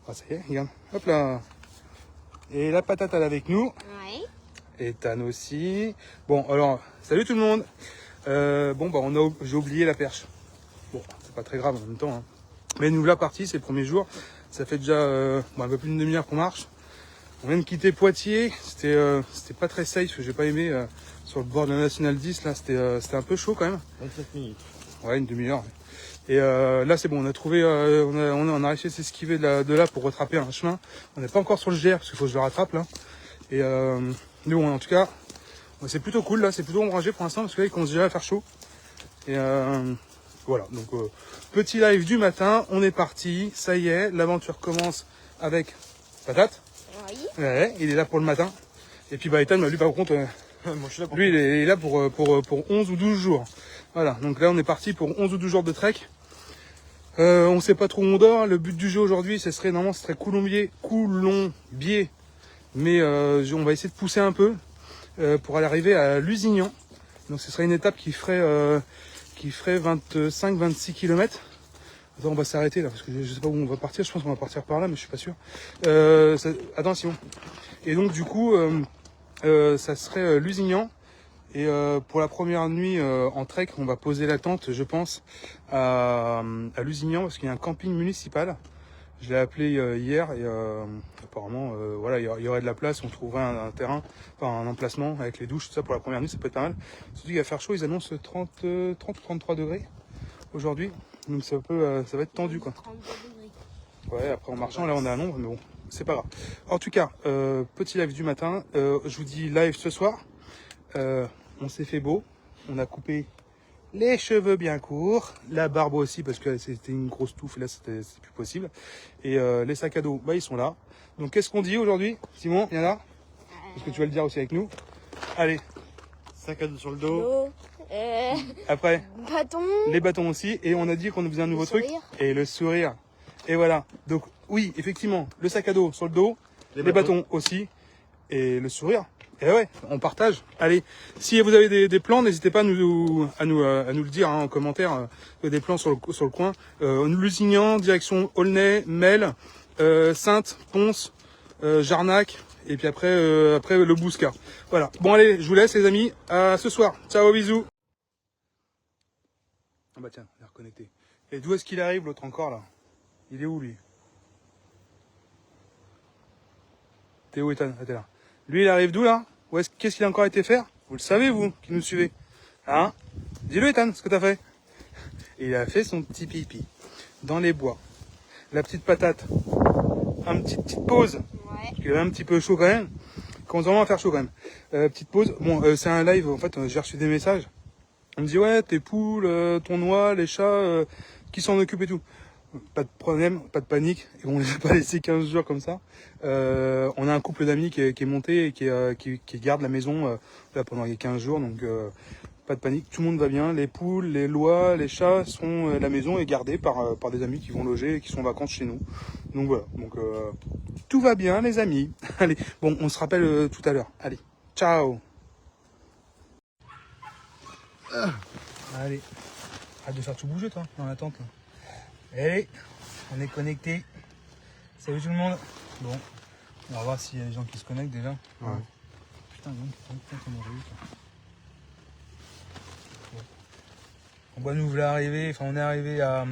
Ah, ça y est, regarde. Hop là. Et la patate, elle est avec nous. Ouais. Et Tan aussi. Bon, alors, salut tout le monde. Bon, bah, j'ai oublié la perche. Bon, c'est pas très grave en même temps. Hein. Mais nous, la partie, c'est le premier jour. Ça fait déjà un peu plus d'une demi-heure qu'on marche. On vient de quitter Poitiers. C'était pas très safe. J'ai pas aimé sur le bord de la Nationale 10. Là, c'était un peu chaud quand même. 27 minutes. Ouais, une demi-heure. Et là, c'est bon. On a trouvé, on a réussi à s'esquiver de là pour rattraper un chemin. On n'est pas encore sur le GR parce qu'il faut que je le rattrape là. Et nous, en tout cas, c'est plutôt cool là. C'est plutôt ombragé pour l'instant parce que là, il commence déjà à faire chaud. Et voilà. Donc petit live du matin. On est parti. Ça y est, l'aventure commence avec Patate. Oui. Ouais, il est là pour le matin. Et puis bah Ethan, lui par contre, Moi, je suis là pour lui il est là pour 11 ou 12 jours. Voilà, donc là on est parti pour 11 ou 12 jours de trek. On sait pas trop où on dort. Le but du jeu aujourd'hui, ce serait Coulombier, mais on va essayer de pousser un peu pour aller arriver à Lusignan. Donc ce serait une étape qui ferait 25-26 km. Attends, on va s'arrêter là parce que je sais pas où on va partir. Je pense qu'on va partir par là, mais je suis pas sûr. Attends, Simon. Et donc du coup, ça serait Lusignan. Et pour la première nuit en trek, on va poser la tente, je pense, à Lusignan parce qu'il y a un camping municipal. Je l'ai appelé hier et apparemment, voilà, il y aurait de la place. On trouverait un terrain, enfin un emplacement avec les douches, tout ça pour la première nuit, ça peut être pas mal. Surtout qu'il va faire chaud, ils annoncent 30 ou 33 degrés aujourd'hui, donc ça va être tendu quoi. 32 degrés. Ouais, après en marchant, là on est à l'ombre, mais bon, c'est pas grave. En tout cas, petit live du matin. Je vous dis live ce soir. On s'est fait beau. On a coupé les cheveux bien courts, la barbe aussi parce que c'était une grosse touffe et là c'était plus possible. Et les sacs à dos, bah ils sont là. Donc qu'est-ce qu'on dit aujourd'hui, Simon? Viens là. Parce que tu vas le dire aussi avec nous. Allez, sac à dos sur le dos. L'eau. après Bâton. les bâtons aussi. Et on a dit qu'on nous faisait un nouveau truc. Sourire. Et le sourire. Et voilà. Donc oui, effectivement, le sac à dos sur le dos, les bâtons aussi, et le sourire. Et ouais, on partage. Allez, si vous avez des plans, n'hésitez pas à nous le dire hein, en commentaire. Des plans sur le coin. Lusignan, direction Aulnay, Mel, Sainte, Ponce, Jarnac, et puis après le Bouscat. Voilà. Bon allez, je vous laisse les amis. À ce soir. Ciao, bisous. Ah bah tiens, on est reconnecté. Et d'où est-ce qu'il arrive l'autre encore là? Il est où lui? T'es où Ethan? Ah, t'es là. Lui, il arrive d'où là? Qu'est-ce qu'il a encore été faire? Vous le savez, vous, qui nous suivez. Hein? Dis-le, Ethan, ce que t'as fait. Il a fait son petit pipi dans les bois. La petite patate. Petite pause. Ouais. Parce qu'il avait un petit peu chaud quand même. Il commence vraiment à faire chaud quand même. Petite pause. Bon, c'est un live, en fait, j'ai reçu des messages. On me dit, ouais, tes poules, ton oie, les chats, qui s'en occupent et tout. Pas de problème, pas de panique, et on ne les a pas laissés 15 jours comme ça. On a un couple d'amis qui est monté et qui garde la maison là, pendant les 15 jours, donc pas de panique, tout le monde va bien. Les poules, les lois, les chats sont la maison est gardée par des amis qui vont loger et qui sont en vacances chez nous. Donc voilà, donc tout va bien les amis. Allez, bon, on se rappelle tout à l'heure. Allez, ciao. Allez, arrête de faire tout bouger toi dans la tente là. Allez, on est connecté. Salut tout le monde. Bon, on va voir s'il y a des gens qui se connectent déjà. Ouais. Putain, donc, comment on réussit. Bon, bah, nous voilà arrivés. Enfin, on est arrivé à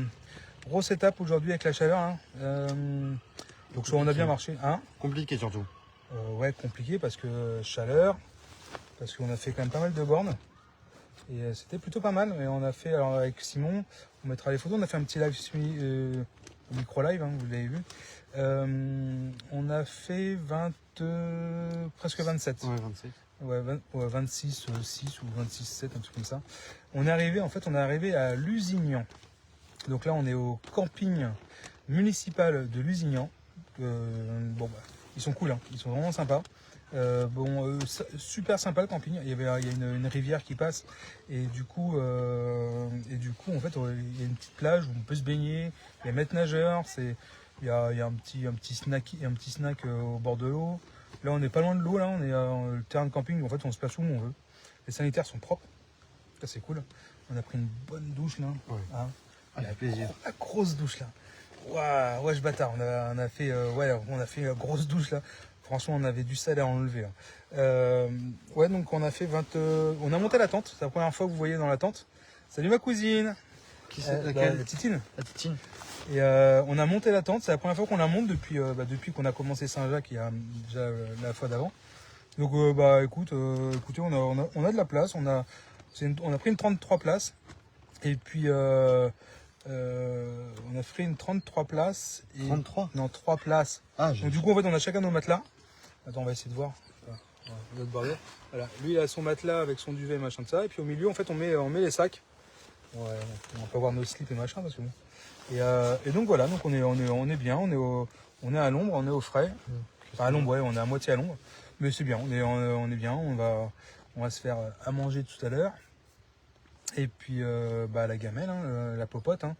grosse étape aujourd'hui avec la chaleur. Hein. Donc, soit on a bien marché. Hein. Compliqué surtout. Ouais, compliqué parce que chaleur, parce qu'on a fait quand même pas mal de bornes. Et c'était plutôt pas mal. Et on a fait, alors avec Simon, on mettra les photos. On a fait un petit live micro-live, hein, vous l'avez vu. On a fait presque 27. Ouais, 27. Ouais, 26, 6 ou 26, 7, un truc comme ça. On est arrivé à Lusignan. Donc là, on est au camping municipal de Lusignan. Bon, bah, ils sont cool, hein, ils sont vraiment sympas. Super sympa le camping. Il y a une rivière qui passe et du coup en fait il y a une petite plage où on peut se baigner. Il y a maître nageur. Il y a un petit snack au bord de l'eau. Là on n'est pas loin de l'eau. Là on est le terrain de camping. En fait on se place où on veut. Les sanitaires sont propres. Ça c'est cool. On a pris une bonne douche là. Ouais. Hein, Avec plaisir. la grosse douche là. Ouah, ouais, je bâtard. On a fait, on a fait une grosse douche là. Franchement, on avait du sel à enlever. Là. Ouais, donc on a fait on a monté la tente. C'est la première fois que vous voyez dans la tente. Salut ma cousine. Qui c'est La laquelle Titine. La Titine. Et on a monté la tente. C'est la première fois qu'on la monte depuis qu'on a commencé Saint-Jacques il y a déjà la fois d'avant. Donc écoutez, on a de la place. On a pris une 33 places. Et puis on a pris une 33 places. Et... 33 Non, 3 places. Ah, Donc du coup, en fait, on a chacun nos matelas. Attends, on va essayer de voir. Voilà. Lui, il a son matelas avec son duvet, machin de ça. Et puis au milieu, en fait, on met les sacs. Ouais, on peut avoir nos slips et machin parce que bon. Et donc voilà, donc on est bien, on est à l'ombre, on est au frais. Enfin, à l'ombre, ouais, on est à moitié à l'ombre. Mais c'est bien, on est bien, on va se faire à manger tout à l'heure. Et puis la gamelle, hein, la popote. Hein.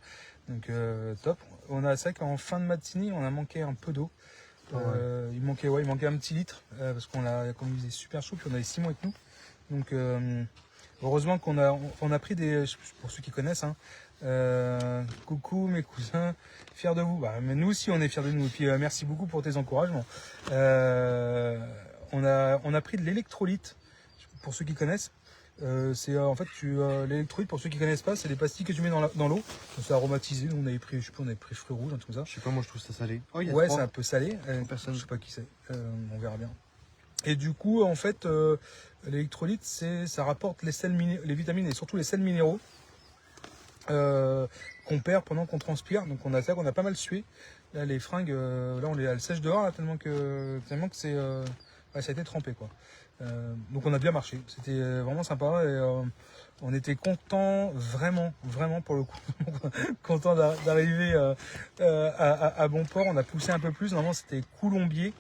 Donc top. On a ça qu'en fin de matinée, on a manqué un peu d'eau. Il manquait un petit litre parce comme il faisait super chaud, puis on avait Simon avec nous. Donc heureusement qu'on a pris pour ceux qui connaissent, hein, coucou mes cousins, fiers de vous. Mais nous aussi on est fiers de nous. Et puis merci beaucoup pour tes encouragements. On a pris de l'électrolyte pour ceux qui connaissent. C'est en fait l'électrolyte, pour ceux qui connaissent pas, c'est des pastilles que tu mets dans l'eau. C'est aromatisé. Nous on avait pris fruits rouges, un truc comme ça. Je sais pas, moi je trouve ça salé. Oh, c'est un peu salé. Personne. Je sais pas qui c'est. On verra bien. Et du coup, en fait, l'électrolyte, ça rapporte les vitamines et surtout les sels minéraux qu'on perd pendant qu'on transpire. Donc on a pas mal sué. Là, les fringues, là on les sèche dehors là, tellement que c'est, ça a été trempé quoi. Donc on a bien marché. C'était vraiment sympa et on était content vraiment pour le coup, content d'arriver à bon port. On a poussé un peu plus. Normalement c'était Coulombier.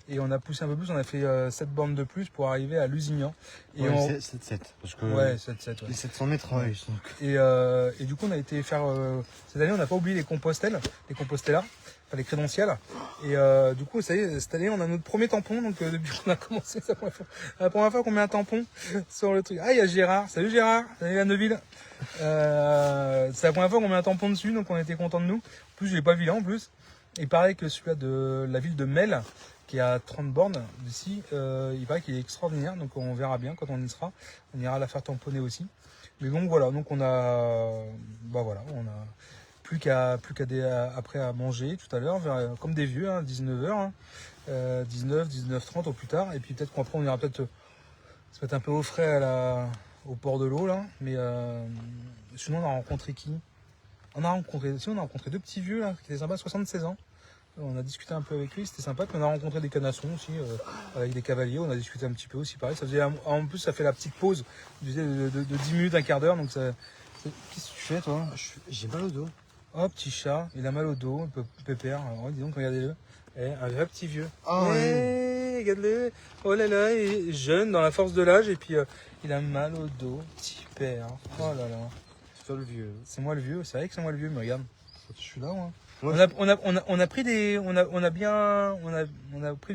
Et on a poussé un peu plus, on a fait 7 bornes de plus pour arriver à Lusignan. Et 7-7. Parce que ouais, 7-7. Ouais. les 700 mètres, ils sont... Et du coup, on a été faire... cette année, on n'a pas oublié les compostellas, enfin les crédentiels. Et du coup, ça y est, cette année, on a notre premier tampon. Donc depuis qu'on a commencé, c'est la première fois qu'on met un tampon sur le truc. Ah, il y a Gérard. Salut Gérard. Salut à Neuville. C'est la première fois qu'on met un tampon dessus, donc on était contents de nous. En plus, je l'ai pas vu là en plus. Et pareil que celui-là de la ville de Mel, qui est à 30 bornes d'ici, il paraît qu'il est extraordinaire, donc on verra bien quand on y sera. On ira la faire tamponner aussi. Mais donc voilà, donc on a plus qu'à après à manger tout à l'heure, comme des vieux, hein, 19h, 19h30 au plus tard. Et puis peut-être qu'après on ira peut-être se mettre un peu au frais au port de l'eau là. Mais sinon on a rencontré qui? On a rencontré 2 petits vieux là, qui étaient sympas, 76 ans. On a discuté un peu avec lui, c'était sympa. Puis on a rencontré des canassons aussi, avec des cavaliers. On a discuté un petit peu aussi, pareil. En plus, ça fait la petite pause de 10 minutes, un quart d'heure. Donc qu'est-ce que tu fais, toi? J'ai mal au dos. Oh, petit chat, il a mal au dos, un peu pépère. Oh, dis donc, regardez-le. Un vrai petit vieux. Ah ouais. Regarde-le. Oh là là, il est jeune, dans la force de l'âge. Et puis, il a mal au dos, petit père. Oh là là. C'est toi le vieux. C'est moi le vieux, c'est vrai que c'est moi le vieux, mais regarde. Je suis là, moi. Ouais, On a pris du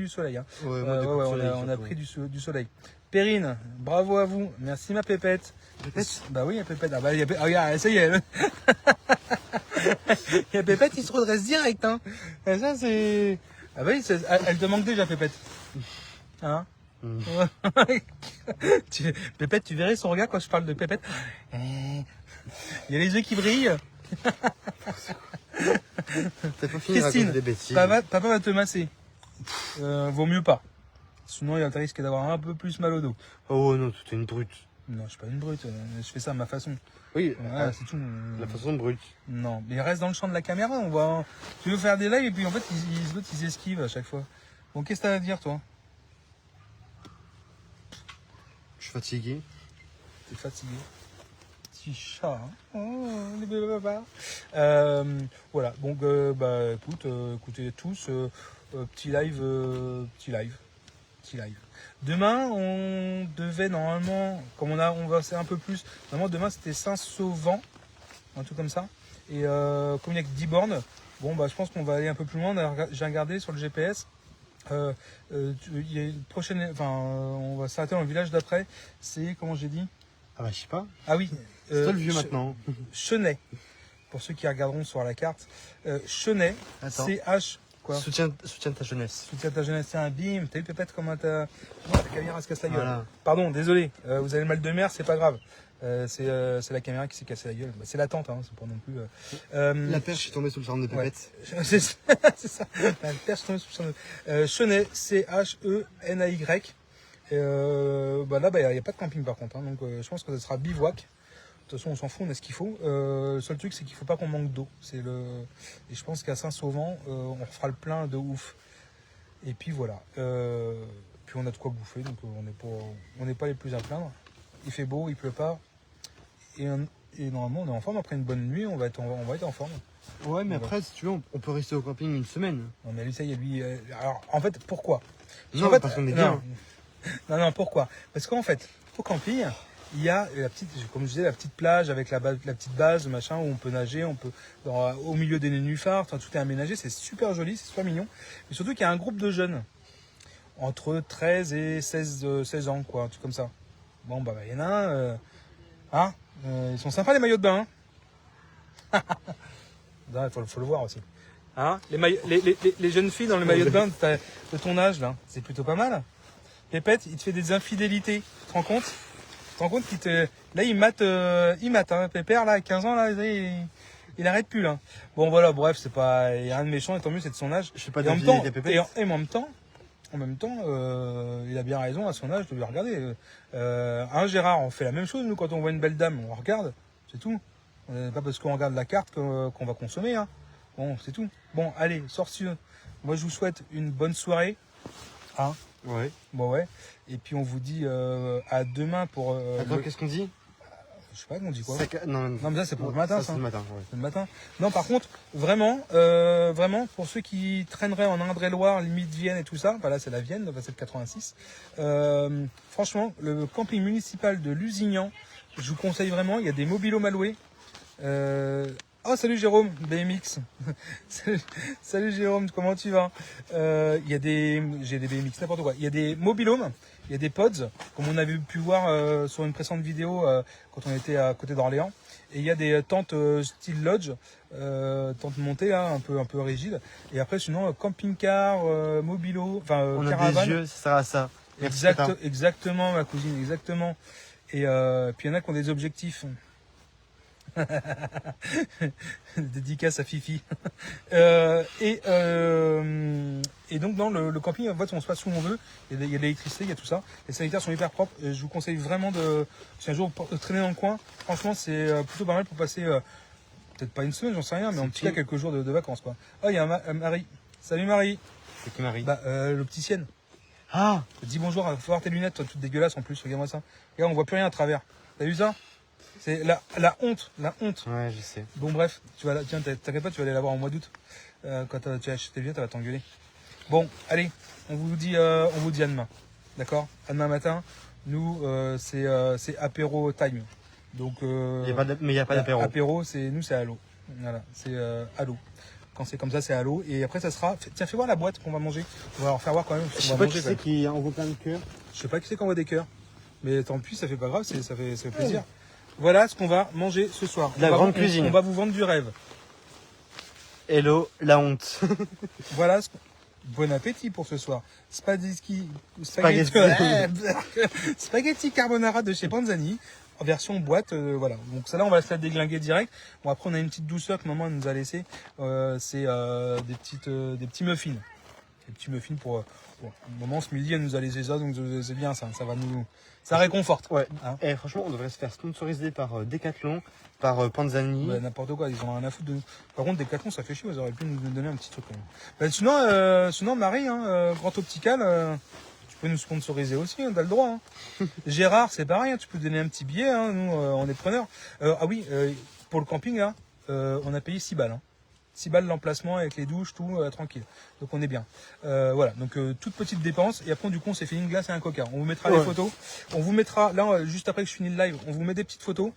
soleil. Hein. Ouais, On a pris du soleil. Perrine, bravo à vous. Merci ma pépette. Pépette? Bah oui, la pépette. Ah bah, regarde, ça y est. La pépette, il se redresse direct. Hein. Et ça, c'est... Ah bah oui, elle te manque déjà, pépette. Hein? Pépette, tu verrais son regard quand je parle de pépette. Il y a les yeux qui brillent. T'as pas fini de raconter des bêtises. Papa va te masser. Vaut mieux pas. Sinon, il y a le risque d'avoir un peu plus mal au dos. Oh non, tu es une brute. Non, je suis pas une brute. Je fais ça à ma façon. Oui, Ouais, c'est tout. la façon brute. Non, mais reste dans le champ de la caméra. On va. Tu veux faire des lives et puis en fait, ils esquivent à chaque fois. Bon, qu'est-ce que t'as à dire, toi? Je suis fatigué. T'es fatigué. Petit chat. Hein, oh, les bébés papas. Voilà. Donc, écoutez tous. Petit live. Demain, on devait normalement, comme on va faire un peu plus. Normalement, demain c'était Saint-Sauvent, un truc comme ça. Et comme il n'y a que 10 bornes, bon je pense qu'on va aller un peu plus loin. J'ai regardé sur le GPS. Il y a une prochaine, on va s'arrêter dans le village d'après. C'est comment j'ai dit? Ah bah je sais pas. Ah oui. C'est toi le vieux maintenant. Chenay. pour ceux qui regarderont sur la carte. Chenay, Attends. CH. Quoi? Soutiens ta jeunesse. Soutiens ta jeunesse, c'est un bim. T'as vu Pépette comment t'as. Oh, la caméra se casse la gueule. Voilà. Pardon, désolé. Vous avez le mal de mer, c'est pas grave. C'est la caméra qui s'est cassée la gueule. Bah, c'est l'attente, hein, c'est pas non plus. La perche est tombée sous le charme de Pépette. Ouais. C'est ça. La perche est tombée sous le charme de. Chenay, CHENAY. Bah là, il n'y a pas de camping par contre. Hein, donc je pense que ce sera bivouac. De toute façon, on s'en fout, on a ce qu'il faut. Le seul truc, c'est qu'il ne faut pas qu'on manque d'eau. Et je pense qu'à Saint-Sauvent, on fera le plein de ouf. Et puis voilà. Puis on a de quoi bouffer, donc on n'est pas les plus à plaindre. Il fait beau, il pleut pas. Et normalement, on est en forme. Après une bonne nuit, on va être en forme. Ouais, mais après, si tu veux, on peut rester au camping une semaine. Non, mais lui, ça y est, lui. Alors, en fait, pourquoi? Non, parce qu'on est bien. Non, pourquoi? Parce qu'en fait, au camping, il y a comme je disais, la petite plage avec la petite base, machin, où on peut nager, au milieu des nénuphars, tout est aménagé, c'est super joli, c'est super mignon. Mais surtout qu'il y a un groupe de jeunes, entre 13 et 16 ans, quoi, un truc comme ça. Bon, bah, il y en a un, ils sont sympas les maillots de bain, hein. Il faut le voir aussi. Hein, les jeunes filles dans les maillots de bain de ton âge, là, c'est plutôt pas mal. Pépette, il te fait des infidélités, tu te rends compte? Tu te rends compte là, il mate, hein. Pépère, là, à 15 ans, là, il arrête plus, là. Bon, voilà, bref, il y a rien de méchant, et tant mieux, c'est de son âge. Je sais pas Et en même temps, Pépette. et en même temps, il a bien raison à son âge de lui regarder. Gérard, on fait la même chose, nous, quand on voit une belle dame, on regarde, c'est tout. Pas parce qu'on regarde la carte qu'on va consommer, hein. Bon, c'est tout. Bon, allez, sorcieux. Moi, je vous souhaite une bonne soirée. Hein? Ouais. Bon, ouais. Et puis, on vous dit à demain pour. Attends, qu'est-ce qu'on dit? Je sais pas, on dit quoi? Non, mais ça, c'est pour le matin, ça. C'est le matin, ouais. Le matin. Non, par contre, vraiment, pour ceux qui traîneraient en Indre-et-Loire, limite Vienne et tout ça, bah là, c'est la Vienne, c'est le 86. Franchement, le camping municipal de Lusignan, je vous conseille vraiment. Il y a des mobilos mal loués. Oh, salut Jérôme, BMX. Salut Jérôme, comment tu vas? J'ai des BMX, n'importe quoi. Il y a des mobilhomes, il y a des pods, comme on avait pu voir sur une précédente vidéo quand on était à côté d'Orléans. Et il y a des tentes style lodge, tentes montées, hein, un peu rigides. Et après, sinon, camping-car, mobilo, on caravane. a des yeux, ça sert à ça. Merci, exactement, ma cousine, exactement. Et puis il y en a qui ont des objectifs. Dédicace à Fifi. Et donc dans le camping, en fait, on se passe où on veut. Il y a de l'électricité, il y a tout ça. Les sanitaires sont hyper propres. Et je vous conseille vraiment si un jour vous traînez dans le coin, franchement, c'est plutôt pas mal pour passer peut-être pas une semaine, j'en sais rien, mais en tout cas quelques jours de vacances, quoi. Oh, il y a Marie. Salut Marie. C'est qui Marie? Bah, l'opticienne. Ah, Dis bonjour, faut voir tes lunettes, toi, toutes dégueulasses en plus, regarde-moi ça. Regarde, on voit plus rien à travers. T'as vu ça? C'est la honte. ouais, je sais. Bon, bref, tiens, t'inquiète pas, tu vas aller la voir en mois d'août. Quand tu as acheté tes billets, tu vas t'engueuler. Bon, allez, on vous dit à demain. D'accord? À demain matin. Nous, c'est apéro time. Donc, Mais il n'y a pas d'apéro. Apéro, c'est à l'eau. Voilà, c'est à l'eau. Quand c'est comme ça, c'est à l'eau. Et après, ça sera. Tiens, fais voir la boîte qu'on va manger. On va leur faire voir quand même. Je sais pas qui c'est qui envoie plein de cœurs. Je sais pas qui c'est qui envoie des cœurs. Mais tant pis, ça fait pas grave, ça fait plaisir. Voilà ce qu'on va manger ce soir. La grande cuisine. On va vous vendre du rêve. Hello, la honte. Voilà. Bon appétit pour ce soir. Spaghetti carbonara de chez Panzani. En version boîte, voilà. Donc ça là, on va se la déglinguer direct. Bon, après, on a une petite douceur que maman nous a laissé. C'est des petits muffins. Des petits muffins pour maman ce midi, elle nous a laissé ça, donc c'est bien ça. Ça réconforte. Ouais. Hein, et franchement, on devrait se faire sponsoriser par Decathlon, par Panzani. bah, n'importe quoi, ils ont rien à foutre de nous. Par contre, Decathlon, ça fait chier, ils auraient pu nous donner un petit truc quand même. Bah, sinon Marie, hein, Grand Optical, tu peux nous sponsoriser aussi, hein, t'as le droit. Hein. Gérard, c'est pareil, hein, tu peux donner un petit billet, hein, nous, on est preneurs. Ah oui, pour le camping, là, on a payé 6 balles. Hein. 6 balles l'emplacement avec les douches, tout, tranquille. Donc on est bien. Voilà, donc toute petite dépense. Et après, du coup, on s'est fait une glace et un coca. On vous mettra les photos. On vous mettra, là, juste après que je finis le live, on vous met des petites photos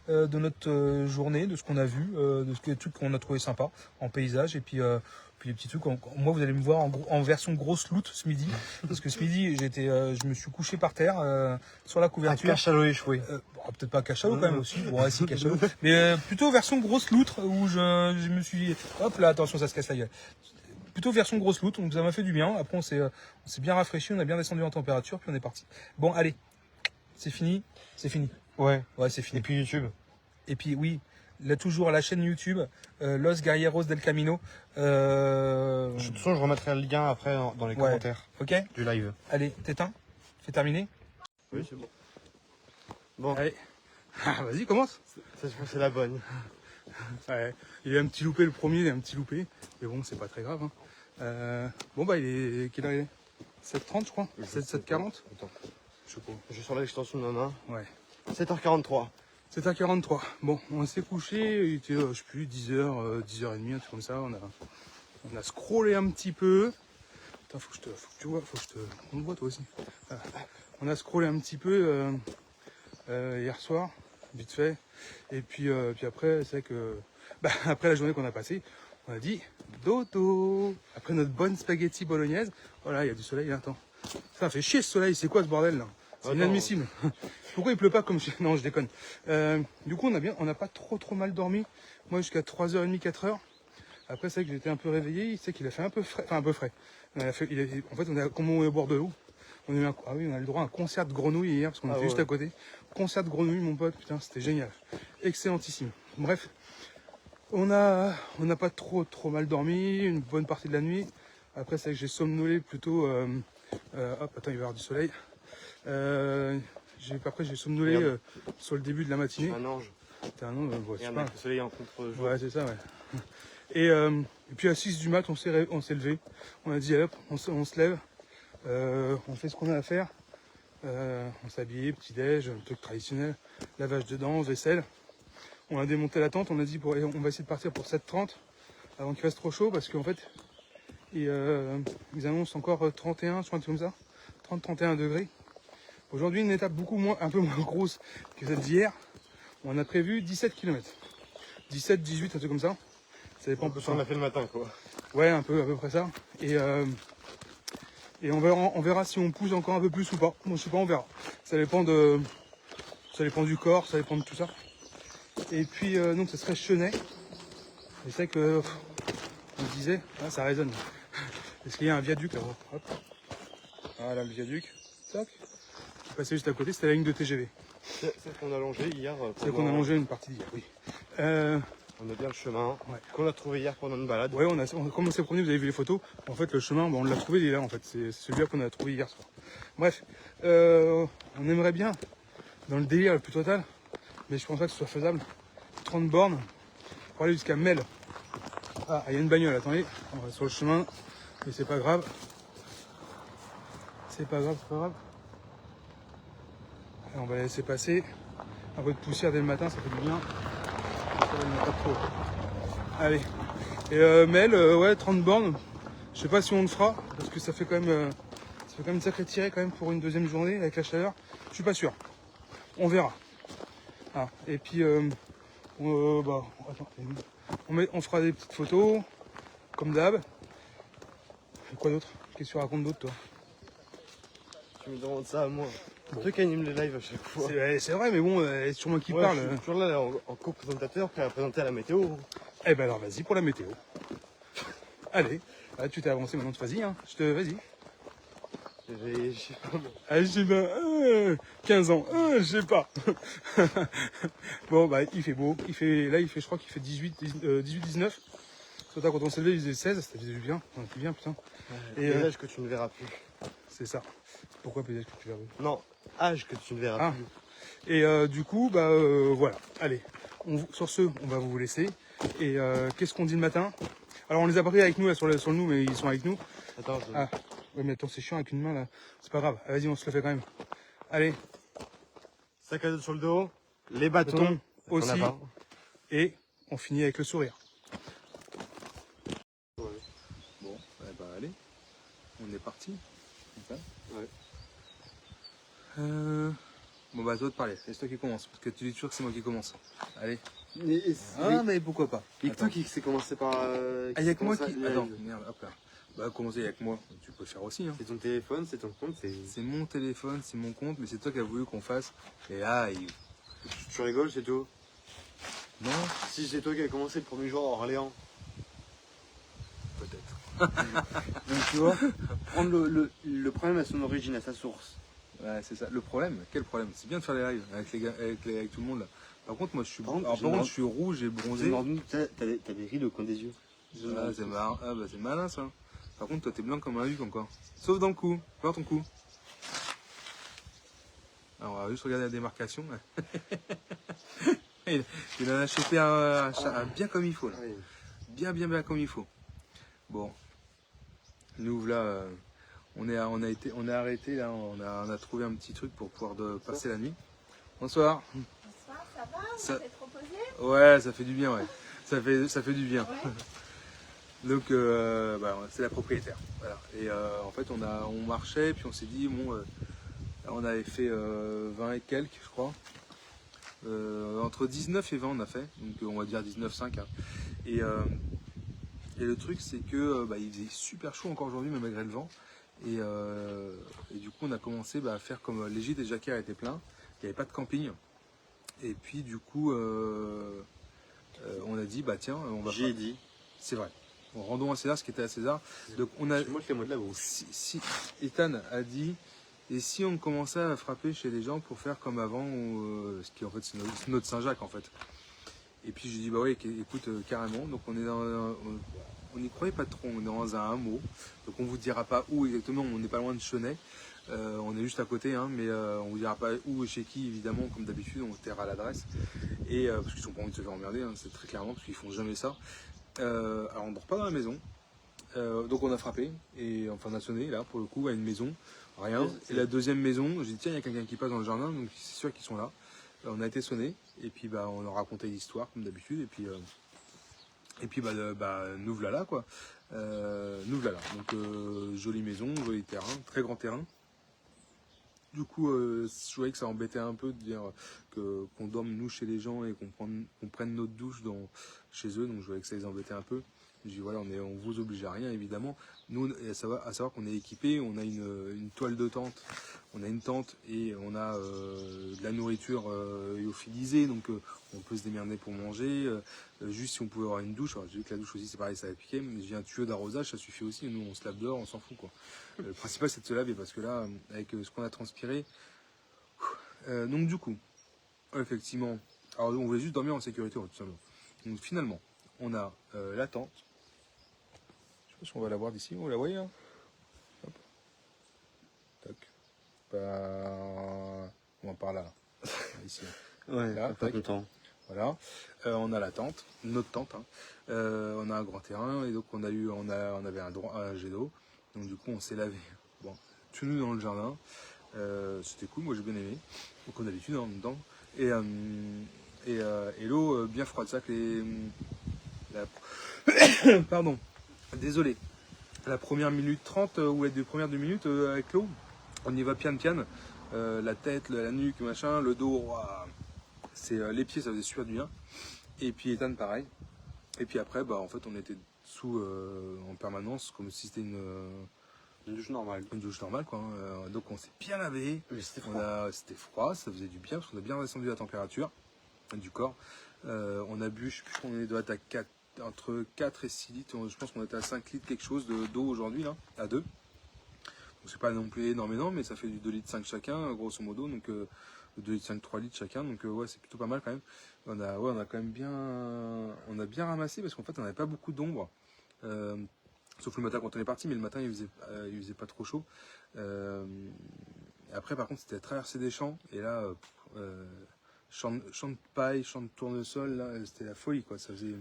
de notre journée, de ce qu'on a vu, de ce trucs qu'on a trouvé sympa en paysage. Et puis puis les petits trucs. Moi, vous allez me voir en version grosse loot ce midi. Parce que ce midi, je me suis couché par terre sur la couverture. Cachalot échoué. Bon, peut-être pas cachalot quand même aussi. Bon, ouais, si, cachalot. Mais plutôt version grosse loutre où je me suis... Hop là, attention, ça se casse la gueule. Plutôt version grosse loutre, donc ça m'a fait du bien. Après, on s'est bien rafraîchi, on a bien descendu en température, puis on est parti. Bon, allez, c'est fini. C'est fini. Ouais. Ouais, c'est fini. Et puis YouTube. Et puis oui, là toujours à la chaîne YouTube, Los Guerreros del Camino. De toute façon, je remettrai le lien après dans les commentaires Ok. du live. Allez, t'éteins. C'est terminé. Oui, c'est bon. Bon. Allez. Ah, vas-y, commence. Cette fois, c'est la bonne. Ouais. Il y a un petit loupé le premier, il y a un petit loupé. Mais bon, c'est pas très grave. Hein. Bon, bah, il est. Quelle heure il est 7h30, je crois. 7h40. Attends. Je sais pas. Je suis sur l'extension de Nana. Ouais. 7h43. 7h43. Bon, on s'est couché, il était, je sais plus, 10h, 10h30, un truc comme ça. On a scrollé un petit peu. Attends, faut que tu vois, on le voit toi aussi. Voilà. On a scrollé un petit peu hier soir, vite fait. Et puis après, c'est vrai que, après la journée qu'on a passée, on a dit dodo. Après notre bonne spaghetti bolognaise, voilà, il y a du soleil là, attends. Ça fait chier ce soleil, c'est quoi ce bordel là? C'est inadmissible. Pourquoi il pleut pas comme Non, je déconne. Du coup, on n'a pas trop mal dormi. Moi, jusqu'à 3h30, 4h. Après, c'est vrai que j'étais un peu réveillé. C'est qu'il a fait un peu frais. Enfin, un peu frais. En fait, comme on est au bord de l'eau, on a eu le droit à un concert de grenouilles hier, parce qu'on était juste à côté. Concert de grenouilles, mon pote. Putain, c'était génial. Excellentissime. Bref. On n'a pas trop mal dormi. Une bonne partie de la nuit. Après, c'est vrai que j'ai somnolé plutôt... hop, attends, il va y avoir du soleil. Après j'ai somnolé sur le début de la matinée. Un ange. T'es un ange, Et un soleil en contre-jour. Ouais, c'est ça, ouais. Et puis à 6 du mat, on s'est levé. On a dit, hop, on se lève. On fait ce qu'on a à faire. On s'est habillé, petit-déj, un truc traditionnel. Lavage de dents, vaisselle. On a démonté la tente. On a dit, on va essayer de partir pour 7h30 avant qu'il fasse trop chaud parce qu'en fait, ils annoncent encore 31, je crois, un truc comme ça. 30-31 degrés. Aujourd'hui, une étape un peu moins grosse que celle d'hier. On a prévu 17 km. 17, 18, un truc comme ça. Ça dépend un peu. On a fait le matin, quoi. Ouais, à peu près ça. Et on verra si on pousse encore un peu plus ou pas. Bon, je sais pas, on verra. Ça dépend du corps, ça dépend de tout ça. Et puis, donc, ça serait Chenay. Et c'est vrai que, on se disait, ça résonne. Est-ce qu'il y a un viaduc là-bas? Hop. Voilà le viaduc. Tac. Passé juste à côté, c'était la ligne de TGV. Celle qu'on a longée hier. Celle qu'on a longée une partie d'hier, oui. On a bien le chemin qu'on a trouvé hier pendant une balade. Ouais, comme on s'est promené, vous avez vu les photos. En fait, le chemin, on l'a trouvé, il est là en fait. C'est celui-là qu'on a trouvé hier soir. Bref, on aimerait bien, dans le délire le plus total, mais je pense pas que ce soit faisable, 30 bornes pour aller jusqu'à Mel. Ah, il y a une bagnole, attendez, on va sur le chemin, mais c'est pas grave. C'est pas grave. Et on va la laisser passer. Un peu de poussière dès le matin, ça fait du bien. Ça va, il n'y en a pas trop. Allez. Et Mel, ouais, 30 bornes. Je sais pas si on le fera, parce que ça fait quand même une sacrée tirée quand même pour une deuxième journée avec la chaleur. Je suis pas sûr. On verra. Ah, et puis, attends, on fera des petites photos, comme d'hab. Et quoi d'autre? Qu'est-ce que tu racontes d'autre, toi? Tu me demandes ça à moi. Bon. Toi qui anime les lives à chaque fois. C'est vrai, mais bon, c'est toujours moi qui parle. Je suis toujours là en co-présentateur, prêt à présenter à la météo. Eh ben alors vas-y pour la météo. Allez, tu t'es avancé maintenant, vas-y, hein. Vas-y. Je sais pas. Je sais pas, 15 ans, je sais pas. Bon, bah, il fait beau, je crois qu'il fait 18-19. Soit quand on s'est levé, il faisait 16, ça faisait du bien, on était bien, putain. Et âge que tu ne verras plus. C'est ça. Pourquoi peut-être que tu verras plus? Non, âge que tu ne verras plus. Et du coup, voilà, allez. Sur ce, on va vous laisser. Et qu'est-ce qu'on dit le matin? Alors on les a pris avec nous là, sur le nous, mais ils sont avec nous. Attends, ouais, mais attends, c'est chiant avec une main là. C'est pas grave. Vas-y, on se le fait quand même. Allez. Sac à dos sur le dos, les bâtons aussi. Et on finit avec le sourire. Ouais. Bon, allez. On est parti. Okay. Ouais. Bon, toi de parler. C'est toi qui commence. Parce que tu dis toujours que c'est moi qui commence. Allez. mais pourquoi pas. Et que toi qui s'est commencé par. Ah, il y a que moi qui. Attends, merde, hop là. Bah, commencer avec moi, tu peux faire aussi. Hein. C'est ton téléphone, c'est ton compte, c'est. C'est mon téléphone, c'est mon compte, mais c'est toi qui as voulu qu'on fasse. Et là, Tu rigoles, c'est tout. Non, Si c'est toi qui as commencé le premier jour à Orléans. peut-être. Donc tu vois, prendre le problème à son origine, à sa source. Ouais, c'est ça. Le problème, quel problème? C'est bien de faire les lives avec les gars, avec tout le monde là. Par contre, moi, je suis, je suis rouge et bronzé. T'as des rides au coin des yeux. Ah, c'est marrant. Ah, bah, c'est malin ça. Par contre, toi, t'es blanc comme un huc encore. Sauf dans le cou. Voir ton cou. Alors, on va juste regarder la démarcation. il en a chopé un bien comme il faut là. Bien comme il faut. Bon, nous là, on est arrêté là, on a trouvé un petit truc pour pouvoir passer la nuit. Bonsoir. Bonsoir, ça va? Vous êtes reposé? Ouais, ça fait du bien, ouais. Ça fait du bien. Ouais. Donc, c'est la propriétaire. Voilà. Et en fait, on marchait, puis on s'est dit, bon, on avait fait 20 et quelques, je crois. Entre 19 et 20 on a fait, donc on va dire 19,5. Hein. Et le truc c'est que il faisait super chaud encore aujourd'hui, même malgré le vent. Et du coup on a commencé à faire comme les gîtes et jacquers étaient pleins, il n'y avait pas de camping. Et puis du coup on a dit tiens on va. J'ai dit. C'est vrai. Bon, rendons à César ce qui était à César. Donc on a. Moi je fais moi de la bouche. Si Ethan a dit. Et si on commençait à frapper chez les gens pour faire comme avant, ce qui en fait c'est notre Saint-Jacques en fait. Et puis j'ai dit ouais écoute carrément. Donc on est on n'y croyait pas trop, on est dans un hameau. Donc on vous dira pas où exactement, on n'est pas loin de Chenay. On est juste à côté, hein, mais on vous dira pas où et chez qui évidemment, comme d'habitude, on taira l'adresse. Et parce qu'ils sont pas envie de se faire emmerder, hein, c'est très clairement parce qu'ils font jamais ça. Alors on dort pas dans la maison. Donc on a frappé et enfin on a sonné là pour le coup à une maison, rien. Et la deuxième maison, j'ai dit tiens il y a quelqu'un qui passe dans le jardin, donc c'est sûr qu'ils sont là. On a été sonné et puis on leur racontait l'histoire comme d'habitude et puis nous voilà là quoi. Nous voilà. Donc jolie maison, joli terrain, très grand terrain. Du coup, je voyais que ça embêtait un peu de dire qu'on dorme nous chez les gens et qu'on prenne notre douche chez eux, donc je voyais que ça les embêtait un peu. Je dis voilà, on vous oblige à rien évidemment. Nous, à savoir qu'on est équipé, on a une toile de tente, on a une tente et on a de la nourriture lyophilisée, donc on peut se démerder pour manger. Juste si on pouvait avoir une douche, alors j'ai vu que la douche aussi c'est pareil, ça va piquer, mais j'ai un tuyau d'arrosage, ça suffit aussi. Nous on se lave dehors, on s'en fout quoi. Le principal c'est de se laver parce que là, avec ce qu'on a transpiré. Donc du coup, effectivement, alors on voulait juste dormir en sécurité tout simplement. Donc finalement, on a la tente. Je sais pas si on va la voir d'ici, vous la voyez hein. Hop. Tac. On va par là. Ici. Ouais, là, pas content. Voilà. On a la tente, notre tente. Hein. On a un grand terrain et donc on avait un jet d'eau. Donc du coup on s'est lavé. Bon, tout nu dans le jardin. C'était cool, moi j'ai bien aimé. Donc comme d'habitude en même temps. Et l'eau bien froide. Ça que pardon. Désolé. La première minute 30 ou les deux premières 2 minutes avec l'eau, on y va pian. La tête, la nuque, machin, le dos, ouah, les pieds ça faisait super du bien. Et puis Ethan pareil. Et puis après en fait on était sous en permanence comme si c'était une douche normale. Une douche normale quoi. Donc on s'est bien lavé. C'était froid. C'était froid, ça faisait du bien parce qu'on a bien descendu la température du corps. On a bu, je sais plus on doit être à 4. Entre 4 et 6 litres, je pense qu'on était à 5 litres quelque chose d'eau aujourd'hui, là, à 2. Donc c'est pas non plus énormément, mais ça fait du 2 litres 5 chacun, grosso modo, donc 2 litres 5, 3 litres chacun, donc ouais, c'est plutôt pas mal quand même. On a quand même bien ramassé, parce qu'en fait, on n'avait pas beaucoup d'ombre, sauf le matin quand on est parti, mais le matin, il faisait pas trop chaud. Après, par contre, c'était traverser des champs, et là, champ de paille, champ de tournesol, là, c'était la folie, quoi, ça faisait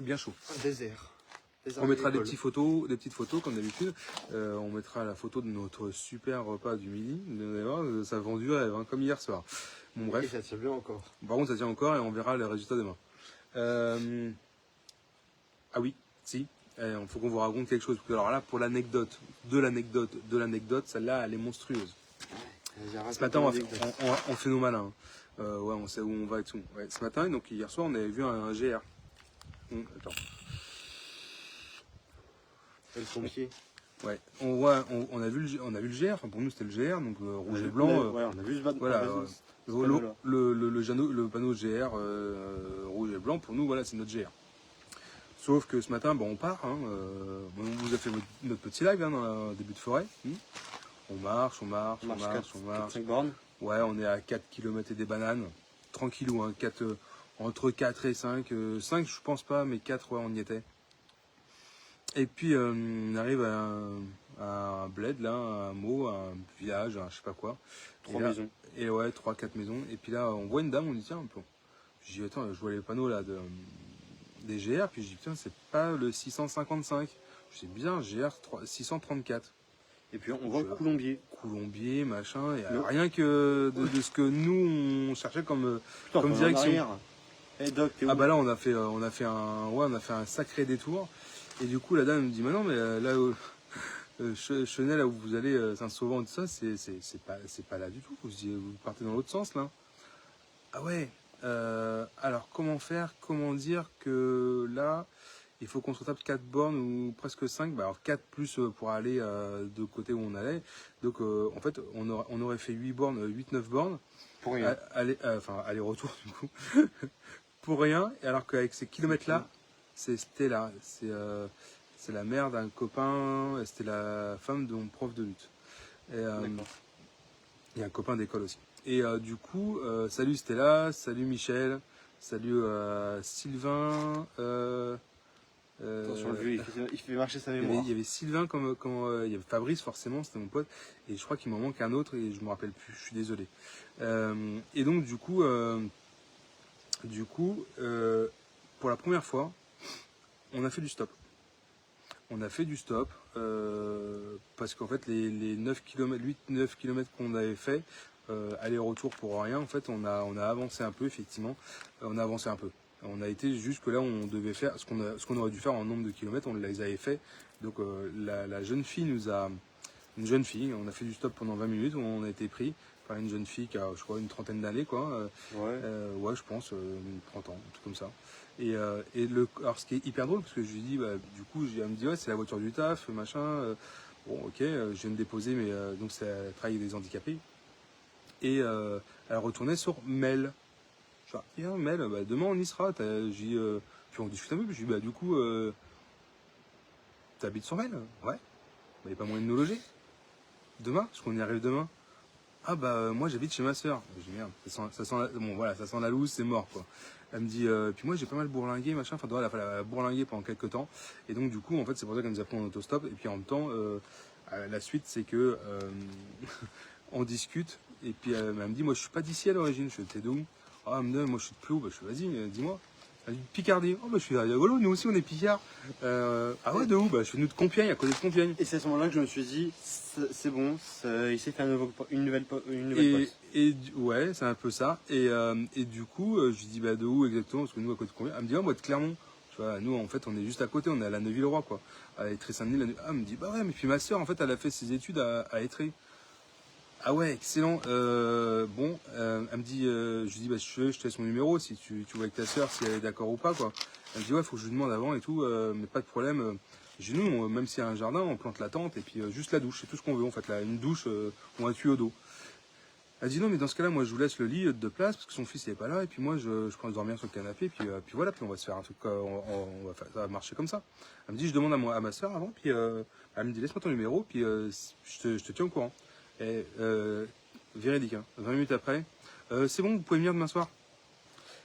bien chaud. Un désert. On mettra des petites photos comme d'habitude. On mettra la photo de notre super repas du midi. Vous allez voir, ça vend du rêve, hein, comme hier soir. Bon bref. Et ça tient bien encore. Par contre, ça tient encore et on verra les résultats demain. Ah oui, si. Il faut qu'on vous raconte quelque chose. Alors là, pour l'anecdote, celle-là, elle est monstrueuse. Ce matin, on fait nos malins. Ouais, on sait où on va et tout. Ouais, ce matin, donc hier soir, on avait vu un GR. Attends. Et le pompier. Ouais, on a vu le GR, enfin pour nous c'était le GR, donc rouge et blanc. Ouais, on a vu ce Voilà, panneau-là. le panneau GR rouge et blanc, pour nous, voilà, c'est notre GR. Sauf que ce matin, bon, on part, hein, on vous a fait notre petit live hein, dans le début de forêt. On marche. 5 bornes. Ouais, on est à 4 km et des bananes. Tranquillou, hein, entre 4 et 5. 5, je pense pas, mais 4, ouais, on y était. Et puis, on arrive à un bled, là, un mot, un village, un je sais pas quoi. 3 maisons. Et ouais, 3-4 maisons. Et puis là, on voit une dame, on dit, tiens, un peu. Je dis, attends, je vois les panneaux là des GR, puis je dis, putain, c'est pas le 655. Je dis, bien, GR 634. Et puis on voit Coulombier, machin, et rien que de ce que nous, on cherchait comme direction. Hey Doc, t'es où? Ah bah là, on a fait un sacré détour. Et du coup, la dame me dit, mais non, mais là, Chenel, là où vous allez, Saint-Sauvant, tout ça, c'est pas là du tout. Vous partez dans l'autre sens, là. Ah ouais. Alors, comment faire, comment dire que là, il faut qu'on se retape 4 bornes ou presque 5. Bah, alors 4 plus pour aller de côté où on allait. Donc, en fait, on aurait fait 8 bornes, 8-9 bornes. Pour rien. Aller-retour, du coup. Pour rien. Alors qu'avec ces kilomètres-là, c'était là. C'est la mère d'un copain, c'était la femme de mon prof de lutte. Et un copain d'école aussi. Et du coup, salut Stella, salut Michel, salut Sylvain. Attention, le vieux, il fait marcher sa mémoire. Il y avait Sylvain, il y avait Fabrice, forcément, c'était mon pote. Et je crois qu'il m'en manque un autre et je me rappelle plus, je suis désolé. Et donc, du coup, pour la première fois, on a fait du stop. Parce qu'en fait, les 9 km, 8-9 km qu'on avait fait, aller-retour pour rien, en fait, on a avancé un peu, effectivement. On a avancé un peu. On a été jusque là où on devait faire, ce qu'on aurait dû faire en nombre de kilomètres, on les avait fait. Donc, la jeune fille on a fait du stop pendant 20 minutes, où on a été pris par une jeune fille qui a, je crois, une trentaine d'années, quoi. Ouais, je pense, 30 ans, un truc comme ça. Alors, ce qui est hyper drôle, parce que je lui dis, bah, du coup, elle me dit, ouais, c'est la voiture du taf, machin. Bon, ok, je viens de déposer, mais donc, c'est le travail des handicapés. Et elle retournait sur Mel. Je dis, tiens, Mel, bah, demain, on y sera. Puis on discute un peu, puis je dis, bah, du coup, t'habites sur Mel? Ouais. Il n'y a pas moyen de nous loger? Demain? Parce qu'on y arrive demain. Ah bah moi j'habite chez ma soeur. Je dis merde, ça sent la loose, c'est mort quoi. Elle me dit, puis moi j'ai pas mal bourlingué, machin, enfin elle a fallu bourlinguer pendant quelques temps. Et donc du coup en fait c'est pour ça qu'elle nous a pris en autostop. Et puis en même temps, la suite c'est que on discute. Et puis elle me dit, moi je suis pas d'ici à l'origine, je suis t'es d'où? Ah elle me dit, moi je suis de Plouc, bah, je suis vas-y, dis-moi. Elle dit Picardie. Oh bah je suis rigolo, nous aussi on est Picards. Ah ouais de où? Bah je suis nous de Compiègne, à côté de Compiègne. Et c'est à ce moment-là que je me suis dit, c'est bon, il s'est fait une nouvelle poste. Ouais, c'est un peu ça. Et du coup, je lui dis bah de où exactement? Parce que nous à côté de Compiègne. Elle me dit, oh moi de Clermont. Tu vois, nous en fait on est juste à côté, on est à la Neuville-Roi quoi. À Étré-Saint-Denis. Elle me dit bah ouais, mais puis ma soeur en fait elle a fait ses études à Étré. Ah ouais, excellent. Bon, elle me dit, je lui dis, bah, je te laisse mon numéro si tu vois avec ta soeur si elle est d'accord ou pas, quoi. Elle me dit, ouais, faut que je lui demande avant et tout, mais pas de problème. J'ai dit, nous, même s'il y a un jardin, on plante la tente et puis juste la douche, c'est tout ce qu'on veut, en fait, là, une douche ou un tuyau d'eau. Elle dit, non, mais dans ce cas-là, moi, je vous laisse le lit de place parce que son fils n'est pas là et puis moi, je pense dormir sur le canapé, puis voilà, puis on va se faire un truc, ça va marcher comme ça. Elle me dit, je demande à ma soeur avant, puis elle me dit, laisse-moi ton numéro, puis je te tiens au courant. Et véridique, hein, 20 minutes après, c'est bon, vous pouvez venir demain soir.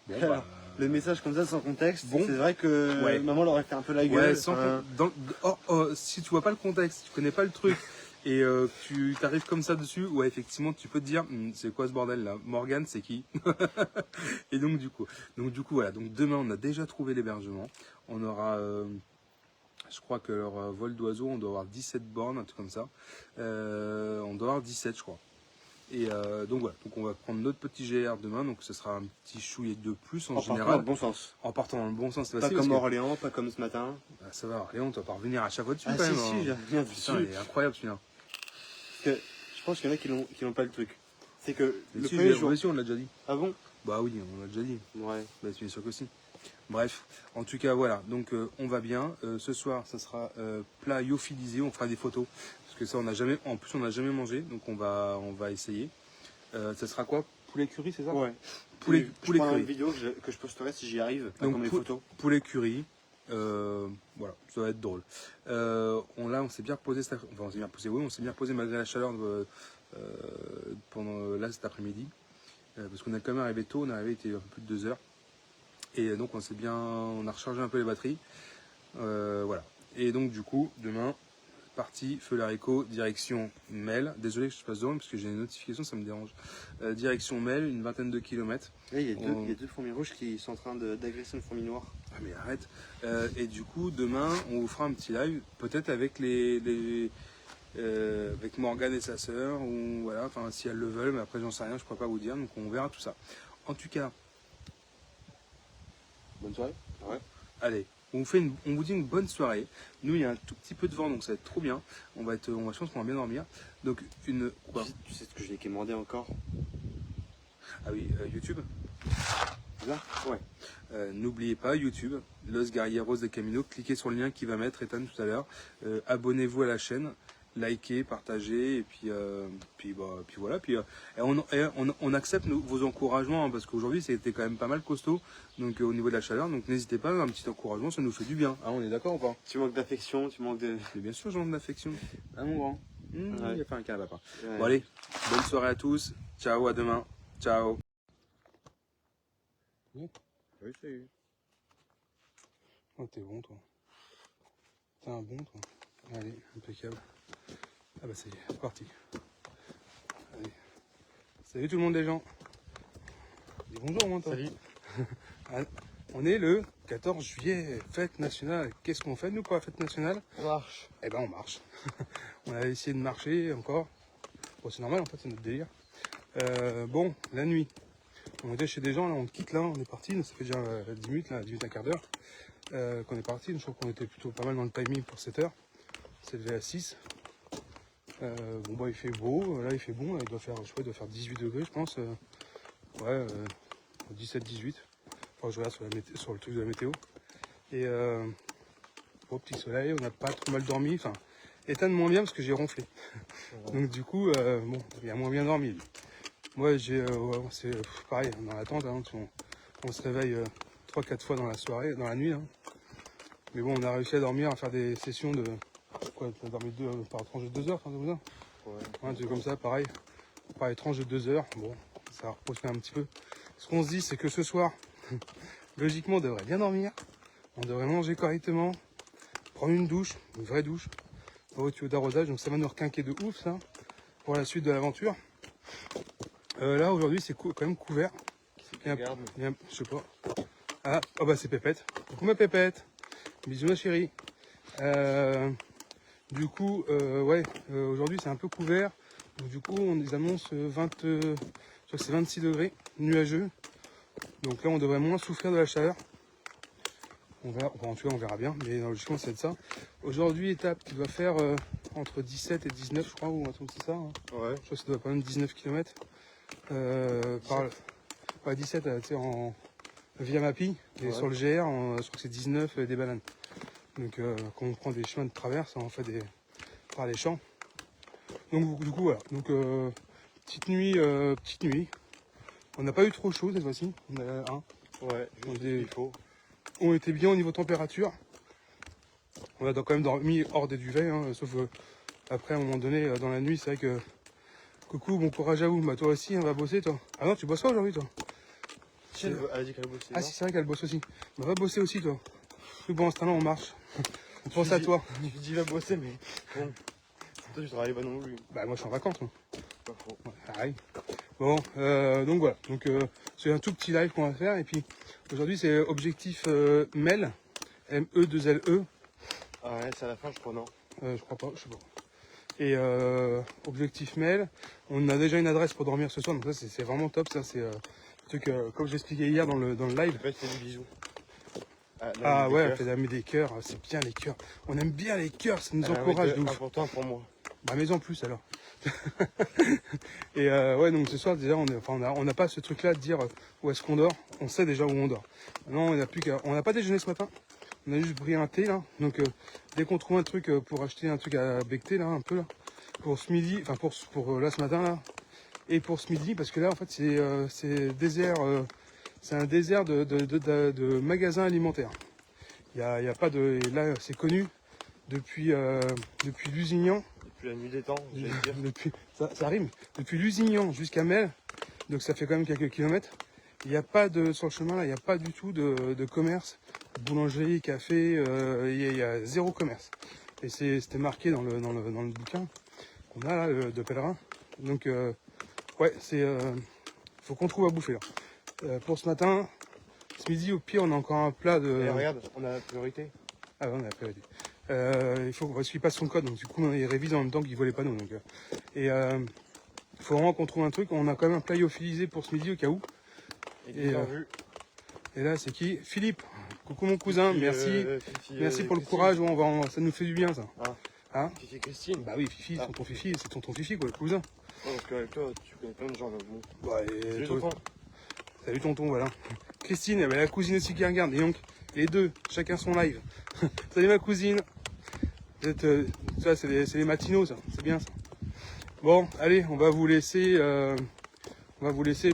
Bon, alors, le message comme ça sans contexte, bon, c'est vrai que ouais. Maman l'aurait fait un peu la gueule. Ouais, si tu vois pas le contexte, tu connais pas le truc et tu t'arrives comme ça dessus, ouais effectivement tu peux te dire c'est quoi ce bordel là? Morgane c'est qui? Et donc du coup voilà, donc demain on a déjà trouvé l'hébergement, on aura je crois que leur vol d'oiseau, on doit avoir 17 bornes, un truc comme ça. On doit avoir 17, je crois. Et donc voilà, donc on va prendre notre petit GR demain, donc ce sera un petit chouillet de plus en général. Partant dans le bon sens. En partant dans le bon sens, c'est facile. Pas comme Orléans, pas comme ce matin. Bah, ça va, Orléans, tu vas pas revenir à chaque fois dessus quand même. Si, je reviens dessus. Putain, il est incroyable celui-là. Parce que je pense qu'il y en a qui n'ont pas le truc. C'est que Mais le si, premier jour. oui, si, on l'a déjà dit. Ah bon? Bah oui, on l'a déjà dit. Ouais. Bah, bien sûr que si. Bref, en tout cas, voilà. Donc, on va bien. Ce soir, ça sera plat lyophilisé. On fera des photos. Parce que ça, on n'a jamais, en plus, on n'a jamais mangé. Donc, on va essayer. Ça sera quoi? Poulet curry, c'est ça? Ouais. Poulet je prendrai curry. une vidéo que je posterai si j'y arrive. Donc, Comme les photos. poulet curry. Voilà, ça va être drôle. On s'est bien reposé, enfin, on s'est bien reposé, oui, on s'est bien reposé malgré la chaleur pendant là cet après-midi. Parce qu'on est quand même arrivé tôt, on est arrivé, il était un peu plus de 2 heures. Et donc on a rechargé un peu les batteries. Voilà. Et donc du coup, demain, parti, feu l'haricot, direction Mel. Désolé que je passe devant parce que j'ai une notification, ça me dérange. Direction Mel, une vingtaine de kilomètres. Là, il y a deux fourmis rouges qui sont en train d'agresser une fourmi noire. Ah mais arrête. Et du coup, demain, on vous fera un petit live, peut-être avec avec Morgane et sa sœur, ou voilà, enfin si elles le veulent, mais après j'en sais rien, je pourrais pas vous dire, donc on verra tout ça. En tout cas, bonne soirée. Ouais. Allez, on vous dit une bonne soirée. Nous, il y a un tout petit peu de vent, donc ça va être trop bien. Je pense qu'on va bien dormir. Donc quoi? Tu sais ce que j'ai commandé encore? Ah oui, YouTube. Là? Ouais. N'oubliez pas YouTube, Los Guerrieros de Camino. Cliquez sur le lien qu'il va mettre Ethan tout à l'heure. Abonnez-vous à la chaîne, likez, partagez, et puis voilà. Et on accepte vos encouragements, hein, parce qu'aujourd'hui c'était quand même pas mal costaud. Donc au niveau de la chaleur, donc n'hésitez pas, un petit encouragement, ça nous fait du bien. Hein, on est d'accord ou pas? Tu manques d'affection, tu manques de. Mais bien sûr, j'ai de l'affection. Hein, mon grand. Ouais. Il a fait un câlin à papa. Ouais. Bon allez, bonne soirée à tous. Ciao, à demain. Ciao. Oui, salut. Oh, t'es bon, toi. T'es un bon, toi. Allez, impeccable. Ah bah ça y est, c'est parti. Allez. Salut tout le monde les gens. Dis bonjour moi toi. Salut. On est le 14 juillet, fête nationale. Qu'est-ce qu'on fait nous pour la fête nationale? On marche. Eh ben on marche. On a essayé de marcher encore. Bon c'est normal en fait, c'est notre délire. Bon, la nuit. On était chez des gens, là on quitte là, on est parti, ça fait déjà 10 minutes, là, 10 minutes, un quart d'heure qu'on est parti. Je trouve qu'on était plutôt pas mal dans le timing pour 7 heures. C'est levé à 6. Bon bah il fait beau, là il fait bon, là, il doit faire 18 degrés je pense. Ouais, 17-18. Enfin je regarde sur le truc de la météo. Et bon, petit soleil, on n'a pas trop mal dormi. Enfin, Ethan moins bien parce que j'ai ronflé. Donc du coup, bon, il a moins bien dormi lui. Moi c'est pareil, dans la tente, hein, on se réveille 3-4 fois dans la soirée, dans la nuit. Hein. Mais bon, on a réussi à dormir, à faire des sessions de. Quoi, tu as dormi par tranche de 2 heures, enfin, ouais. Un truc comme ça, pareil. Pareil, tranche de 2 heures. Bon, ça va reposer un petit peu. Ce qu'on se dit, c'est que ce soir, logiquement, on devrait bien dormir. On devrait manger correctement. Prendre une douche, une vraie douche. Au tuyau d'arrosage, donc ça va nous requinquer de ouf, ça. Pour la suite de l'aventure. Là, aujourd'hui, c'est quand même couvert. Je sais pas. Ah, oh bah c'est Pépette. Coucou ma Pépette. Bisous ma chérie. Du coup, ouais, aujourd'hui c'est un peu couvert. Donc, du coup, on les annonce je crois que c'est 26 degrés, nuageux. Donc là, on devrait moins souffrir de la chaleur. On verra, enfin, en tout cas, on verra bien, mais logiquement, c'est de ça. Aujourd'hui, étape qui doit faire entre 17 et 19, je crois, ou un truc comme ça. Hein. Ouais. Je crois que ça doit pas même 19 km. Par 17, tu sais, via Mappy, et Ouais. sur le GR, je crois que c'est 19 des bananes. Donc quand on prend des chemins de traverse, on fait par les champs. Donc du coup voilà. Donc petite nuit. On n'a pas eu trop chaud cette fois-ci. On a Ouais, juste il faut. on était bien au niveau température. On a quand même dormi hors des duvets, hein, sauf après à un moment donné dans la nuit, c'est vrai que. Coucou, bon courage à vous. Bah toi aussi, on va bosser toi. Ah non, tu bosses pas aujourd'hui toi? Elle a dit qu'elle bossait. Ah si, c'est vrai qu'elle bosse aussi. Bah va bosser aussi toi. Plus bon, en ce temps-là, on marche. On pense à toi. Tu dis va bosser, mais bon. Toi, tu travailles pas non plus. Bah moi je suis en vacances. Moi. Pas faux. Ouais, pareil. Bon, donc voilà. Donc c'est un tout petit live qu'on va faire. Et puis aujourd'hui c'est objectif MEL, M-E-2-L-E. Ah ouais, c'est à la fin, je crois, non? Je crois pas, je sais pas. Et objectif MEL. On a déjà une adresse pour dormir ce soir. Donc ça c'est vraiment top. Ça c'est un truc comme j'expliquais hier dans le live. En fait, c'est des bisous. Ah ouais, elle fait la des cœurs. C'est bien les cœurs. On aime bien les cœurs. Ça nous encourage de ouf. Important pour moi. Bah mais en plus alors. Et ouais, donc ce soir déjà, on n'a pas ce truc-là de dire où est-ce qu'on dort. On sait déjà où on dort. Maintenant, on n'a pas déjeuné ce matin. On a juste pris un thé là. Donc dès qu'on trouve un truc pour acheter un truc à becter là, un peu là, pour ce midi, enfin pour là ce matin là, et pour ce midi, parce que là en fait c'est désert, c'est un désert de magasins alimentaires. Il y a pas de, et là c'est connu depuis Lusignan. Depuis la nuit des temps, j'allais dire. Depuis, ça rime. Depuis Lusignan jusqu'à Mel, donc ça fait quand même quelques kilomètres. Il n'y a pas de, sur le chemin là, il n'y a pas du tout de commerce, boulangerie, café, il y a zéro commerce. Et c'était marqué dans le bouquin qu'on a là, de pèlerin. Donc ouais, faut qu'on trouve à bouffer là. Pour ce matin, ce midi au pire on a encore un plat de. Et regarde, on a la priorité. Ah ouais, on a la priorité. Il faut parce qu'il passe son code, donc du coup il révise en même temps qu'il voit les panneaux. Donc, il faut vraiment qu'on trouve un truc. On a quand même un plat lyophilisé pour ce midi au cas où. Et là c'est qui? Philippe. Coucou mon cousin, merci. Merci pour le courage, ça nous fait du bien ça. Hein? Fifi Christine. Bah oui, Fifi, c'est ton Fifi, c'est ton Fifi quoi, le cousin. Non, parce qu'avec toi, tu connais plein de gens avec nous. Bah, Salut tonton. Salut tonton, voilà. Christine, elle avait la cousine aussi qui regarde, et donc les deux, chacun son live. Salut ma cousine. Ça c'est les matinaux ça, c'est bien ça. Bon, allez, on va vous laisser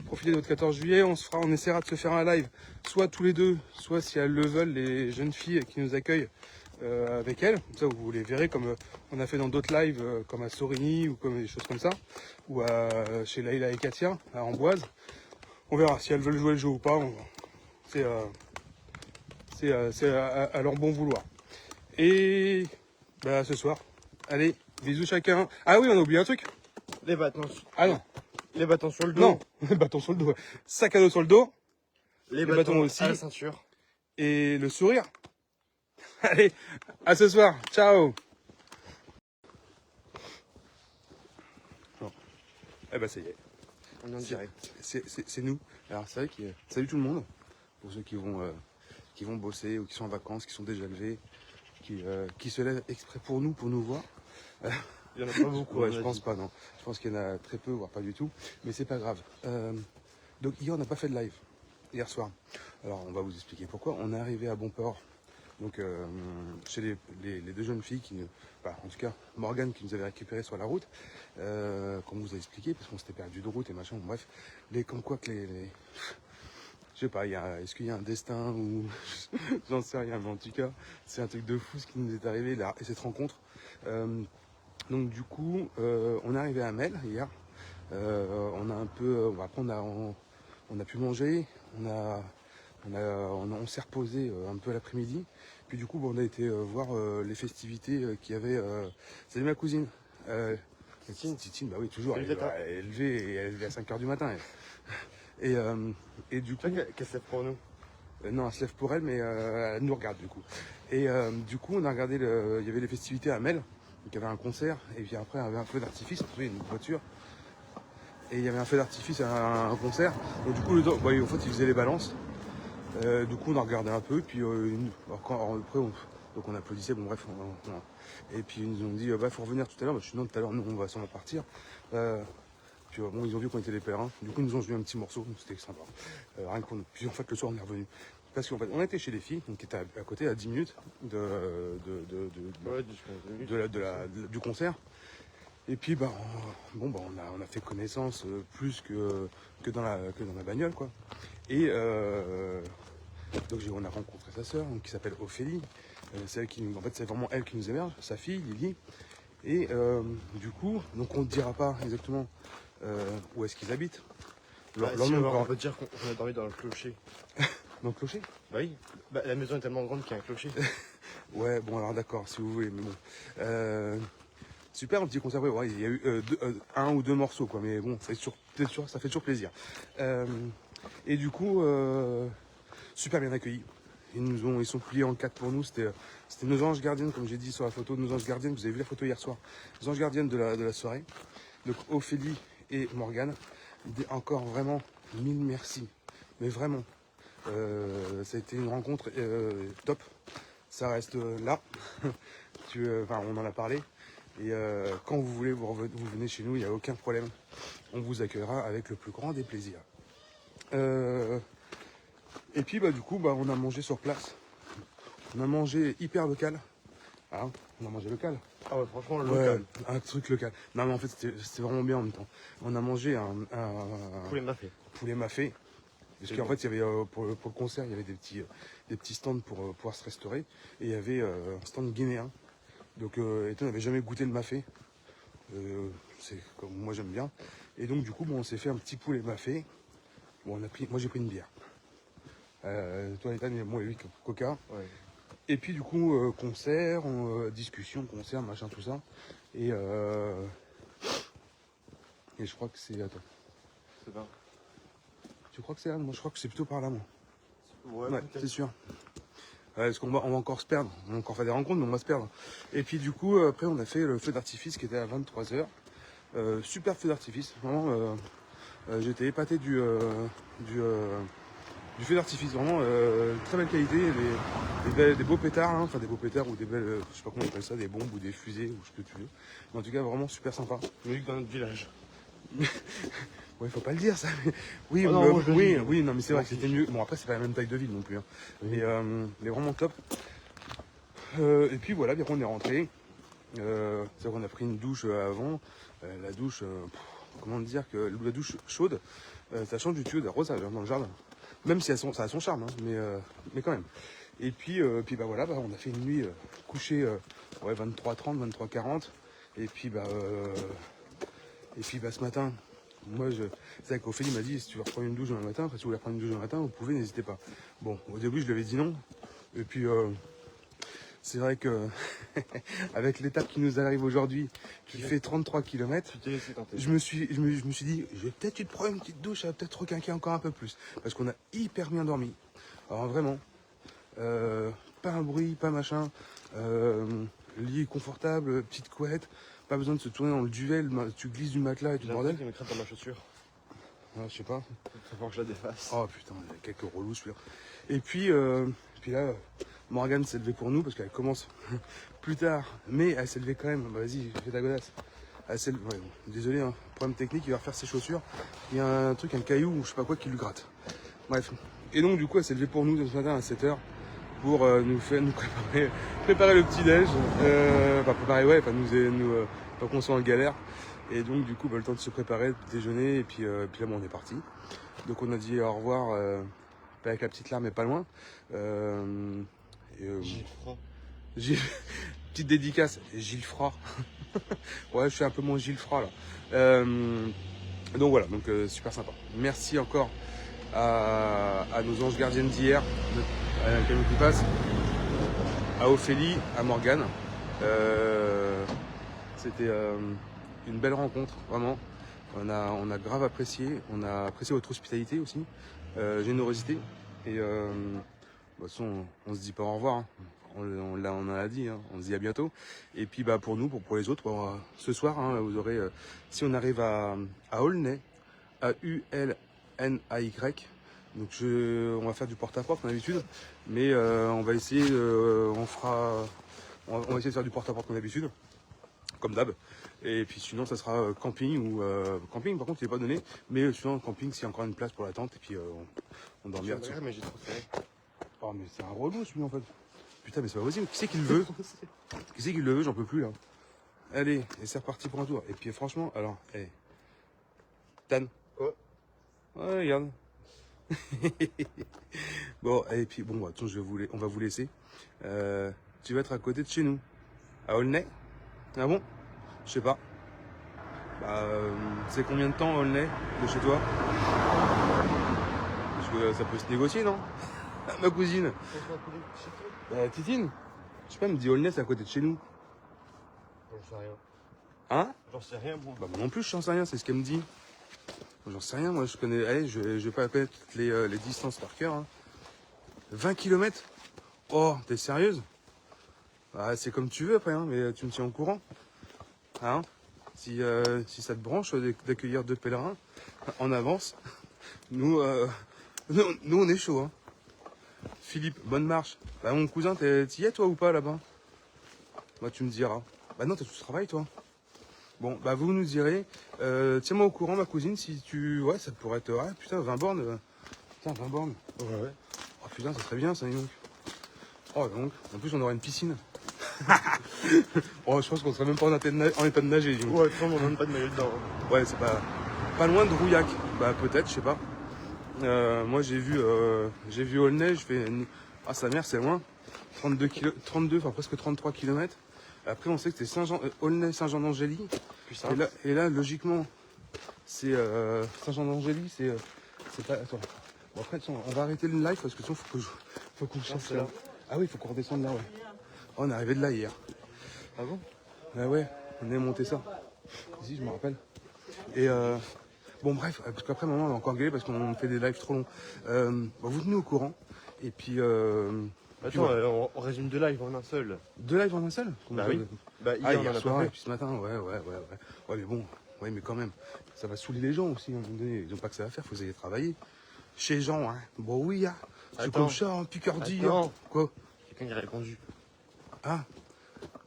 profiter de votre 14 juillet. On essaiera de se faire un live, soit tous les deux, soit si elles le veulent, les jeunes filles qui nous accueillent avec elles. Ça, vous les verrez comme on a fait dans d'autres lives, comme à Sorigny ou comme des choses comme ça, ou chez Laïla et Katia, à Amboise. On verra si elles veulent jouer le jeu ou pas. C'est à leur bon vouloir. Et bah, ce soir, allez, bisous chacun. Ah oui, on a oublié un truc. Les bâtons. Ah non. Les bâtons sur le dos. Non, les bâtons sur le dos. Sac à dos sur le dos. Les bâtons aussi. à la ceinture. Et le sourire. Allez, à ce soir. Ciao. Bon. Eh ben ça y est. On est en direct. C'est nous. Alors c'est vrai que salut tout le monde. Pour ceux qui vont bosser ou qui sont en vacances, qui sont déjà levés, qui se lèvent exprès pour nous voir. Il n'y en a pas beaucoup. Ouais, je pense pas, non. Je pense qu'il y en a très peu, voire pas du tout. Mais c'est pas grave. Donc hier, on n'a pas fait de live. Hier soir. Alors, on va vous expliquer pourquoi. On est arrivé à Bonport. Donc, chez les deux jeunes filles en tout cas, Morgane qui nous avait récupéré sur la route. Comme on vous a expliqué, parce qu'on s'était perdu de route et machin. Bref. Comme quoi que je sais pas, est-ce qu'il y a un destin ou j'en sais rien, mais en tout cas, c'est un truc de fou ce qui nous est arrivé là, et cette rencontre. Donc du coup, on est arrivé à Mel hier. On a un peu, après on a pu manger, on s'est reposé un peu l'après-midi. Puis du coup, on a été voir les festivités qu'il y avait. Salut ma cousine. Titine, bah oui, toujours. Elle est levée à 5h du matin. Et du coup. Qu'elle se lève pour nous. Non, elle se lève pour elle, mais elle nous regarde du coup. Et du coup, on a regardé, il y avait les festivités à Mel. Donc il y avait un concert, et puis après il y avait un feu d'artifice, il y avait une voiture. Et il y avait un feu d'artifice à un concert. Donc du coup, en fait, ils faisaient les balances. Du coup, on a regardé un peu, puis après, on applaudissait, bon bref. Et puis ils nous ont dit, faut revenir tout à l'heure. Je suis non, tout à l'heure, nous, on va partir. Puis bon, ils ont vu qu'on était les pèlerins. Du coup, ils nous ont joué un petit morceau, donc c'était sympa. Rien que pour nous. Puis en fait, le soir, on est revenu. Parce qu'en fait, on était chez les filles, donc qui étaient à côté, à 10 minutes du concert. Et puis, on a fait connaissance plus que dans la bagnole, quoi. Et donc, on a rencontré sa sœur, qui s'appelle Ophélie. C'est vraiment elle qui nous héberge, sa fille, Lily. Et du coup, donc on ne dira pas exactement où est-ce qu'ils habitent. On peut dire qu'on a dormi dans le clocher. Dans le clocher? Bah oui. La maison est tellement grande qu'il y a un clocher. Ouais, bon alors d'accord, si vous voulez, mais bon. Super, un petit concert. Ouais, il y a eu un ou deux morceaux, quoi, mais bon, ça fait toujours plaisir. Et du coup, super bien accueillis. Ils sont pliés en quatre pour nous. C'était nos anges gardiennes, comme j'ai dit sur la photo, nos anges gardiennes. Vous avez vu la photo hier soir. Nos anges gardiennes de la soirée. Donc Ophélie et Morgane. Encore vraiment mille merci. Mais vraiment, ça a été une rencontre top. Ça reste là. On en a parlé. Et quand vous voulez, vous venez chez nous, il n'y a aucun problème. On vous accueillera avec le plus grand des plaisirs. Et puis du coup, on a mangé sur place. On a mangé hyper local. Hein, on a mangé local. Ah ouais, franchement, local. Un truc local. Non, mais en fait, c'était vraiment bien en même temps. On a mangé un Poulet mafé. Poulet mafé. Parce qu'en fait, il y avait, pour le concert, il y avait des petits stands pour pouvoir se restaurer. Et il y avait un stand guinéen. Donc, Ethan n'avait jamais goûté le mafé. C'est comme moi, j'aime bien. Et donc, du coup, on s'est fait un petit poulet mafé. Bon, moi, j'ai pris une bière. Toi, Ethan, moi, lui, coca. Ouais. Et puis du coup, concert, discussion, concert, machin, tout ça. Et je crois que c'est... Attends. C'est pas. Tu crois que c'est là? Moi, je crois que c'est plutôt par là, moi. Ouais, c'est sûr. Parce qu'on va encore se perdre. On va encore faire des rencontres, mais on va se perdre. Et puis du coup, après, on a fait le feu d'artifice qui était à 23h. Super feu d'artifice. Vraiment, j'étais épaté du feu d'artifice, vraiment très belle qualité, des beaux pétards, hein, enfin des beaux pétards ou des belles, je sais pas comment on appelle ça, des bombes ou des fusées ou ce que tu veux. Mais en tout cas vraiment super sympa. Mieux que dans notre village. Ouais, faut pas le dire ça. Mais... Oui, oh non, oui, non mais c'est vrai que c'était mieux. Bon après c'est pas la même taille de ville non plus. Hein. Mais vraiment top. Et puis voilà, bien qu'on est rentré. C'est qu'on a pris une douche avant. La douche, comment dire que la douche chaude, ça change du tuyau d'arrosage dans le jardin. Même si ça a son charme, hein, mais quand même. Et puis voilà, on a fait une nuit couchée 23h30, 23h40. Et puis ce matin, c'est vrai qu'Ophélie m'a dit si tu veux reprendre une douche demain matin, si vous voulez reprendre une douche demain matin, vous pouvez, n'hésitez pas. Bon, au début je lui avais dit non. Et puis c'est vrai que avec l'étape qui nous arrive aujourd'hui, qui fait 33 km, je me suis dit, je vais peut-être te prendre une petite douche, ça va peut-être requinquer encore un peu plus. Parce qu'on a hyper bien dormi. Alors vraiment, pas un bruit, pas machin, lit confortable, petite couette, pas besoin de se tourner dans le duvet, tu glisses du matelas et tout le bordel. J'ai m'écrase dans ma chaussure. Ouais, je sais pas. Ça faut que je la défasse. Oh putain, il y a quelques relous celui-là. Et puis là, Morgane s'est levée pour nous parce qu'elle commence plus tard, mais elle s'est levée quand même. Vas-y, fais ta godasse. Ouais, bon, désolé, hein, problème technique, il va refaire ses chaussures. Il y a un caillou ou je sais pas quoi qui lui gratte. Bref. Et donc du coup, elle s'est levée pour nous ce matin à 7h pour nous préparer le petit-déj. Pas qu'on soit en galère. Et donc du coup, le temps de se préparer, de déjeuner, et puis là, on est parti. Donc on a dit au revoir avec la petite larme, mais pas loin. Gilles Franc. Petite dédicace, Gilles Fra. Ouais, je suis un peu mon Gilles Fra là. Donc voilà, super sympa. Merci encore à nos anges gardiennes d'hier, qui passe, à Ophélie, à Morgane. C'était une belle rencontre, vraiment. On a grave apprécié. On a apprécié votre hospitalité aussi, générosité. Et de toute façon, on se dit pas au revoir. Hein. On en a dit, hein. On se dit à bientôt. Et puis pour nous, pour les autres, ce soir, hein, vous aurez, si on arrive à Aulnay, à ULNAY. Donc on va faire du porte-à-porte comme d'habitude, mais on va essayer, on va essayer de faire du porte-à-porte comme d'habitude, comme d'hab. Et puis sinon ça sera camping ou camping par contre il n'est pas donné, mais sinon camping s'il y a encore une place pour la tente et puis on dormira dessus. Mais j'ai trop serré. Oh mais c'est un relou celui en fait. Putain mais c'est pas possible, qui c'est qui le veut? Qui c'est qui le veut? J'en peux plus là. Allez, et c'est reparti pour un tour. Et puis franchement, alors, Tan. Quoi? Ouais, regarde. Bon, et puis bon, attends, on va vous laisser. Tu vas être à côté de chez nous, à Aulnay. Ah bon? Je sais pas. C'est combien de temps Aulnay de chez toi? Parce que ça peut se négocier, non? Ma cousine. Titine. Je sais pas, elle me dit Aulnay, c'est à côté de chez nous. J'en sais rien. Hein? J'en sais rien, moi. Moi non plus, je sais rien, c'est ce qu'elle me dit. J'en sais rien, moi je connais. Allez, je vais pas connaître toutes les distances par cœur. Hein. 20 km? Oh, t'es sérieuse? C'est comme tu veux après, hein, mais tu me tiens au courant. Hein? Si ça te branche d'accueillir 2 pèlerins en avance, nous on est chaud. Hein. Philippe, bonne marche. Mon cousin, t'y es toi ou pas là-bas? Tu me diras. Bah non, t'as tout ce travail, toi. Bon, bah vous nous direz. Tiens-moi au courant, ma cousine, si tu... Ouais, ça pourrait être... Ouais, putain, 20 bornes. Putain, 20 bornes. Ouais. Oh putain, ça serait bien, ça, dis donc. Oh, donc, en plus, on aurait une piscine. Oh, je pense qu'on serait même pas en état de nager, dis donc. Ouais, on n'a même pas de maillot dedans. Ouais, c'est pas loin de Rouillac. Bah peut-être, je sais pas. Moi j'ai vu Aulnay, je fais ah sa mère c'est loin. 32, enfin presque 33 km. Après on sait que c'est Aulnay Saint-Jean-d'Angély. Putain. Et là logiquement c'est Saint-Jean-d'Angély, c'est pas. Attends. Bon après tiens, on va arrêter le live parce que sinon faut qu'on cherche là. Ah oui, il faut qu'on redescende là, ouais. Oh, on est arrivé de là hier. Ah bon? Ah ouais, on est monté ça. Si, je me rappelle. Et bon bref, parce qu'après maman on va encore gueuler parce qu'on fait des lives trop longs. Bon, vous tenez au courant. Et puis Attends, on résume deux lives en un seul. 2 lives en un seul. Bah oui. Bah Ah, hier, on en hier a soir pas et fait. puis ce matin, ouais. Ouais mais bon, ouais mais quand même, ça va saouler les gens aussi à un moment donné. Ils n'ont pas que ça à faire, faut aller travailler. Chez les gens, hein. Bon oui, hein. C'est Attends. comme ça, hein, Picardie. Attends. Hein. Quoi? Quelqu'un qui a répondu. Ah,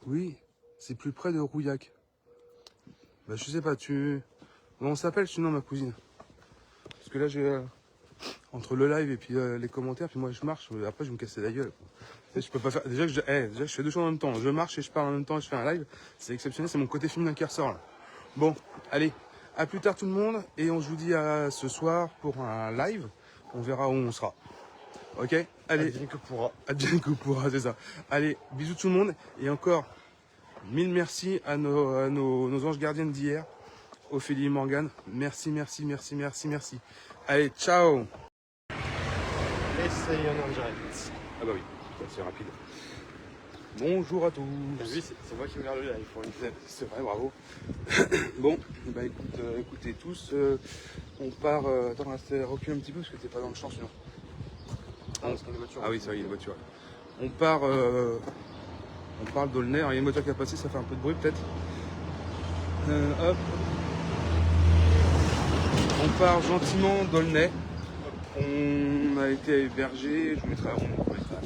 oui, c'est plus près de Rouillac. Bah je sais pas, on s'appelle sinon ma cousine. Parce que là j'ai entre le live et puis les commentaires, puis moi je marche, après je vais me casser la gueule. Je peux pas faire. Déjà que je fais deux choses en même temps. Je marche et je parle en même temps et je fais un live. C'est exceptionnel, c'est mon côté féminin qui ressort là. Bon, allez, à plus tard tout le monde et on se vous dit à ce soir pour un live. On verra où on sera. Ok? Allez. Advienne que pourra. Advienne que pourra, c'est ça. Allez, bisous tout le monde et encore 1000 merci à nos anges gardiennes d'hier, Ophélie et Morgane. Merci. Allez, ciao. Essaye en direct. Ah bah oui, c'est rapide. Bonjour à tous. T'as vu, c'est moi qui regarde le live pour une fois. C'est vrai, bravo. Bon, bah écoutez tous, on part. Attends, recule un petit peu parce que t'es pas dans le champ sinon. Ah, parce qu'il y a une voiture. Ah oui, c'est vrai, il y a une voiture. On part d'Aulnay. Alors, il y a une voiture qui a passé, ça fait un peu de bruit peut-être. Hop. On part gentiment d'Aulnay. On a été hébergé, je vous mettrai la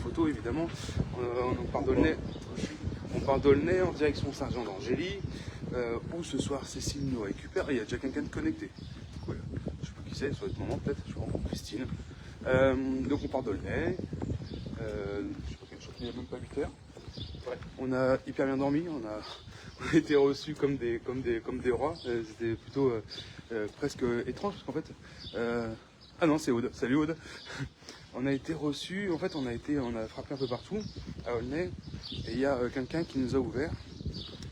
photo évidemment. On part d'Aulnay. On part d'Aulnay en direction Saint-Jean-d'Angély, où ce soir Cécile nous récupère. Et il y a déjà quelqu'un de connecté. Voilà. Je sais pas qui c'est, ça doit être maman peut-être, je crois, Christine. Donc on part d'Aulnay. Je sais pas quelle chose, il n'y a même pas 8 heures. Ouais. On a hyper bien dormi, on a été reçus comme des rois. C'était plutôt presque étrange parce qu'en fait. Ah non, c'est Aude. Salut Aude. On a été reçus, en fait on a frappé un peu partout à Aulnay et il y a quelqu'un qui nous a ouvert.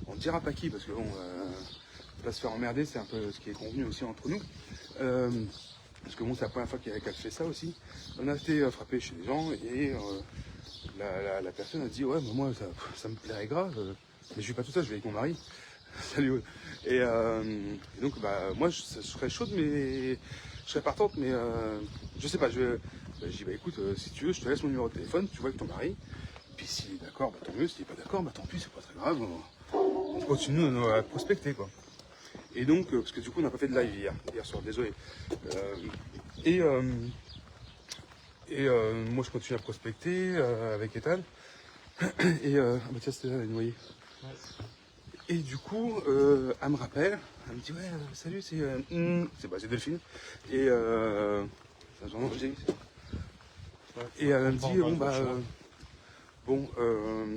On ne dira pas qui parce que bon, pas se faire emmerder, c'est un peu ce qui est convenu aussi entre nous. Parce que bon, c'est la première fois qu'elle fait ça aussi. On a été frappé chez des gens et la personne a dit ouais, mais moi ça me plairait grave, mais je vais pas tout ça, je vais avec mon mari. Salut Aude. Et donc bah moi je serais chaude mais je serais partante mais je sais pas, je dis bah écoute si tu veux je te laisse mon numéro de téléphone, tu vois avec ton mari. Puis s'il est d'accord, bah tant mieux, s'il est pas d'accord, bah tant pis, c'est pas très grave. On continue à prospecter quoi. Et donc parce que du coup on n'a pas fait de live hier soir, désolé. Moi je continue à prospecter avec Ethan. Et bah tiens c'était là la noyée. Ouais. Et du coup, elle me rappelle, elle me dit ouais salut c'est Delphine. Et ça j'en ai dit. Et elle me dit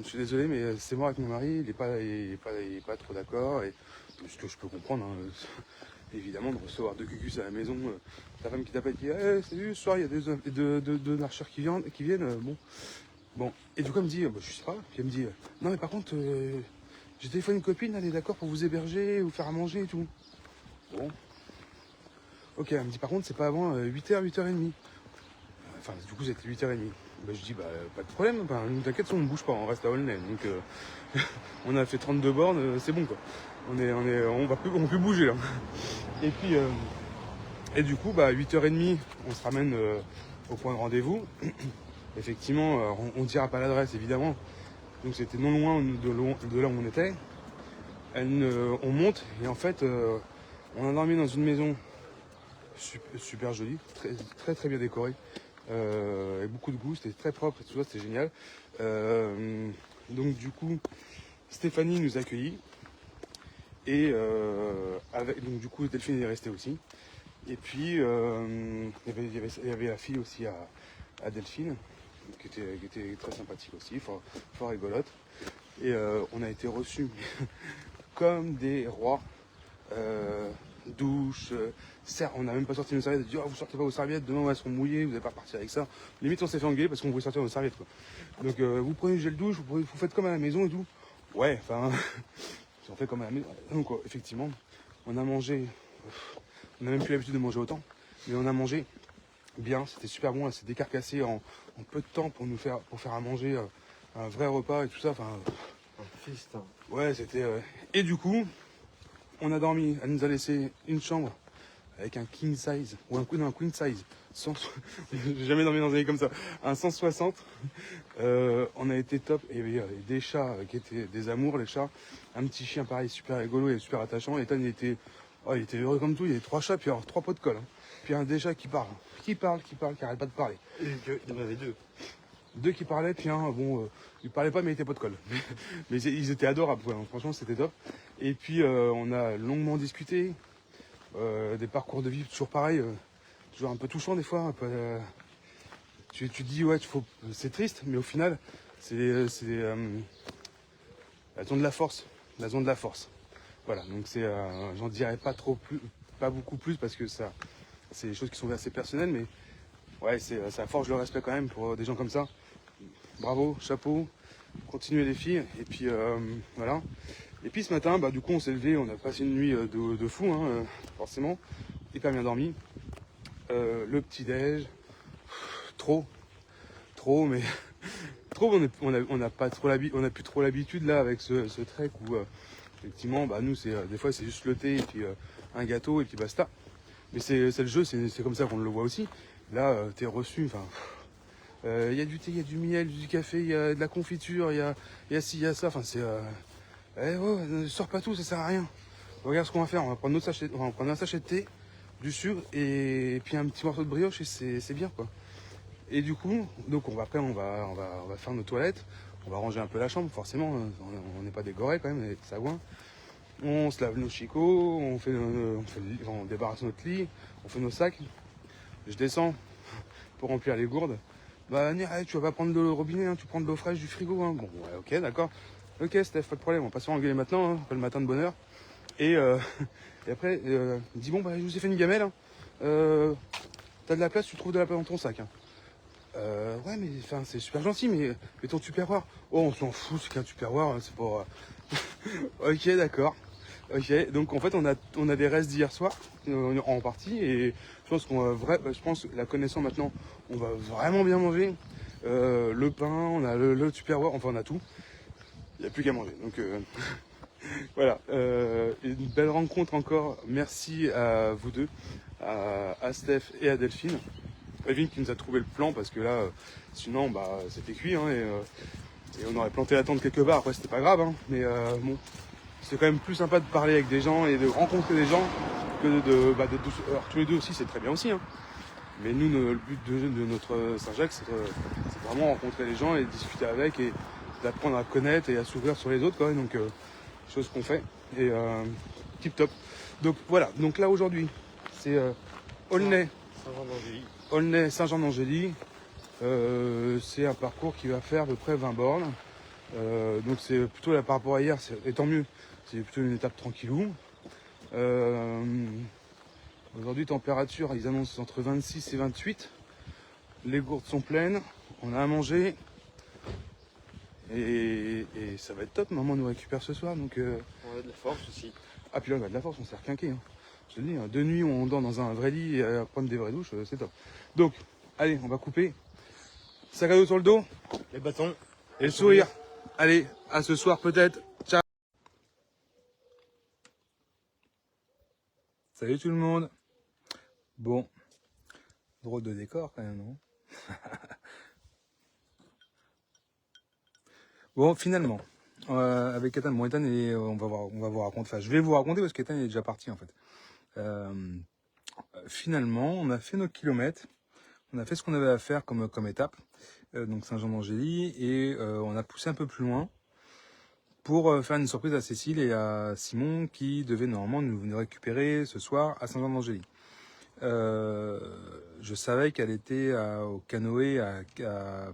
je suis désolé mais c'est moi avec mon mari, il est pas trop d'accord et ce que je peux comprendre évidemment de recevoir deux cucus à la maison, ta femme qui t'appelle qui dit hey, salut ce soir il y a deux marcheurs qui viennent bon et du coup elle me dit je sais pas puis elle me dit non mais par contre j'ai téléphoné une copine, elle est d'accord pour vous héberger, vous faire à manger et tout. Bon. Ok, elle me dit par contre c'est pas avant 8h, 8h30. Enfin du coup c'était 8h30. Bah, je dis bah pas de problème, bah, t'inquiète on ne bouge pas, on reste à Aulnay. Donc on a fait 32 bornes, c'est bon quoi. On va plus bouger là. Et puis et du coup bah 8h30 on se ramène au point de rendez-vous. Effectivement on ne dira pas l'adresse évidemment. Donc c'était non loin de là où on était. On monte et en fait on a dormi dans une maison super jolie, très bien décorée, avec beaucoup de goût, c'était très propre et tout ça, c'était génial. Donc du coup Stéphanie nous a accueillis. Et donc du coup Delphine est restée aussi. Et puis il y avait la fille aussi à Delphine, qui était très sympathique aussi, fort rigolote. Et on a été reçus comme des rois. Douche, on n'a même pas sorti nos serviettes, on a dit oh, vous sortez pas vos serviettes, demain elles seront mouillées, vous n'allez pas repartir avec ça. Limite on s'est fait engueuler parce qu'on voulait sortir nos serviettes quoi. Donc vous prenez le gel douche, vous faites comme à la maison et tout. Ouais, enfin, on fait comme à la maison. Donc effectivement, on a mangé, on n'a même plus l'habitude de manger autant, mais on a mangé bien, c'était super bon, elle s'est décarcassée en peu de temps pour faire à manger un vrai repas et tout ça. Enfin, Un festin. Ouais, c'était. Et du coup, on a dormi. Elle nous a laissé une chambre avec un king size ou un queen size. J'ai jamais dormi dans un lit comme ça. Un 160. On a été top. Et il y avait des chats qui étaient des amours, les chats. Un petit chien pareil, super rigolo et super attachant. Et Ethan, il était heureux comme tout. Il y avait 3 chats, puis alors 3 pots de colle. Hein. Puis des chats qui parlent. Qui arrête pas de parler. Il y en avait 2. 2 qui parlaient, puis un, bon, ils parlaient pas, mais ils étaient pas de colle. Mais ils étaient adorables, quoi. Franchement, c'était top. Et puis, on a longuement discuté. Des parcours de vie toujours pareil, toujours un peu touchant des fois. Un peu, tu te dis, ouais, c'est triste, mais au final, c'est la zone de la force. La zone de la force. Voilà, donc j'en dirais pas beaucoup plus parce que c'est des choses qui sont assez personnelles, mais ouais, ça forge le respect quand même pour des gens comme ça. Bravo, chapeau, continuez les filles, et puis voilà. Et puis ce matin, du coup on s'est levé, on a passé une nuit de fou, hein, forcément, hyper bien dormi. Le petit-déj, trop, mais trop, on n'a pas trop l'habitude, on a plus trop l'habitude là avec ce trek où effectivement, nous des fois c'est juste le thé et puis un gâteau et puis basta. Mais c'est le jeu, c'est comme ça qu'on le voit aussi. Là, t'es reçu, enfin. Il y a du thé, il y a du miel, du café, il y a de la confiture, il y a ci, il y a ça. Enfin, ne sors pas tout, ça sert à rien. Regarde ce qu'on va faire, on va prendre un sachet de thé, du sucre et puis un petit morceau de brioche et c'est bien quoi. Et du coup, donc on va faire nos toilettes, on va ranger un peu la chambre, forcément, on n'est pas des gorées quand même, on est des sagouins. On se lave nos chicots, on débarrasse notre lit, on fait nos sacs. Je descends pour remplir les gourdes. Tu vas pas prendre de l'eau au robinet, hein, tu prends de l'eau fraîche du frigo. Hein. Bon, ouais, ok, d'accord. Ok, Steph, pas de problème, on va pas se faire engueuler maintenant, hein, pas le matin de bonne heure. Et après, il dit bon, je vous ai fait une gamelle. Hein. T'as de la place, tu trouves de la place dans ton sac. Hein. Ouais, mais c'est super gentil, mais ton tupperware. Oh, on s'en fout, c'est qu'un tupperware, hein, c'est pour. Ok, d'accord. Ok, donc en fait, on a des restes d'hier soir en partie, et je pense la connaissant maintenant, on va vraiment bien manger. Le pain, on a le tupperware, enfin on a tout. Il n'y a plus qu'à manger. Donc voilà, une belle rencontre encore. Merci à vous deux, à Steph et à Delphine. Delphine qui nous a trouvé le plan parce que là, sinon, c'était cuit hein, et on aurait planté la tente quelque part. Après, c'était pas grave, hein, mais bon, c'est quand même plus sympa de parler avec des gens et de rencontrer des gens que alors, tous les deux aussi, c'est très bien aussi. Hein. Mais nous, le but de notre Saint-Jacques, c'est vraiment rencontrer les gens et discuter avec et d'apprendre à connaître et à s'ouvrir sur les autres, quoi. Donc, chose qu'on fait et tip top. Donc voilà. Donc là aujourd'hui, c'est Aulnay Saint-Jean-d'Angély. C'est un parcours qui va faire à peu près 20 bornes. Donc c'est plutôt là par rapport à hier, et tant mieux. C'est plutôt une étape tranquillou. Aujourd'hui, température, ils annoncent entre 26 et 28. Les gourdes sont pleines. On a à manger. Et ça va être top. Maman nous récupère ce soir. Donc, on a de la force aussi. Ah, puis là, on a de la force, on s'est requinqué. Hein. Je te le dis, hein, 2 nuits où on dort dans un vrai lit et à prendre des vraies douches, c'est top. Donc, allez, on va couper. Sac à dos sur le dos. Les bâtons. Et le sourire. Allez, à ce soir peut-être. Ciao. Salut tout le monde. Bon, drôle de décor quand même, non? Bon, finalement, avec Ethan, Ethan on va vous raconter. Enfin, je vais vous raconter parce qu'Ethan est déjà parti en fait. Finalement, on a fait nos kilomètres, on a fait ce qu'on avait à faire comme étape, donc Saint-Jean-d'Angély, et on a poussé un peu plus loin pour faire une surprise à Cécile et à Simon qui devaient normalement nous venir récupérer ce soir à Saint-Jean-d'Angély. Je savais qu'elle était au canoë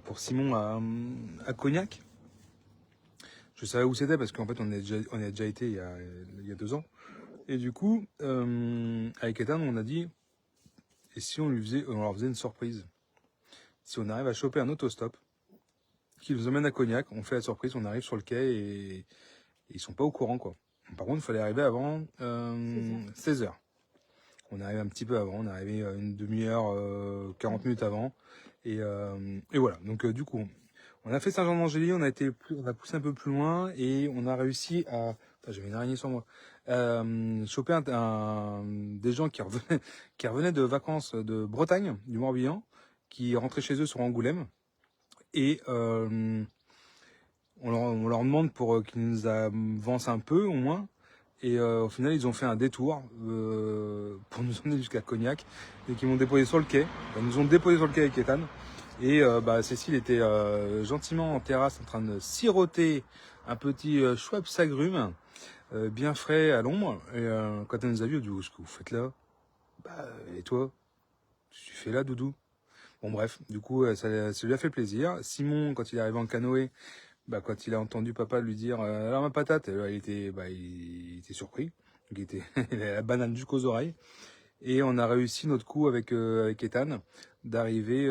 pour Simon à Cognac. Je savais où c'était parce qu'en fait on y a déjà été il y a 2 ans. Et du coup, avec Ethan, on a dit, et si on leur faisait une surprise? Si on arrive à choper un autostop qui nous emmène à Cognac, on fait la surprise, on arrive sur le quai et ils sont pas au courant, quoi. Par contre, il fallait arriver avant 16h. On arrive un petit peu avant, on est arrivé une demi-heure, 40 minutes avant. Et voilà, donc du coup, on a fait Saint-Jean-d'Angély, on a poussé un peu plus loin et on a réussi à... Enfin, j'avais une araignée sur moi. Choper des gens qui revenaient de vacances de Bretagne, du Morbihan, qui rentraient chez eux sur Angoulême. Et on leur demande pour qu'ils nous avancent un peu, au moins. Et au final, ils ont fait un détour pour nous emmener jusqu'à Cognac. Et qui m'ont déposé sur le quai. Ils nous ont déposé sur le quai avec Ethan. Et Cécile était gentiment en terrasse en train de siroter un petit Schweppes agrumes, bien frais à l'ombre. Et quand elle nous a vus, elle a dit, ce que vous faites là? Et toi? Qu'est-ce que tu fais là, doudou? Bon bref, du coup, ça lui a fait plaisir. Simon, quand il est arrivé en canoë, quand il a entendu papa lui dire alors ma patate, il était surpris. Donc, il avait la banane jusqu'aux oreilles. Et on a réussi notre coup avec Ethan d'arriver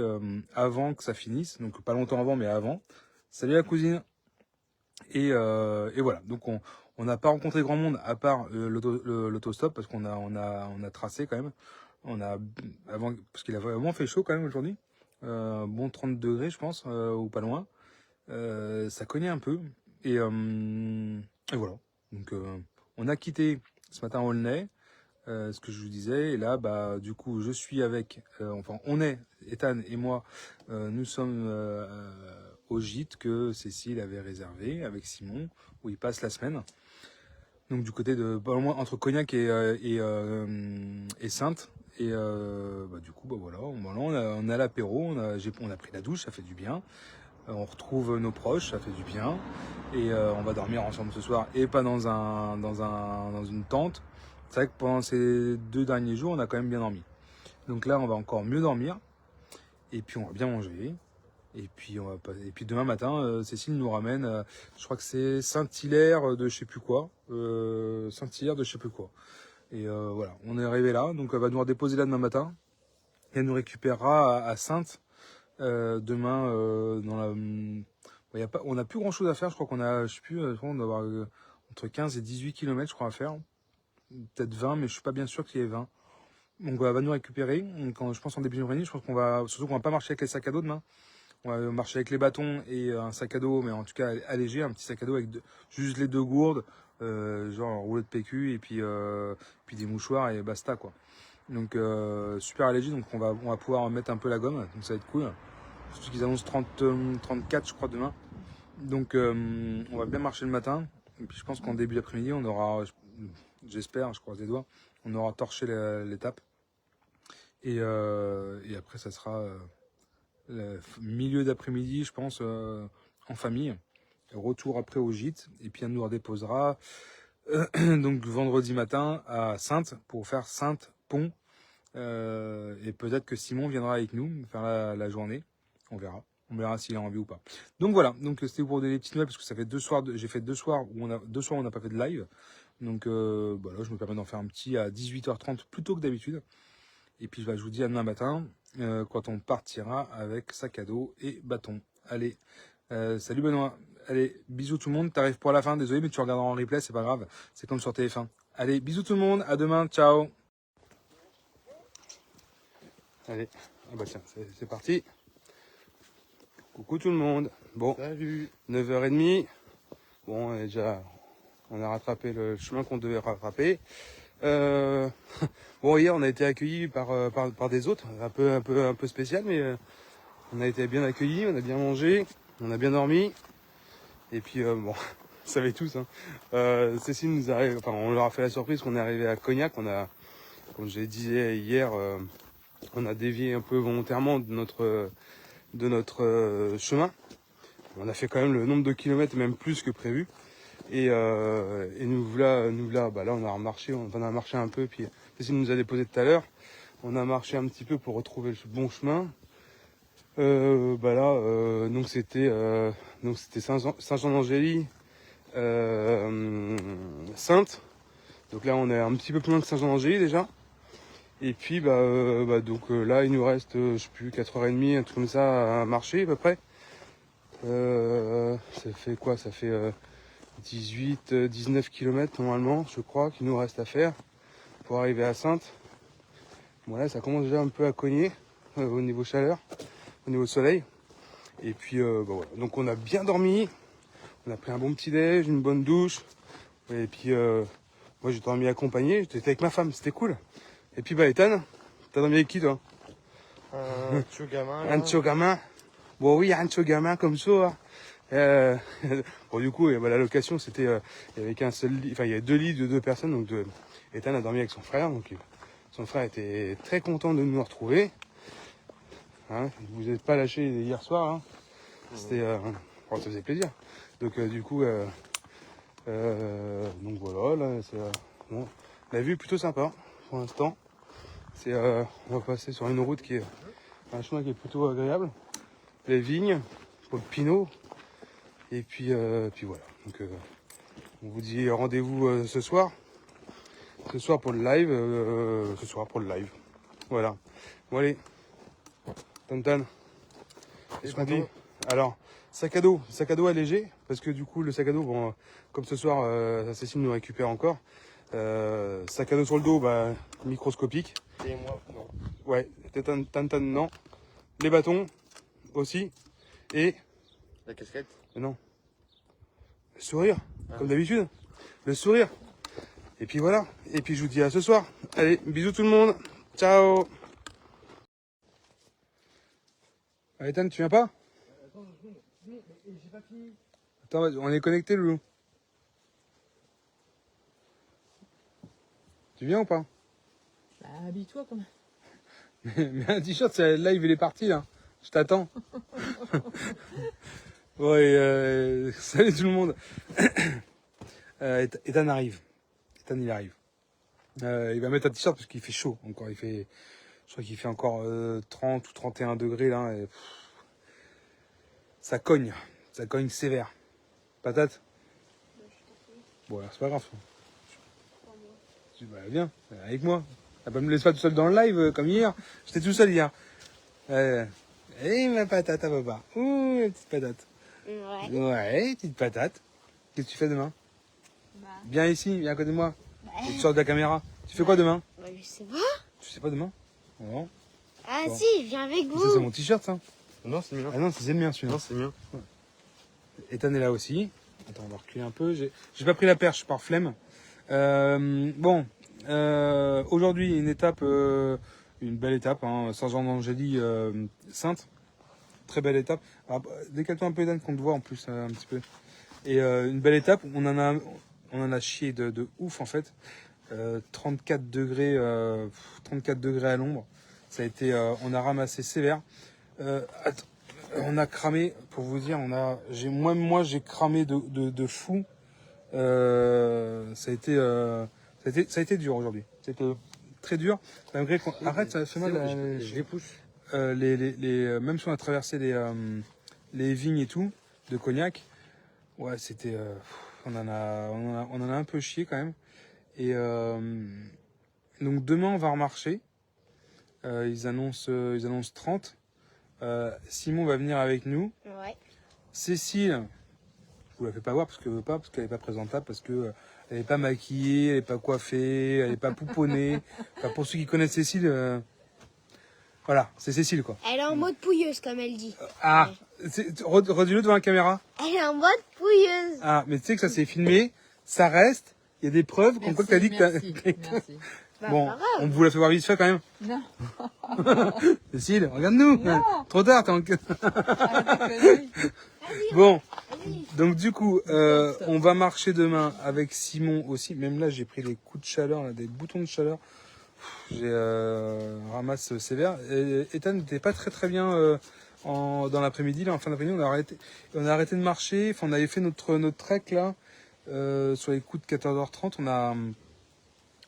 avant que ça finisse, donc pas longtemps avant, mais avant. Salut la cousine. Et voilà. Donc on n'a pas rencontré grand monde à part l'autostop parce qu'on a tracé quand même. Parce qu'il a vraiment fait chaud quand même aujourd'hui. Bon 30 degrés je pense ou pas loin. Ça cognait un peu et voilà. Donc on a quitté ce matin Aulnay. Ce que je vous disais, et là, du coup, je suis on est, Ethan et moi, nous sommes au gîte que Cécile avait réservé avec Simon, où il passe la semaine. Donc du côté de, pas loin, entre Cognac et Saintes. Et du coup, voilà, on a l'apéro, on a pris la douche, ça fait du bien. On retrouve nos proches, ça fait du bien. Et on va dormir ensemble ce soir, et pas dans une tente. C'est vrai que pendant ces 2 derniers jours, on a quand même bien dormi. Donc là, on va encore mieux dormir. Et puis, on va bien manger. Et puis demain matin, Cécile nous ramène, je crois que c'est Saint-Hilaire de je sais plus quoi. Saint-Hilaire de je sais plus quoi. Et voilà, on est arrivé là. Donc, elle va nous redéposer là demain matin. Et elle nous récupérera à Saintes demain on n'a plus grand chose à faire. Je crois qu'on a, je sais plus, on doit avoir entre 15 et 18 km, je crois, à faire. Peut-être 20, mais je suis pas bien sûr qu'il y ait 20. Donc elle va nous récupérer. Je pense en début de journée, je pense surtout qu'on va pas marcher avec les sacs à dos demain. On va marcher avec les bâtons et un sac à dos, mais en tout cas allégé, un petit sac à dos avec juste les 2 gourdes, genre un rouleau de PQ et puis des mouchoirs et basta quoi. Donc super allégé, donc on va pouvoir mettre un peu la gomme, donc ça va être cool. Surtout qu'ils annoncent 34 je crois demain. Donc on va bien marcher le matin. Et puis je pense qu'en début d'après-midi, on aura, j'espère, je croise les doigts, on aura torché l'étape. Et après, ça sera le milieu d'après-midi, je pense, en famille. Retour après au gîte. Et puis elle nous redéposera donc vendredi matin à Saintes pour faire Saintes-Pont. Et peut-être que Simon viendra avec nous faire la journée. On verra. On verra s'il a envie ou pas. Donc voilà. Donc c'était pour des petites nouvelles parce que ça fait 2 soirs. J'ai fait 2 soirs où on n'a pas fait de live. Donc voilà, je me permets d'en faire un petit à 18h30 plutôt que d'habitude. Et puis je vous dis à demain matin quand on partira avec sac à dos et bâton. Allez, salut Benoît. Allez, bisous tout le monde. T'arrives pour la fin, désolé, mais tu regarderas en replay, c'est pas grave. C'est comme sur TF1. Allez, bisous tout le monde. À demain. Ciao. Allez, tiens, c'est parti. Coucou tout le monde. Bon, Salut. 9h30. Bon, on a rattrapé le chemin qu'on devait rattraper. Bon, hier, on a été accueillis par des autres, un peu spécial, mais on a été bien accueillis, on a bien mangé, on a bien dormi. Et puis, bon, vous savez tous, hein. Cécile on leur a fait la surprise qu'on est arrivé à Cognac. Comme je l'ai dit hier, on a dévié un peu volontairement de notre chemin. On a fait quand même le nombre de kilomètres, même plus que prévu. Et nous voilà, bah là on a marché, on a marché un peu, puis Cécile nous a déposé tout à l'heure. On a marché un petit peu pour retrouver le bon chemin. Bah là, donc c'était Saint-Jean-d'Angély, Sainte. Donc là on est un petit peu plus loin de Saint-Jean-d'Angély déjà. Et puis donc là il nous reste je sais plus 4h30, un truc comme ça à marcher à peu près. Ça fait quoi? Ça fait 19 km normalement, je crois, qu'il nous reste à faire pour arriver à Sainte. Bon là ça commence déjà un peu à cogner au niveau chaleur, au niveau soleil. Et puis voilà. Donc on a bien dormi, on a pris un bon petit déj, une bonne douche. Et puis moi j'ai dormi accompagné, j'étais avec ma femme, c'était cool. Et puis Ethan, t'as dormi avec qui toi? Un tio gamin. Un tio gamin. Bon oui, un tio gamin comme ça. Bon du coup, la location c'était, il y avait qu'un seul lit, enfin il y avait 2 lits de 2 personnes, donc Ethan a dormi avec son frère, donc son frère était très content de nous retrouver. Hein, vous n'êtes pas lâché hier soir, hein. C'était, ça faisait plaisir. Donc du coup, donc voilà, là c'est bon, la vue est plutôt sympa pour l'instant. C'est, on va passer sur une route qui est un chemin qui est plutôt agréable. Les vignes, pour le pinot. Et puis voilà. Donc on vous dit rendez-vous ce soir. Ce soir pour le live. Voilà. Bon allez. Tan. Qu'est-ce qu'on dit? Alors, sac à dos allégé. Parce que du coup le sac à dos, bon, comme ce soir Cécile nous récupère encore. Sac à dos sur le dos, microscopique. Et moi, non. Ouais, Tan, non. Les bâtons aussi. Et La casquette. non. Le sourire, comme d'habitude. Le sourire. Et puis voilà. Et puis je vous dis à ce soir. Allez, bisous tout le monde. Ciao. Ethan, tu viens pas? Attends, j'ai pas fini. Attends, on est connecté, Loulou. Tu viens ou pas? Bah, habille-toi quand même. Mais un t-shirt, c'est live, il est parti là. Je t'attends. Ouais, salut tout le monde. Ethan arrive. Ethan, il arrive. Il va mettre un t-shirt parce qu'il fait chaud encore. Je crois qu'il fait encore 30 ou 31 degrés là. Et, ça cogne sévère. Patate. Bon, alors, c'est pas grave. Viens, avec moi. Me laisse pas tout seul dans le live comme hier. J'étais tout seul hier. Et ma patate à papa. Ouh, la petite patate. Ouais, petite patate. Qu'est-ce que tu fais demain? Viens ici, viens à côté de moi. Et tu sors de la caméra. Tu fais quoi demain? Je sais pas. Tu sais pas demain? Non. Ah Bon. si, viens avec Ça, vous. c'est mon t-shirt, ça. Non, c'est le mien. Ah non, c'est le mien, celui-là. Non, c'est le mien. Ethan est là aussi. Attends, on va reculer un peu. J'ai pas pris la perche par flemme. Aujourd'hui, une belle étape, hein, Saint-Jean-d'Angély, Sainte. Très belle étape. Alors, décale-toi un peu, Ethan, qu'on te voit en plus un petit peu. Et une belle étape, on en a chié de ouf en fait. 34 degrés à l'ombre. Ça a été, on a ramassé sévère. On a cramé, pour vous dire, moi j'ai cramé de fou. Ça a été dur aujourd'hui. C'était très dur. Malgré qu'on arrête, ça fait mal. Je les pousse. Même si on a traversé les vignes et tout de Cognac, ouais, c'était, on en a un peu chié quand même. Et donc demain on va remarcher. Ils annoncent 30. Simon va venir avec nous. Ouais. Cécile, je vous la fais pas voir parce qu'elle n'est pas présentable, parce que elle n'est pas maquillée, elle n'est pas coiffée, elle n'est pas pouponnée. Enfin, pour ceux qui connaissent Cécile, voilà, c'est Cécile quoi. Elle est en mode pouilleuse, comme elle dit. Redis-le devant la caméra. Elle est en mode pouilleuse. Ah, mais tu sais que ça s'est filmé, ça reste, il y a des preuves comme quoi que t'as dit que t'as... Merci. Bon, pas grave. on vous la fait voir vite fait quand même. Non. Cécile, regarde-nous. Non. Trop tard, t'es en... Arrête tes conneries. Bon, donc du coup, on va marcher demain avec Simon aussi. Même là, j'ai pris des coups de chaleur, là, des boutons de chaleur. J'ai ramasse sévère. Ethan n'était pas très bien dans l'après-midi. Là, en fin d'après-midi, on a arrêté de marcher. Enfin, on avait fait notre trek là. sur les coups de 14h30,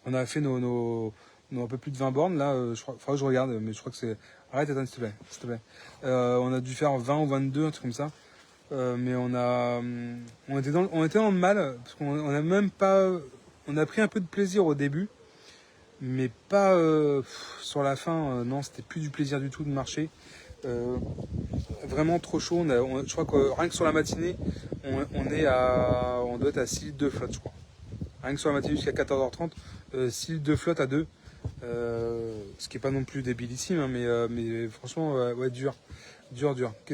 on a fait nos un peu plus de 20 bornes. Là, faudra que je regarde, mais je crois que c'est... Arrête, attends, s'il te plaît. On a dû faire 20 ou 22, un truc comme ça. Mais on était dans le mal, parce qu'on a même pas... On a pris un peu de plaisir au début, mais pas sur la fin. Non, c'était plus du plaisir du tout de marcher. Vraiment trop chaud. Je crois que rien que sur la matinée, on doit être à 6 litres de flotte, je crois. Rien que sur la matinée jusqu'à 14h30, 6 litres de flotte à 2. Ce qui est pas non plus débilissime, hein, mais franchement, ouais, dur.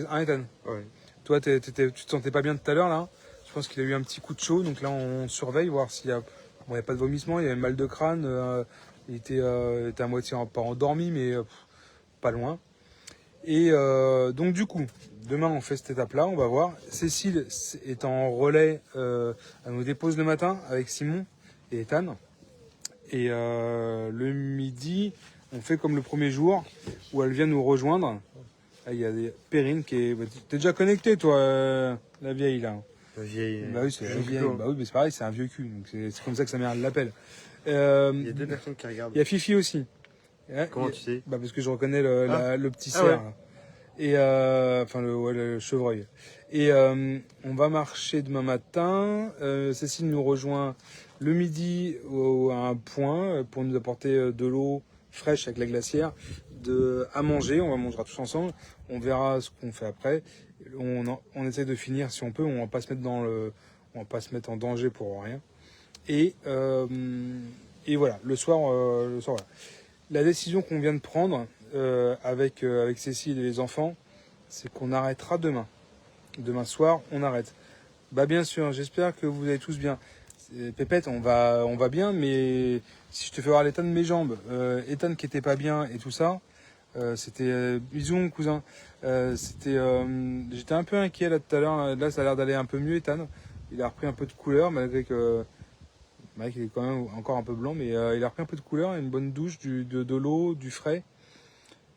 Hein, Ethan? Ouais. Toi, tu te sentais pas bien tout à l'heure, là? Je pense qu'il a eu un petit coup de chaud, donc là, on surveille, voir s'il y a... Bon, il n'y a pas de vomissement, il y avait mal de crâne, il était à moitié pas endormi, mais pas loin. Et donc du coup, demain on fait cette étape-là, on va voir. Cécile est en relais, elle nous dépose le matin avec Simon et Ethan. Et le midi, on fait comme le premier jour, où elle vient nous rejoindre. Là, il y a Perrine qui est... T'es déjà connecté toi, la vieille là? La vieille. Bah oui, c'est la vieille. plutôt. Bah oui, mais c'est pareil, c'est un vieux cul. Donc c'est comme ça que sa mère l'appelle. Il y a 2 personnes qui regardent. Il y a Fifi aussi. Comment tu sais? Bah parce que je reconnais le petit cerf. ouais. Là. Et enfin le chevreuil. Et on va marcher demain matin. Cécile nous rejoint le midi à un point pour nous apporter de l'eau fraîche avec la glacière, à manger. On mangera tous ensemble. On verra ce qu'on fait après. On essaie de finir si on peut. On va pas se mettre on va pas se mettre en danger pour rien. Et voilà. Le soir, voilà. La décision qu'on vient de prendre avec Cécile et les enfants, c'est qu'on arrêtera demain. Demain soir, on arrête. Bah bien sûr, j'espère que vous allez tous bien. Pépette, on va bien, mais si je te fais voir l'état de mes jambes, Ethan qui était pas bien et tout ça, c'était bisous mon cousin. J'étais un peu inquiet là tout à l'heure. Là, ça a l'air d'aller un peu mieux, Ethan. Il a repris un peu de couleur malgré que Mike il est quand même encore un peu blanc, mais il a repris un peu de couleur, une bonne douche, de l'eau, du frais.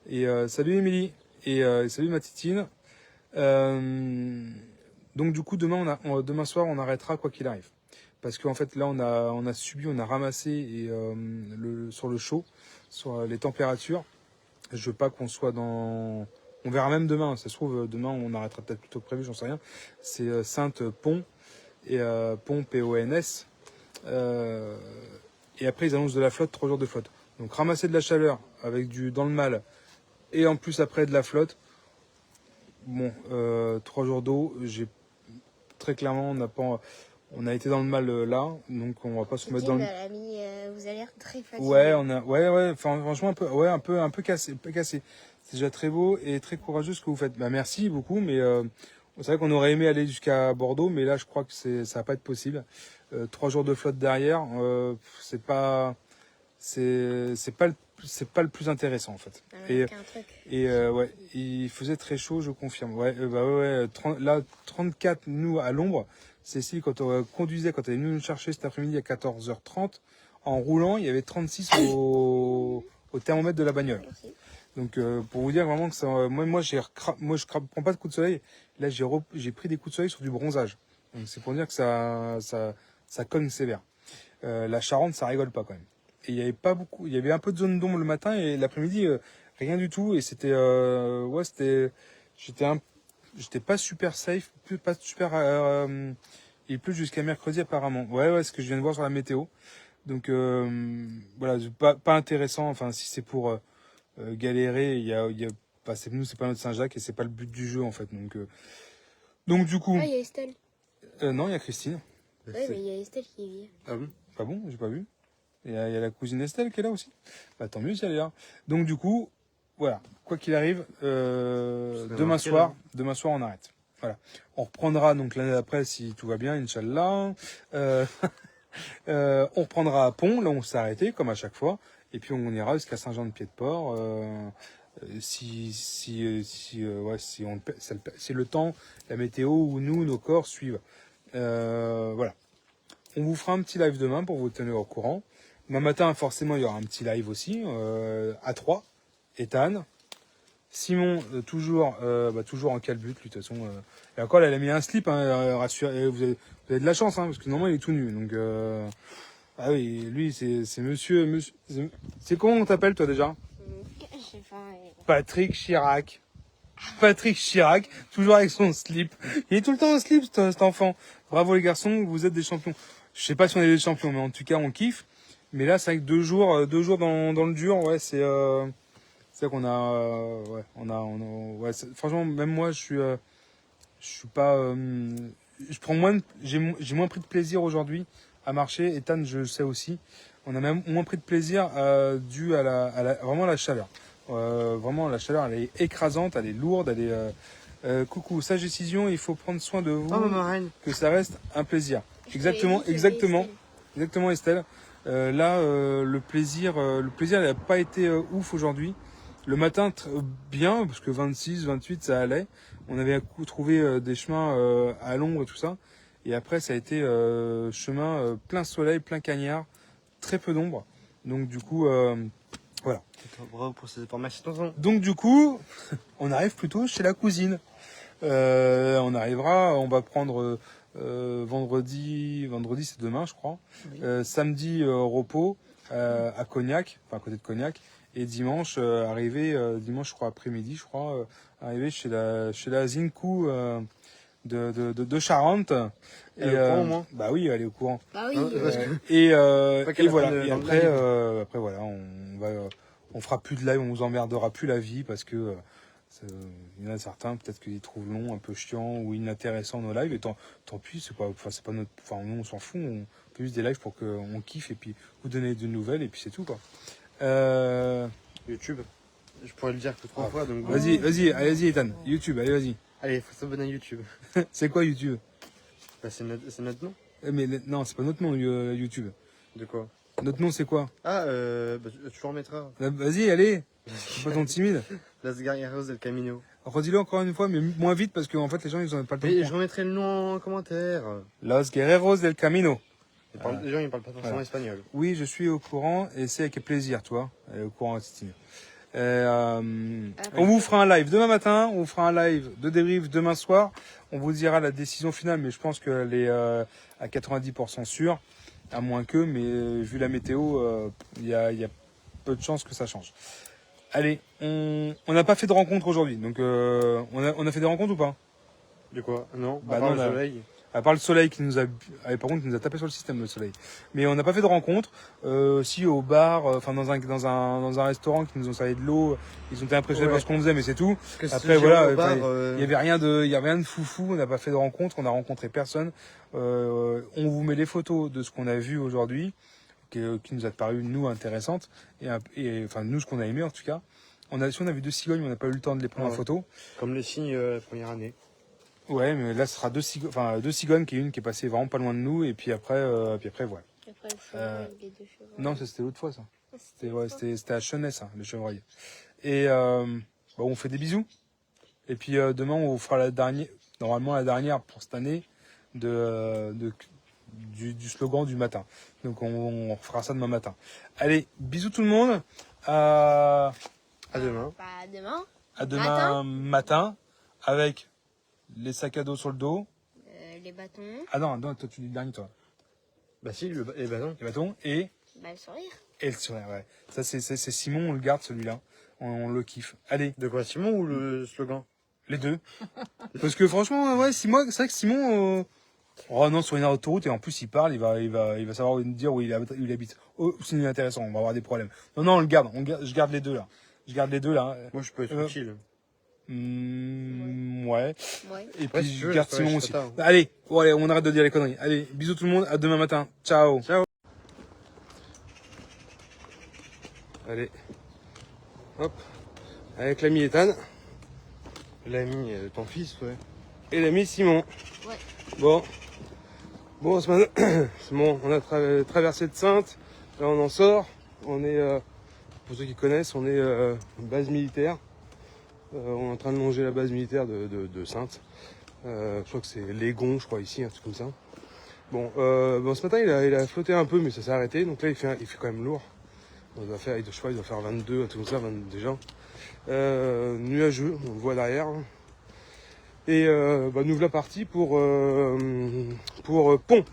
Et salut Émilie et salut ma titine. Donc du coup demain soir on arrêtera quoi qu'il arrive. Parce qu'en fait là on a ramassé et sur le chaud, sur les températures. Je veux pas qu'on soit dans... On verra même demain, ça se trouve demain on arrêtera peut-être plus tôt que prévu, j'en sais rien. C'est Sainte-Pont et Pont P-O-N-S. Et après ils annoncent de la flotte, 3 jours de flotte. Donc ramasser de la chaleur avec dans le mal et en plus après de la flotte. Bon, 3 jours d'eau, très clairement on a été dans le mal là, donc on va pas se remettre dans le... Vous avez l'air très fatigué. Ouais, enfin, franchement un peu cassé. C'est déjà très beau et très courageux ce que vous faites. Bah merci beaucoup, mais c'est vrai qu'on aurait aimé aller jusqu'à Bordeaux, mais là je crois que ça va pas être possible. 3 jours de flotte derrière, c'est pas le plus intéressant en fait. Ouais, il faisait très chaud, je confirme. Ouais, 34 nous à l'ombre. Cécile, quand on conduisait, quand elle est venue nous chercher cet après-midi à 14h30, en roulant, il y avait 36 au thermomètre de la bagnole. Merci. Donc pour vous dire vraiment que ça, moi je prends pas de coups de soleil. Là j'ai pris des coups de soleil sur du bronzage. Donc c'est pour dire que ça cogne sévère. La Charente, ça rigole pas quand même. Et il y avait un peu de zone d'ombre le matin et l'après-midi rien du tout. Et j'étais pas super safe, pas super. Il pleut jusqu'à mercredi apparemment. Ouais, ce que je viens de voir sur la météo. Donc voilà, pas intéressant. Enfin, si c'est pour galérer, nous c'est pas notre Saint-Jacques et c'est pas le but du jeu en fait. Donc du coup. Ah, il y a Estelle. Non, il y a Christine. Oui, mais il y a Estelle qui vient. Ah bon? Ah bon, j'ai pas vu. Il y a la cousine Estelle qui est là aussi. Bah tant mieux si elle est là. Donc du coup, voilà, quoi qu'il arrive, demain soir on arrête. Voilà. On reprendra donc l'année d'après si tout va bien, Inch'Allah. On reprendra à Pont, là on s'est arrêté comme à chaque fois, et puis on ira jusqu'à Saint-Jean-de-Pied-de-Port. Si le temps, la météo ou nos corps suivent. Voilà. On vous fera un petit live demain pour vous tenir au courant. Demain matin, forcément, il y aura un petit live aussi, à 3. Ethan, Simon, toujours en calbut, lui, de toute façon. Et encore, elle a mis un slip, hein, rassurez, vous avez de la chance, hein, parce que normalement, il est tout nu. Donc, ah oui, lui, c'est monsieur, c'est comment on t'appelle, toi, déjà? Je sais pas. Patrick Chirac. Patrick Chirac, toujours avec son slip. Il est tout le temps en slip, cet enfant. Bravo les garçons, vous êtes des champions. Je sais pas si on est des champions, mais en tout cas, on kiffe. Mais là, c'est vrai que 2 jours dans le dur, ouais, c'est vrai qu'on a, ouais, franchement, même moi, je suis pas, je prends j'ai moins pris de plaisir aujourd'hui à marcher. Ethan, je le sais aussi. On a même moins pris de plaisir dû à vraiment la chaleur. Vraiment, la chaleur, elle est écrasante, elle est lourde, elle est. Coucou, sage décision, il faut prendre soin de vous, Oh, maman reine. que ça reste un plaisir. Je Exactement, te l'ai dit, je l'ai, exactement, Estelle. Là, le plaisir, il n'a pas été ouf aujourd'hui. Le matin, bien, parce que 26, 28, ça allait. On avait trouvé des chemins à l'ombre et tout ça. Et après, ça a été chemin plein soleil, plein cagnard, très peu d'ombre. Donc du coup, voilà. Bravo pour ces informations. Donc du coup, on arrive plutôt chez la cousine. On va prendre vendredi c'est demain, je crois. Oui. Samedi, repos à Cognac, enfin à côté de Cognac. Et dimanche, dimanche, je crois, après-midi, arrivé chez la Zinkou de Charente. Elle est au courant, au moins Bah oui, elle est au courant. Bah oui. Parce que- Et voilà. apprenne Et dans le après, live. après voilà, on fera plus de live, on vous emmerdera plus la vie parce que il y en a certains peut-être qu'ils trouvent long, un peu chiant ou inintéressant nos lives. Et tant pis, c'est pas notre, enfin nous on s'en fout, on fait juste des lives pour qu'on kiffe et puis vous donner de nouvelles et puis c'est tout quoi. YouTube. Je pourrais le dire que 3 Ah, fois, donc. allez-y Ethan, YouTube, allez vas-y. Allez, faut s'abonner à YouTube. C'est quoi YouTube? Bah, c'est notre nom. Mais non, c'est pas notre nom YouTube. De quoi? Notre nom c'est quoi? Ah, bah, tu le remettras. Vas-y, allez. C'est pas ton timide. Las Guerreros del Camino. Redis-le encore une fois, mais moins vite parce qu'en fait les gens ils ont pas le temps. Mais je remettrai le nom en commentaire. Los Guerreros del Camino. Les gens ils parlent pas forcément Voilà. espagnol. Oui, je suis au courant et c'est avec plaisir, toi. Elle est au courant, Titine. On vous fera un live demain matin, on vous fera un live de débrief demain soir. On vous dira la décision finale, mais je pense qu'elle est à 90% sûre, à moins que, mais vu la météo, il y a peu de chances que ça change. Allez, on n'a pas fait de rencontre aujourd'hui, donc on a fait des rencontres ou pas? De quoi? Non, Bah à part non, le là. soleil. À part le soleil qui nous a, par contre, qui nous a tapé sur le système, le soleil. Mais on n'a pas fait de rencontre. Si au bar, enfin dans un restaurant qui nous ont servi de l'eau, ils ont été impressionnés par ce qu'on faisait, mais c'est tout. Après voilà, il y avait rien de foufou. On n'a pas fait de rencontre. On n'a rencontré personne. On vous met les photos de ce qu'on a vu aujourd'hui, qui nous a paru nous intéressantes et enfin nous ce qu'on a aimé en tout cas. Si on a vu 2 cigognes, mais on n'a pas eu le temps de les prendre en photo. Comme les signes la première année. Ouais, mais là, ce sera 2 cigognes, qui est une qui est passée vraiment pas loin de nous, et puis après, voilà. Après le chevreuil, les deux chevreuils. Non, ça c'était l'autre fois, ça. C'était à Chenet, ça, le chevreuil. Et on fait des bisous. Et puis demain, on vous fera normalement la dernière pour cette année du slogan du matin. Donc on fera ça demain matin. Allez, bisous tout le monde. À demain. Bah, demain. À demain matin avec les sacs à dos sur le dos. Les bâtons. Ah non, toi tu dis le dernier, toi. Bah si, les ballons. Les bâtons et Bah, le sourire. le sourire, ouais. Ça c'est Simon, on le garde celui-là. On le kiffe. Allez, De quoi, Simon ou le slogan? les deux. Parce que franchement, ouais, c'est vrai que Simon, oh non, sur une autoroute et en plus il parle, il va savoir nous dire où il habite. Oh, c'est inintéressant, on va avoir des problèmes. Non, on le garde, je garde les deux là. Moi, je peux être utile. Ouais. Ouais. Et Ouais, puis si tu je veux, garde je ferai Simon chez aussi. Tata, hein. Allez, on arrête de dire les conneries. Allez, bisous tout le monde, à demain matin. Ciao. Ciao. Allez, hop, avec l'ami Ethan L'ami de ton fils, ouais. et l'ami Simon. Ouais. Bon, ce matin, c'est bon, on a traversé de Saintes, là on en sort, on est, pour ceux qui connaissent, on est une base militaire, on est en train de longer la base militaire de Saintes, je crois que c'est Légon, je crois ici, un truc comme ça. Bon, ce matin il a flotté un peu mais ça s'est arrêté, donc là il fait quand même lourd. Il doit faire 22, un truc comme ça, 22 déjà. Nuageux, on le voit derrière. Et nous voilà partis pour Pont,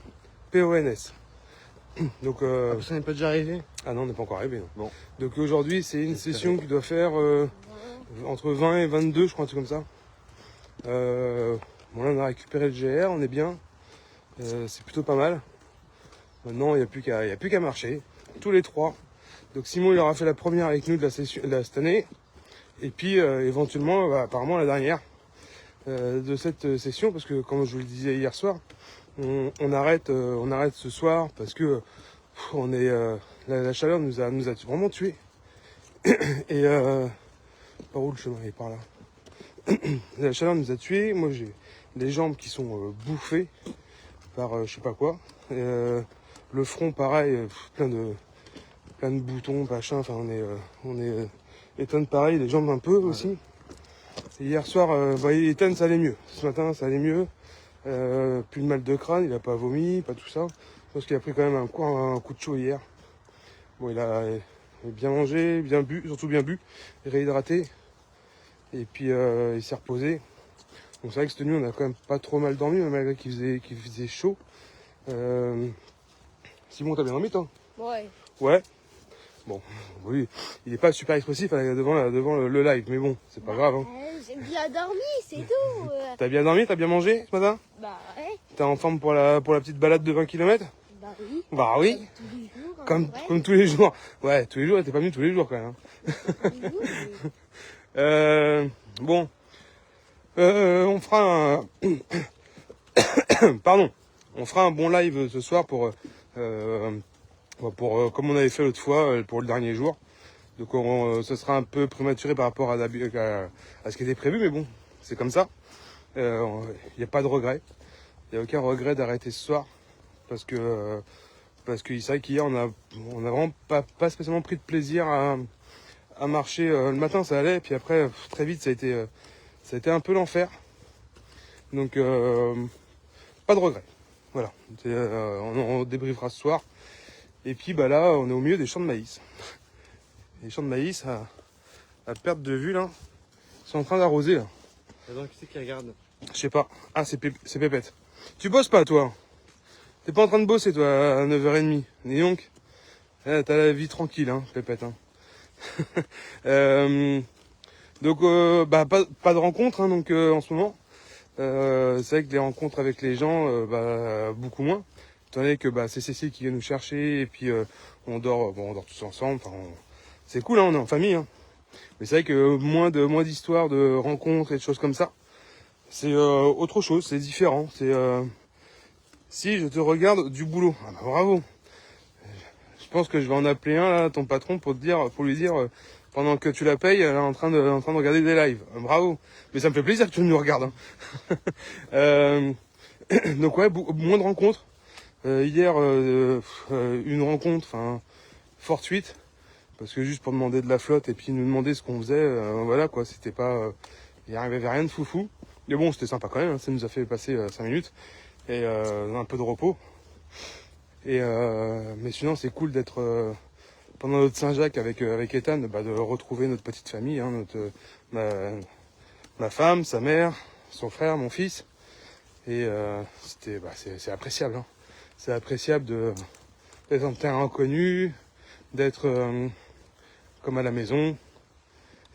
P-O-N-S. Donc, Ça n'est pas déjà arrivé. ah non, on n'est pas encore arrivé. Non. Bon. Donc aujourd'hui, c'est une J'espère. session qui doit faire entre 20 et 22, je crois, un truc comme ça. Bon, là, on a récupéré le GR, on est bien. C'est plutôt pas mal. Maintenant, il n'y a plus qu'à marcher. Tous les trois. Donc Simon, il aura fait la première avec nous de la session de cette année. Et puis, éventuellement, apparemment, la dernière de cette session. Parce que, comme je vous le disais hier soir, on arrête ce soir parce que on est la chaleur nous a vraiment tués. Et par où le chemin est par là. La chaleur nous a tués. Moi j'ai les jambes qui sont bouffées par je sais pas quoi. Le front pareil, plein de boutons, machin. Enfin on est Ethan pareil, les jambes un peu aussi. Et hier soir, Ethan ça allait mieux. Ce matin ça allait mieux. Plus de mal de crâne, il a pas vomi, pas tout ça. Je pense qu'il a pris quand même un coup de chaud hier. Bon, il a bien mangé, bien bu, surtout bien bu, réhydraté. Et puis il s'est reposé. Bon, c'est vrai que cette nuit on a quand même pas trop mal dormi, malgré qu'il faisait chaud. Simon, t'as bien dormi toi? Ouais. Ouais. Bon, oui, il est pas super expressif devant le live, mais bon, c'est pas grave. Hein. J'ai bien dormi, c'est tout. T'as bien dormi, t'as bien mangé ce matin? Bah ouais. T'es en forme pour la petite balade de 20 km? Bah oui. Bah oui. Tous les jours. hein, Comme, ouais. comme tous les jours. Ouais, tous les jours, t'es pas venu tous les jours quand même. Tous les jours, mais- Bon. On fera un... Pardon. On fera un bon live ce soir pour comme on avait fait l'autre fois, pour le dernier jour. Donc ce sera un peu prématuré par rapport à ce qui était prévu, mais bon, c'est comme ça. Il n'y a pas de regret. Il n'y a aucun regret d'arrêter ce soir. Parce que c'est vrai qu'hier, on a vraiment pas spécialement pris de plaisir à marcher. Le matin, ça allait, et puis après, très vite, ça a été un peu l'enfer. Donc, pas de regret. Voilà. On débriefera ce soir. Et puis, là, on est au milieu des champs de maïs. Les champs de maïs, à perte de vue, là, ils sont en train d'arroser, là. Attends, qui c'est qui regarde? Je sais pas. Ah, c'est Pépette. Tu bosses pas, toi? T'es pas en train de bosser, toi, à 9h30. Dis donc. T'as la vie tranquille, hein, Pépette. Hein. Donc, pas de rencontres, hein, donc, en ce moment. C'est vrai que les rencontres avec les gens, beaucoup moins. Étant donné que c'est Cécile qui vient nous chercher, et puis on dort tous ensemble. C'est cool, hein, on est en famille. Hein. Mais c'est vrai que moins d'histoires, de rencontres et de choses comme ça. C'est autre chose, c'est différent. C'est si je te regarde du boulot, ah bravo. Je pense que je vais en appeler un là, ton patron, pour lui dire pendant que tu la payes, elle est en train de regarder des lives. Bravo. Mais ça me fait plaisir que tu nous regardes. Hein. Donc ouais, moins de rencontres. Hier, une rencontre, fortuite, parce que juste pour demander de la flotte et puis nous demander ce qu'on faisait, voilà quoi, c'était pas, il n'y avait rien de foufou. Mais bon, c'était sympa quand même, hein, ça nous a fait passer 5 minutes et un peu de repos. Et mais sinon, c'est cool d'être pendant notre Saint-Jacques avec Ethan, de retrouver notre petite famille, hein, ma femme, sa mère, son frère, mon fils. Et c'est appréciable. Hein. C'est appréciable d'être en terrain inconnu, d'être comme à la maison,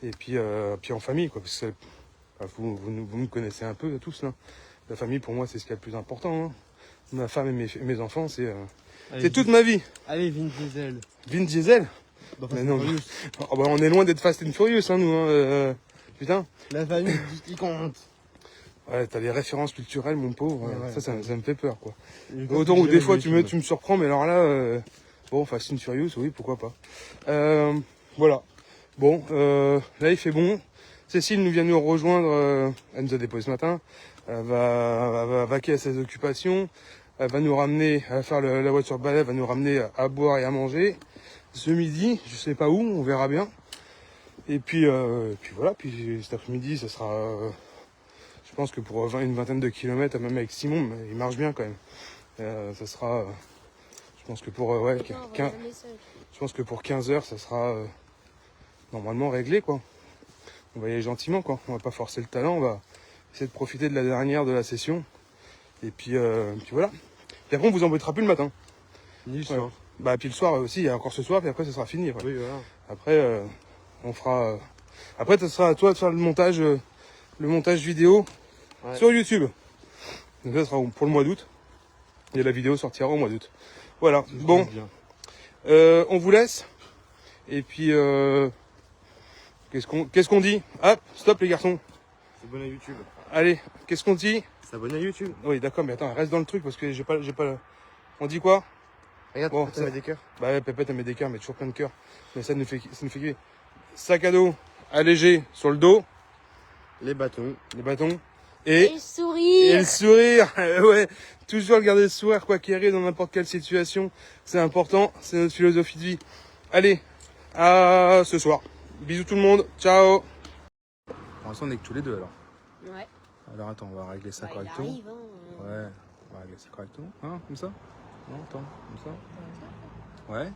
et puis en famille, quoi. Parce que vous me connaissez un peu tous là. La famille pour moi c'est ce qu'il y a de plus important. Hein. Ma femme et mes enfants c'est toute ma vie. Allez, Vin Diesel. Vin Diesel. Dans Mais Fast non, and Furious. on est loin d'être Fast and Furious, hein, nous. Putain. La famille dit qui compte. Ouais, t'as les références culturelles, mon pauvre. Ouais, ça me fait peur, quoi. Et Autant où des fois tu me tu surprends, mais alors là, bon, Fast and Furious, oui, pourquoi pas. Voilà. Bon, là il fait bon. Cécile vient nous rejoindre, elle nous a déposé ce matin. Elle va vaquer à ses occupations. Elle va nous ramener, elle va faire la voiture balai, elle va nous ramener à boire et à manger. Ce midi, je sais pas où, on verra bien. Et puis voilà, puis cet après-midi, ça sera... je pense que pour une vingtaine de kilomètres, même avec Simon, il marche bien quand même. Ça sera... je Je pense que pour, ouais, Attends, on va 15, un message. je pense que pour 15 heures, ça sera normalement réglé, quoi. On va y aller gentiment, quoi. On va pas forcer le talent, on va essayer de profiter de la dernière de la session. Et puis voilà. Puis après, on vous embêtera plus le matin. Ni le Ouais. soir. Bah, puis le soir aussi, il y a encore ce soir, puis après, ça sera fini. Après, Oui, voilà. après on fera. Après, ce sera à toi de faire le montage vidéo Ouais. sur YouTube. Donc, ça sera pour le mois d'août. Et la vidéo sortira au mois d'août. Voilà. Bon, Bien. on vous laisse. Et puis, qu'est-ce qu'on dit? Hop, stop les garçons. S'abonner à YouTube. Allez, qu'est-ce qu'on dit? S'abonner à YouTube. Oui, d'accord, mais attends, reste dans le truc parce que j'ai pas. On dit quoi? Regarde, Bon, ça ça- met des cœurs. Bah ouais, Pépette, elle met des cœurs, mais toujours plein de cœurs. Mais ça nous fait kiffer. Sac à dos allégé sur le dos, Les bâtons. les bâtons, Et et le sourire. le sourire. Ouais, toujours garder le sourire, quoi qu'il arrive, dans n'importe quelle situation. C'est important, c'est notre philosophie de vie. Allez, à ce soir. Bisous tout le monde, ciao. Pour l'instant, on est que tous les deux alors. Ouais. Alors attends, on va régler ça Bah, il correctement. arrive, hein. Ouais, on va régler ça correctement. Hein, comme ça? Non, attends, comme ça? Ouais.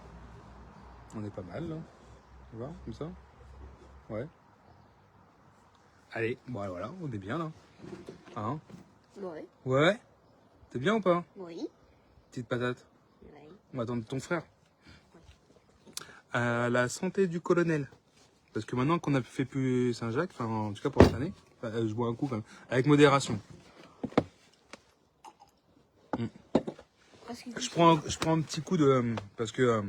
On est pas mal là. Tu vois, comme ça? Ouais. Allez, bon voilà, on est bien là. Hein? Ouais. Ouais? T'es bien ou pas? Oui. Petite patate. Ouais. On va attendre ton frère. À la santé du colonel. Parce que maintenant qu'on a fait plus Saint-Jacques, enfin en tout cas pour cette année, je bois un coup quand même. Avec modération. Parce que Je prends un petit coup de. Parce que.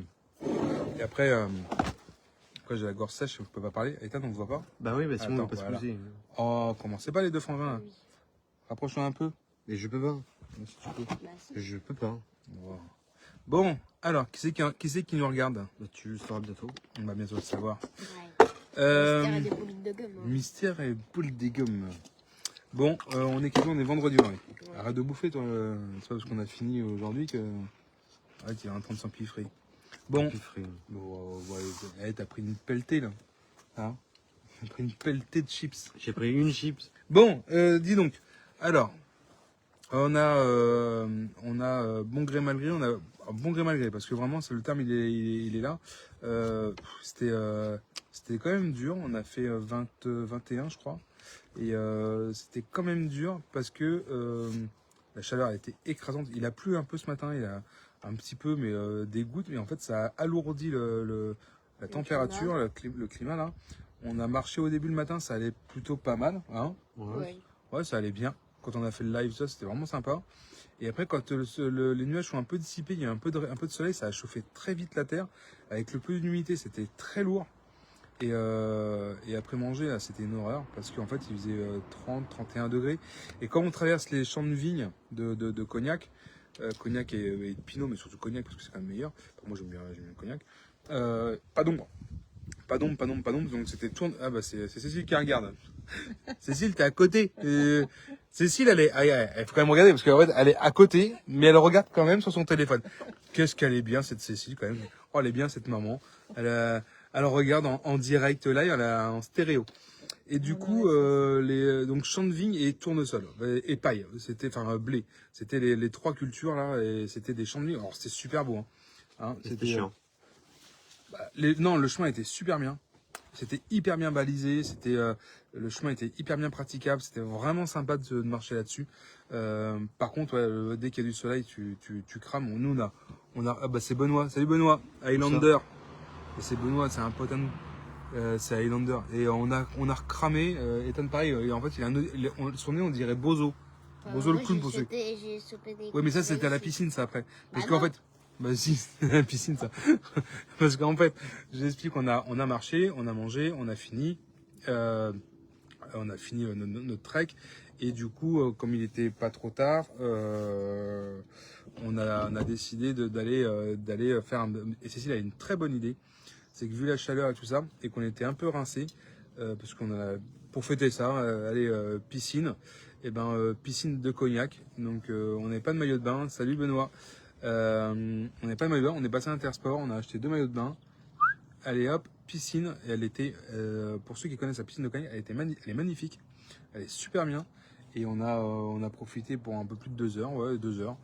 Et après. Après j'ai la gorge sèche, je peux pas parler. Ethan, on ne voit pas. Bah oui, bah sinon Attends, on va pas se voilà. poser. Oh, commencez pas les deux frangins là. Oui. Rapproche-toi un peu. Mais je peux pas. Si tu peux. Bah, si. Je peux pas. Wow. Bon, alors, qui c'est qui nous regarde? Bah tu le sauras bientôt. On va bientôt le savoir. Ouais. Euh, Mystère et des boules de gomme. Hein. Mystère et boule des gommes. Bon, on est on est vendredi, ouais. Ouais. Arrête de bouffer, toi. C'est pas parce qu'on a fini aujourd'hui que. Arrête, il est en train de s'empiffrer. Bon, Plus frais. bon ouais, t'as pris une pelletée, là. Hein? T'as pris une pelletée de chips. J'ai pris une chips. Bon, dis donc. Alors, on a bon gré mal gré, on a bon gré mal gré, parce que vraiment, c'est le terme, il est là. C'était quand même dur. On a fait 21, je crois. Et c'était quand même dur parce que la chaleur a été écrasante. Il a plu un peu ce matin, il a un petit peu, mais des gouttes. Mais en fait, ça a alourdi la température, le climat là. On a marché au début le matin, ça allait plutôt pas mal. Hein. Ouais. Ouais, ça allait bien. Quand on a fait le live, ça, c'était vraiment sympa. Et après, quand les nuages sont un peu dissipés, il y a un peu de soleil, ça a chauffé très vite la terre. Avec le peu d'humidité, c'était très lourd. Et après manger, là, c'était une horreur. Parce qu'en fait, il faisait 30, 31 degrés. Et quand on traverse les champs de vignes de Cognac, Cognac et de Pinot, mais surtout Cognac, parce que c'est quand même meilleur. Enfin, moi, j'aime bien le Cognac. Pas d'ombre. Pas d'ombre. Donc c'était tourne. Ah bah c'est Cécile qui regarde. Cécile, t'es à côté. Cécile, elle faut quand même regarder parce qu'en fait, elle est à côté, mais elle regarde quand même sur son téléphone. Qu'est-ce qu'elle est bien cette Cécile quand même. Oh, elle est bien cette maman. Elle regarde en direct live, en stéréo. Et du coup, donc champ de vigne et tournesol et paille. C'était blé. C'était les trois cultures là et c'était des champs de vigne. Alors c'était super beau. Hein, C'était chiant. Non, le chemin était super bien. C'était hyper bien balisé. Le chemin était hyper bien praticable. C'était vraiment sympa de marcher là-dessus. Par contre, ouais, dès qu'il y a du soleil, tu crames. Nous, c'est Benoît. Salut Benoît, Highlander. Et c'est Benoît, c'est un pote à nous. C'est Highlander. Et on a recramé. Ethan pareil. Et en fait, son nez, on dirait Bozo. Bozo le clown pour ceux. J'ai sauté des Oui, mais ça, coups c'était à la dessus. piscine, ça, après. Parce Bah qu'en non. fait, bah si, c'était à la piscine, ça. Parce qu'en fait, je vous explique, on a marché, on a mangé, on a fini notre trek. Et du coup, comme il était pas trop tard, on a décidé d'aller faire et Cécile a une très bonne idée. C'est que vu la chaleur et tout ça, et qu'on était un peu rincé, parce qu'on a, pour fêter ça, piscine. Et piscine de Cognac. Donc on n'avait pas de maillot de bain. Salut Benoît. On n'avait pas de maillot de bain. On est passé à Intersport. On a acheté 2 maillots de bain. Allez hop, piscine. Et elle était, pour ceux qui connaissent la piscine de Cognac, elle est magnifique. Elle est super bien. Et on a profité pour un peu plus de 2 heures. Ouais, 2 heures.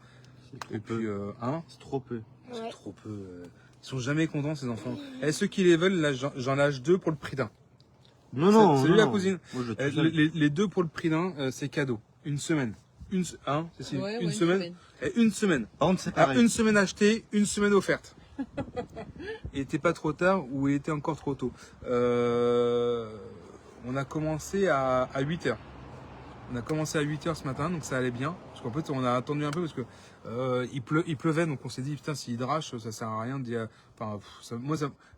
Et puis, hein, C'est trop peu. c'est Ouais. trop peu. Ils sont jamais contents, ces enfants. Et ceux qui les veulent, là, j'en lâche 2 pour le prix d'un. Non, Salut non, la non. cousine. Moi, je le tout seul. Les 2 pour le prix d'un, c'est cadeau. Une semaine. Cécile, Ouais, une ouais, semaine. Et une semaine. Par contre, c'est Ah, pareil. une semaine achetée, une semaine offerte. Il était pas trop tard ou il était encore trop tôt. On a commencé à 8h. On a commencé à 8h ce matin, donc ça allait bien. Parce qu'en fait, on a attendu un peu parce que il pleuvait, donc on s'est dit, putain, s'il drache, ça sert à rien de dire. Enfin,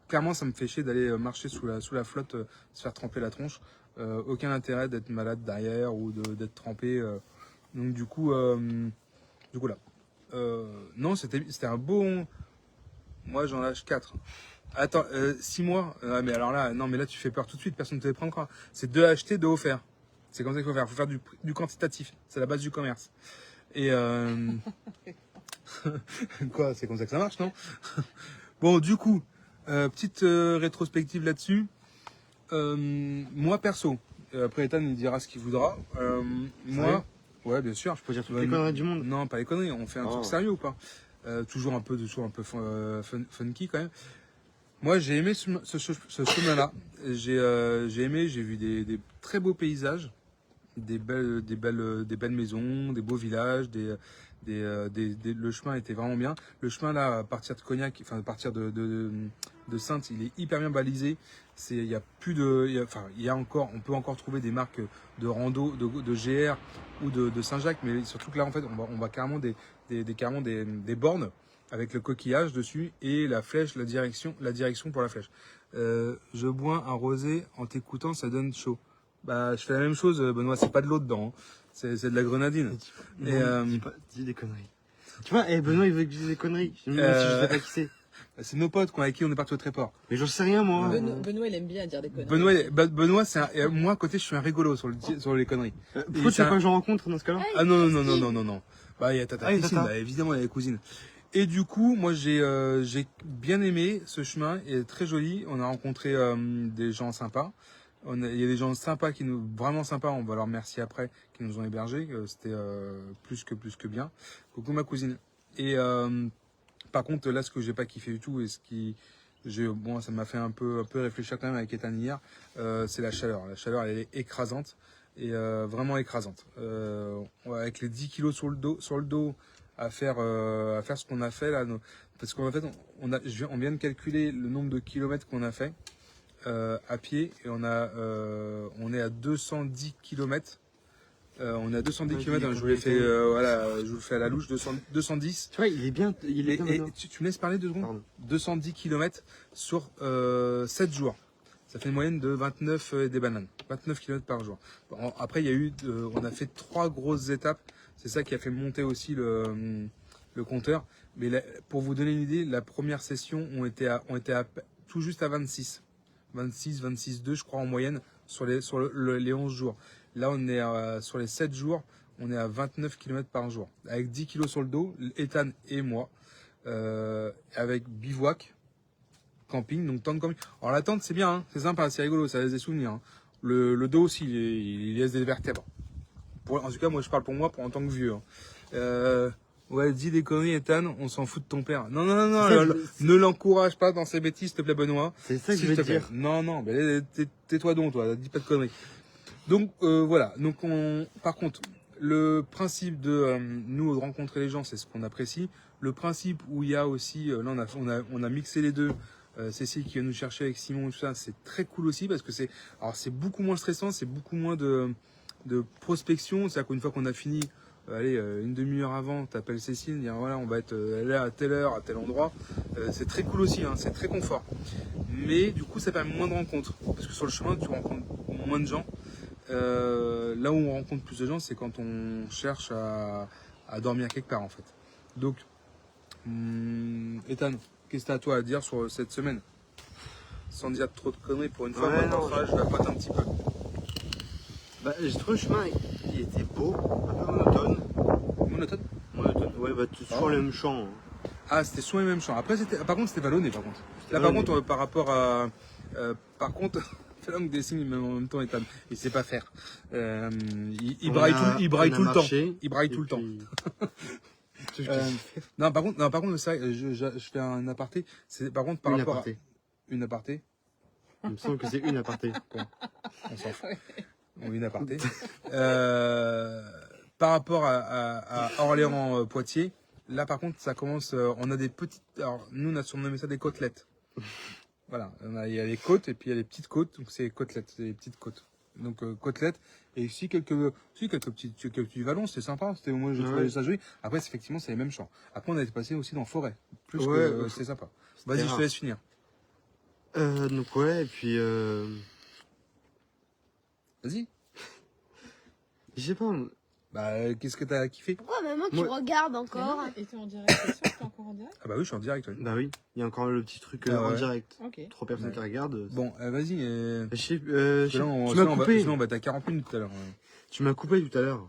clairement, ça me fait chier d'aller marcher sous la flotte, se faire tremper la tronche. Aucun intérêt d'être malade derrière ou d'être trempé. Donc du coup là. Non, c'était un bon. Moi, j'en lâche 4. Attends, 6 mois. Mais alors là, non, mais là, tu fais peur tout de suite. Personne ne te les prendra. C'est 2 achetés, 2 offerts. C'est comme ça qu'il faut faire. Il faut faire du quantitatif. C'est la base du commerce. Et quoi, c'est comme ça que ça marche, non? Bon, du coup, petite rétrospective là-dessus. Moi, perso. Après, Ethan, il dira ce qu'il voudra. Moi, ouais, bien sûr. Je peux dire toutes les conneries du monde. Non, pas les conneries. On fait un truc sérieux ou pas? Toujours un peu funky quand même. Moi, j'ai aimé ce chemin-là. J'ai aimé, j'ai vu des très beaux paysages, des belles maisons, des beaux villages, le chemin était vraiment bien. Le chemin là, à partir de Cognac, enfin à partir de Saintes, il est hyper bien balisé. Il y a plus de, il y a encore, on peut encore trouver des marques de rando, de GR ou de Saint-Jacques, mais surtout que là en fait, on va carrément des bornes avec le coquillage dessus et la flèche, la direction pour la flèche. Je bois un rosé en t'écoutant, ça donne chaud. Bah, je fais la même chose, Benoît, c'est pas de l'eau dedans, hein. C'est de la grenadine. Dis des conneries. Tu vois, Benoît, il veut que je dise des conneries. Même si je sais pas qui c'est. C'est nos potes avec qui on est partis au Tréport. Mais j'en sais rien, moi. Benoît, il aime bien dire des conneries. Benoît, moi à côté, je suis un rigolo sur les conneries. Pourquoi tu veux pas que je rencontre dans ce cas-là? Ah non. Bah, il y a Tata Christine, Tata. bah, évidemment, il y a les cousines. Et du coup, moi, j'ai bien aimé ce chemin. Il est très joli. On a rencontré des gens sympas. Il y a des gens sympas vraiment sympas. On va leur remercier après, qui nous ont hébergés. C'était plus que bien. Coucou ma cousine. Et par contre, là, ce que j'ai pas kiffé du tout et ça m'a fait un peu réfléchir quand même avec Ethan hier, c'est la chaleur. La chaleur, elle est écrasante et vraiment écrasante. Avec les 10 kilos sur le dos à faire ce qu'on a fait là, parce qu'en fait, on vient de calculer le nombre de kilomètres qu'on a fait à pied et on est à 210 kilomètres. On est à 210 km, je vous le fais à la louche, 210. Tu vois, il est bien. Il est bien. Et tu me laisses parler 2 secondes? Pardon. 210 km sur 7 jours. Ça fait une moyenne de 29 et des bananes. 29 km par jour. Bon, après, on a fait 3 grosses étapes. C'est ça qui a fait monter aussi le compteur. Mais pour vous donner une idée, la première session, on était à tout juste à 26. 26,2 je crois en moyenne sur les 11 jours. Là, on est sur les 7 jours, on est à 29 km par jour. Avec 10 kg sur le dos, Ethan et moi, avec bivouac, camping, donc tente camping. Alors la tente, c'est bien, hein, c'est sympa, c'est rigolo, ça laisse des souvenirs. Hein. Le dos aussi, il laisse des vertèbres. En tout cas, moi, je parle pour moi, en tant que vieux. Hein. Ouais, dis des conneries, Ethan, on s'en fout de ton père. Non, ne l'encourage pas dans ses bêtises, s'il te plaît, Benoît. C'est ça que je S'il veux te plaît. dire. Non, mais tais-toi donc, toi, dis pas de conneries. Donc, voilà. Donc, par contre, le principe de nous de rencontrer les gens, c'est ce qu'on apprécie. Le principe où il y a aussi, là, on a mixé les deux. Cécile qui va nous chercher avec Simon et tout ça, c'est très cool aussi parce que c'est beaucoup moins stressant, c'est beaucoup moins de prospection. C'est-à-dire qu'une fois qu'on a fini, une demi-heure avant, t'appelles Cécile, dire voilà, on va être là à telle heure, à tel endroit. C'est très cool aussi, hein, c'est très confort. Mais du coup, ça permet moins de rencontres parce que sur le chemin, tu rencontres moins de gens. Là où on rencontre plus de gens, c'est quand on cherche à dormir quelque part en fait. Donc, Ethan, qu'est-ce que tu as à toi à dire sur cette semaine? Sans dire trop de conneries pour une fois, Ouais, moi, non, je la pote un petit peu. Bah, j'ai trouvé le chemin, il était beau, un peu monotone. Monotone? Monotone, ouais, bah, toujours le même champ. Hein. Ah, c'était souvent les mêmes champs. Après, par contre, c'était vallonné, par contre. Là, par vallonné. contre, par rapport à... par contre, fais langue des signes, mais en même temps, Ethan, il sait pas faire. Il braille tout le temps. Il braille tout le temps. tout ce que Euh, j'ai fait. non, par contre, c'est vrai, je fais un aparté. C'est par contre par Une rapport aparté. à une aparté. Il me semble que c'est une aparté. On s'en fout. Ou une aparté. Par rapport à Orléans-Poitiers, là par contre, ça commence. On a des petites. Alors, nous, on a surnommé ça des côtelettes. Voilà. Il y a les côtes et puis il y a les petites côtes. Donc, c'est côtelettes. C'est les petites côtes. Donc, côtelettes. Et ici, quelques petits vallons. C'était sympa. Moi, je trouvais ça joli. Après, effectivement, c'est les mêmes champs. Après, on a été passé aussi dans forêt. Plus que. C'est sympa. Vas-y, je te laisse finir. Donc ouais, et puis Vas-y. je sais pas. Bah, qu'est-ce que t'as kiffé? Pourquoi maman tu Moi- regardes encore? Et t'es en direct, c'est sûr que t'es encore en direct? Ah bah oui, je suis en direct. Ouais. Bah oui, il y a encore le petit truc Ah en ouais. direct. Ok. 3 personnes Ouais. qui regardent. Bon, vas-y. Je sais, Parce que là, tu m'as coupé. Sinon, t'as 40 minutes tout à l'heure. Tu m'as coupé tout à l'heure.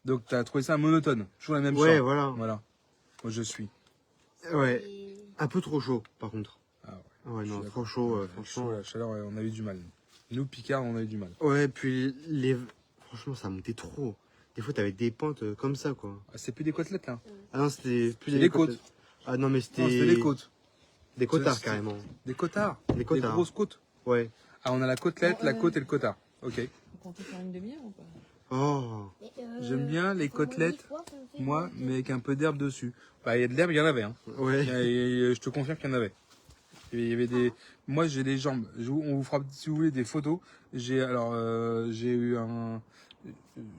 Donc, t'as trouvé ça monotone. Toujours la même Ouais, chose. voilà. Voilà. Moi, je suis. Ouais, Et- un peu trop chaud par contre. Ah ouais. Ah ouais, Je non, suis trop d'accord. chaud, Ouais, franchement. chaud, la chaleur, on a eu du mal. Nous, Picard, on a eu du mal. Ouais, puis franchement, ça montait trop. Des fois, t'avais des pentes comme ça, quoi. Ah, c'est plus des côtelettes, là. Ah non, c'était plus C'est les côtes. Ah non, mais Non, c'était c'était les côtes. des cotards C'est- carrément. Des cotards. Des Des cotards. grosses côtes. Ouais. Ah, on a la côtelette, Bon, la côte et le cotard. Ok. On compte faire une demi-heure ou pas? Oh. Mais, J'aime bien les faut qu'on côtelettes, dise quoi qu'on fait moi, aujourd'hui mais avec un peu d'herbe dessus. Bah, il y a de l'herbe, il y en avait, hein. Ouais. Je te confirme qu'il y en avait. Il y avait des. Moi, j'ai des jambes. On vous fera, si vous voulez, des photos. J'ai eu un.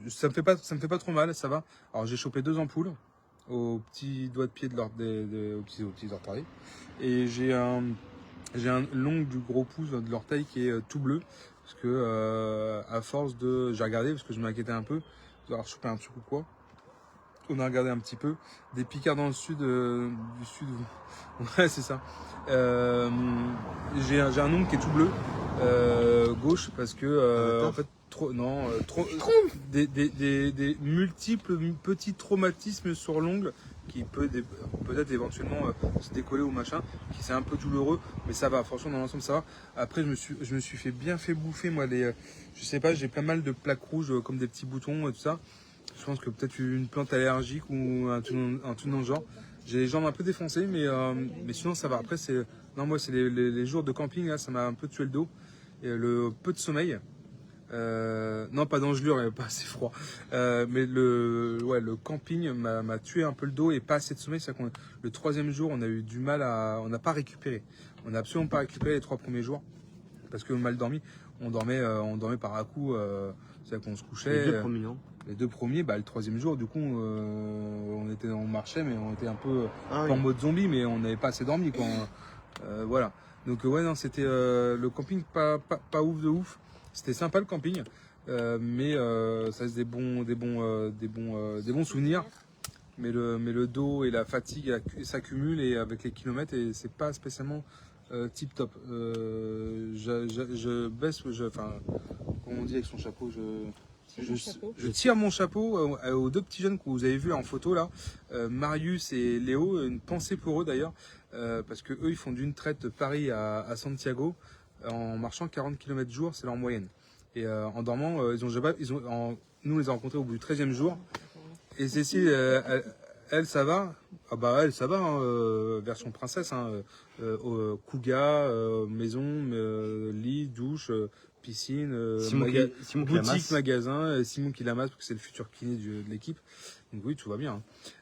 Ça me fait pas trop mal, ça va. Alors, j'ai chopé 2 ampoules aux petits doigts de pied aux petits orteils. Et j'ai un l'ongle du gros pouce de l'orteil qui est tout bleu. Parce que, à force de. J'ai regardé parce que je m'inquiétais un peu d'avoir chopé un truc ou quoi. On a regardé un petit peu. Des picards dans le sud, du sud. Ouais, c'est ça. J'ai un ongle qui est tout bleu, gauche, parce que, en fait, des multiples petits traumatismes sur l'ongle qui peut-être éventuellement se décoller ou machin, qui c'est un peu douloureux, mais ça va, franchement, dans l'ensemble, ça va. Après, je me suis bien fait bouffer, moi, je sais pas, j'ai pas mal de plaques rouges, comme des petits boutons et tout ça. Je pense que peut-être une plante allergique ou un truc dans le genre. J'ai les jambes un peu défoncées, mais sinon ça va. Après, moi, c'est les jours de camping, là, ça m'a un peu tué le dos. Et le peu de sommeil. Non, pas d'engelure, il n'y avait pas assez froid. Mais le camping m'a tué un peu le dos et pas assez de sommeil. C'est-à-dire que le 3e jour, on a eu du mal on n'a pas récupéré. On n'a absolument pas récupéré les 3 premiers jours. Parce que mal dormi. On dormait par à-coups. C'est-à-dire qu'on se couchait. Les 2 premiers, non? Les 2 premiers, le 3e jour, du coup, on marchait, mais on était un peu Ah pas en oui. mode zombie, mais on n'avait pas assez dormi, quoi. Voilà. Donc ouais, non, c'était le camping pas ouf de ouf. C'était sympa le camping, mais ça reste des bons souvenirs. Mais le dos et la fatigue s'accumulent et avec les kilomètres, et c'est pas spécialement tip top. Je baisse, enfin, comment on dit avec son chapeau, je tire mon chapeau aux 2 petits jeunes que vous avez vus en photo là, Marius et Léo, une pensée pour eux d'ailleurs, parce que eux ils font d'une traite Paris à Santiago en marchant 40 km jour, c'est leur moyenne. Et en dormant, nous on les a rencontrés au bout du 13e jour. Et Cécile, elle ça va. Ah bah elle ça va, hein, version princesse, hein, Kuga, maison, lit, douche, piscine, Simon qui la boutique, masse. magasin, Simon qui la masse parce que c'est le futur kiné de l'équipe. Donc oui, tout va bien.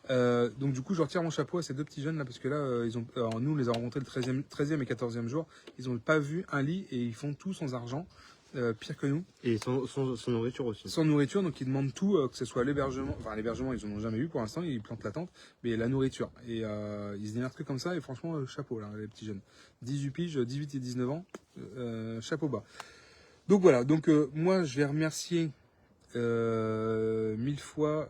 Hein. Donc du coup, je retire mon chapeau à ces 2 petits jeunes là parce que là, nous on les a rencontrés le 13e et 14e jour. Ils n'ont pas vu un lit et ils font tout sans argent. Pire que nous. Et sans nourriture aussi. Sans nourriture, donc ils demandent tout, que ce soit l'hébergement. Enfin, l'hébergement, ils n'en ont jamais eu pour l'instant, ils plantent la tente, mais la nourriture. Et ils se démerdent que comme ça, et franchement, chapeau, là, les petits jeunes. 18 piges, 18 et 19 ans, chapeau bas. Donc voilà, moi, je vais remercier 1000 fois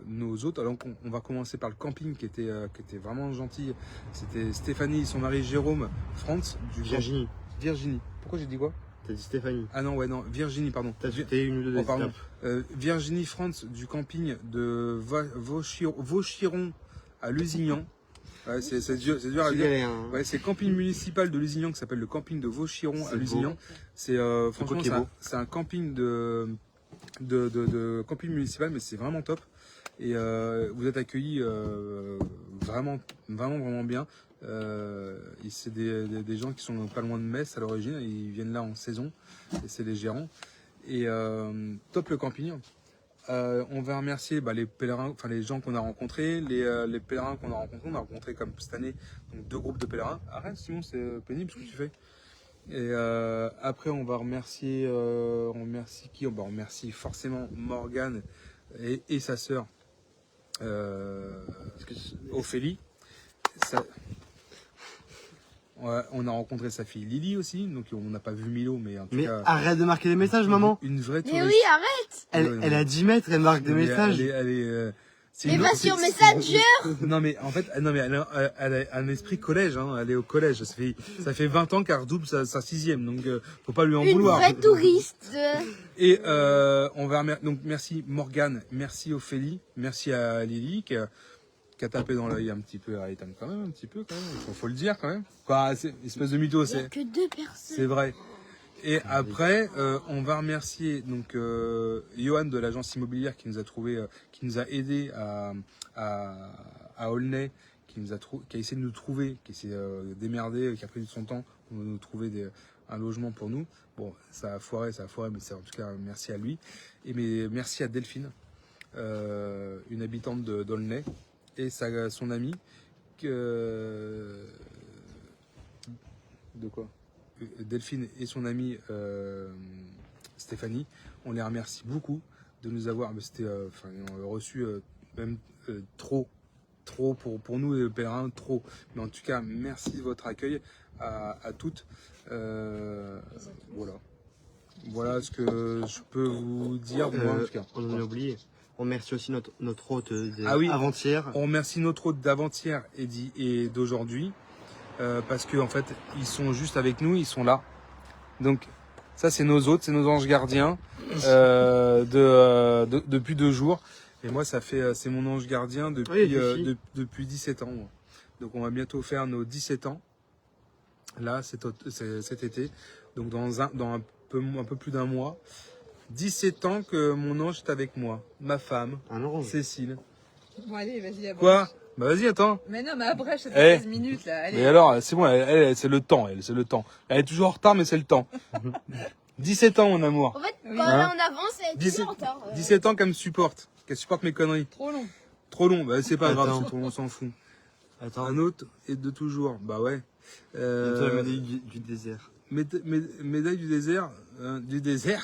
nos hôtes. Alors, on va commencer par le camping qui était vraiment gentil. C'était Stéphanie, son mari Jérôme, Franz, Virginie. Virginie. Pourquoi j'ai dit quoi? T'as dit Stéphanie. Ah non, ouais, non, Virginie, pardon. T'as sauté une ou 2 Oh, pardon. étapes. Virginie Franz du camping de Vauchiron à Lusignan. Ouais, c'est dur à C'est dire. galère, hein. Ouais, c'est le camping municipal de Lusignan qui s'appelle le camping de Vauchiron à C'est Lusignan. beau. C'est franchement quoi qui est beau. c'est un camping de camping municipal, mais c'est vraiment top. Et vous êtes accueillis vraiment, vraiment, vraiment bien. C'est des gens qui sont pas loin de Metz à l'origine, ils viennent là en saison, et c'est les gérants. Et top le camping. On va remercier les pèlerins, enfin les gens qu'on a rencontrés, les pèlerins qu'on a rencontrés. On a rencontré comme cette année donc 2 groupes de pèlerins. Arrête Simon, c'est pénible ce que tu fais. Et après on va remercier, on remercie qui? On remercie forcément Morgane et sa sœur Ophélie. Ouais, on a rencontré sa fille Lily aussi, donc on n'a pas vu Milo, mais en tout Mais cas. arrête de marquer les messages, maman. Une vraie Mais touriste. oui, arrête. Elle a 10 mètres, elle marque des Mais messages. c'est Mais une va autre- sur c'est- Messenger. Non mais en fait, non mais elle a un esprit collège, hein. Elle est au collège. Ça fait 20 ans qu'elle redouble sa 6e, donc faut pas lui en Une vouloir. vraie touriste. Et on va donc merci Morgane, merci Ophélie, merci à Lily qui a tapé dans l'œil un petit peu à Ethan quand même, faut le dire quand même. Quoi, c'est espèce de mytho, Il n'y a c'est que 2 personnes. c'est vrai. Et après, on va remercier donc Johan de l'agence immobilière qui nous a trouvé, qui nous a aidé à Aulnay, qui a essayé de nous trouver, qui s'est démerdé, qui a pris son temps pour nous trouver un logement pour nous. Bon, ça a foiré, mais c'est en tout cas merci à lui. Mais merci à Delphine, une habitante d'Aulnay, et son amie. De quoi? Delphine et son amie Stéphanie, on les remercie beaucoup de nous avoir, on a reçu même trop pour nous les pèlerins, trop. Mais en tout cas, merci de votre accueil à toutes. Voilà ce que je peux vous dire. Moi, en tout cas. On en a oublié. On remercie aussi notre hôte d'avant-hier. On remercie notre hôte d'avant-hier et d'aujourd'hui. Parce que en fait ils sont juste avec nous, ils sont là. Donc ça c'est nos hôtes, c'est nos anges gardiens depuis 2 jours. Et moi c'est mon ange gardien depuis 17 ans. Moi. Donc on va bientôt faire nos 17 ans là cet été. Donc dans un peu plus d'un mois. 17 ans que mon ange est avec moi, ma femme, Cécile. Bon allez, vas-y, abrège. Quoi? Bah vas-y, attends. Mais non, mais abrège, ça fait 15 minutes là. Allez. Mais alors, c'est bon, c'est le temps, c'est le temps. Elle est toujours en retard, mais c'est le temps. 17 ans, mon amour. En fait, Oui. quand Hein on avance, elle est 17, toujours en retard. 17 ans qu'elle me supporte. Qu'elle supporte mes conneries. Trop long. Trop long, bah c'est pas grave, Attends. c'est trop long, on s'en fout. Attends. Un autre et de toujours, bah ouais. La médaille du désert. Médaille du désert,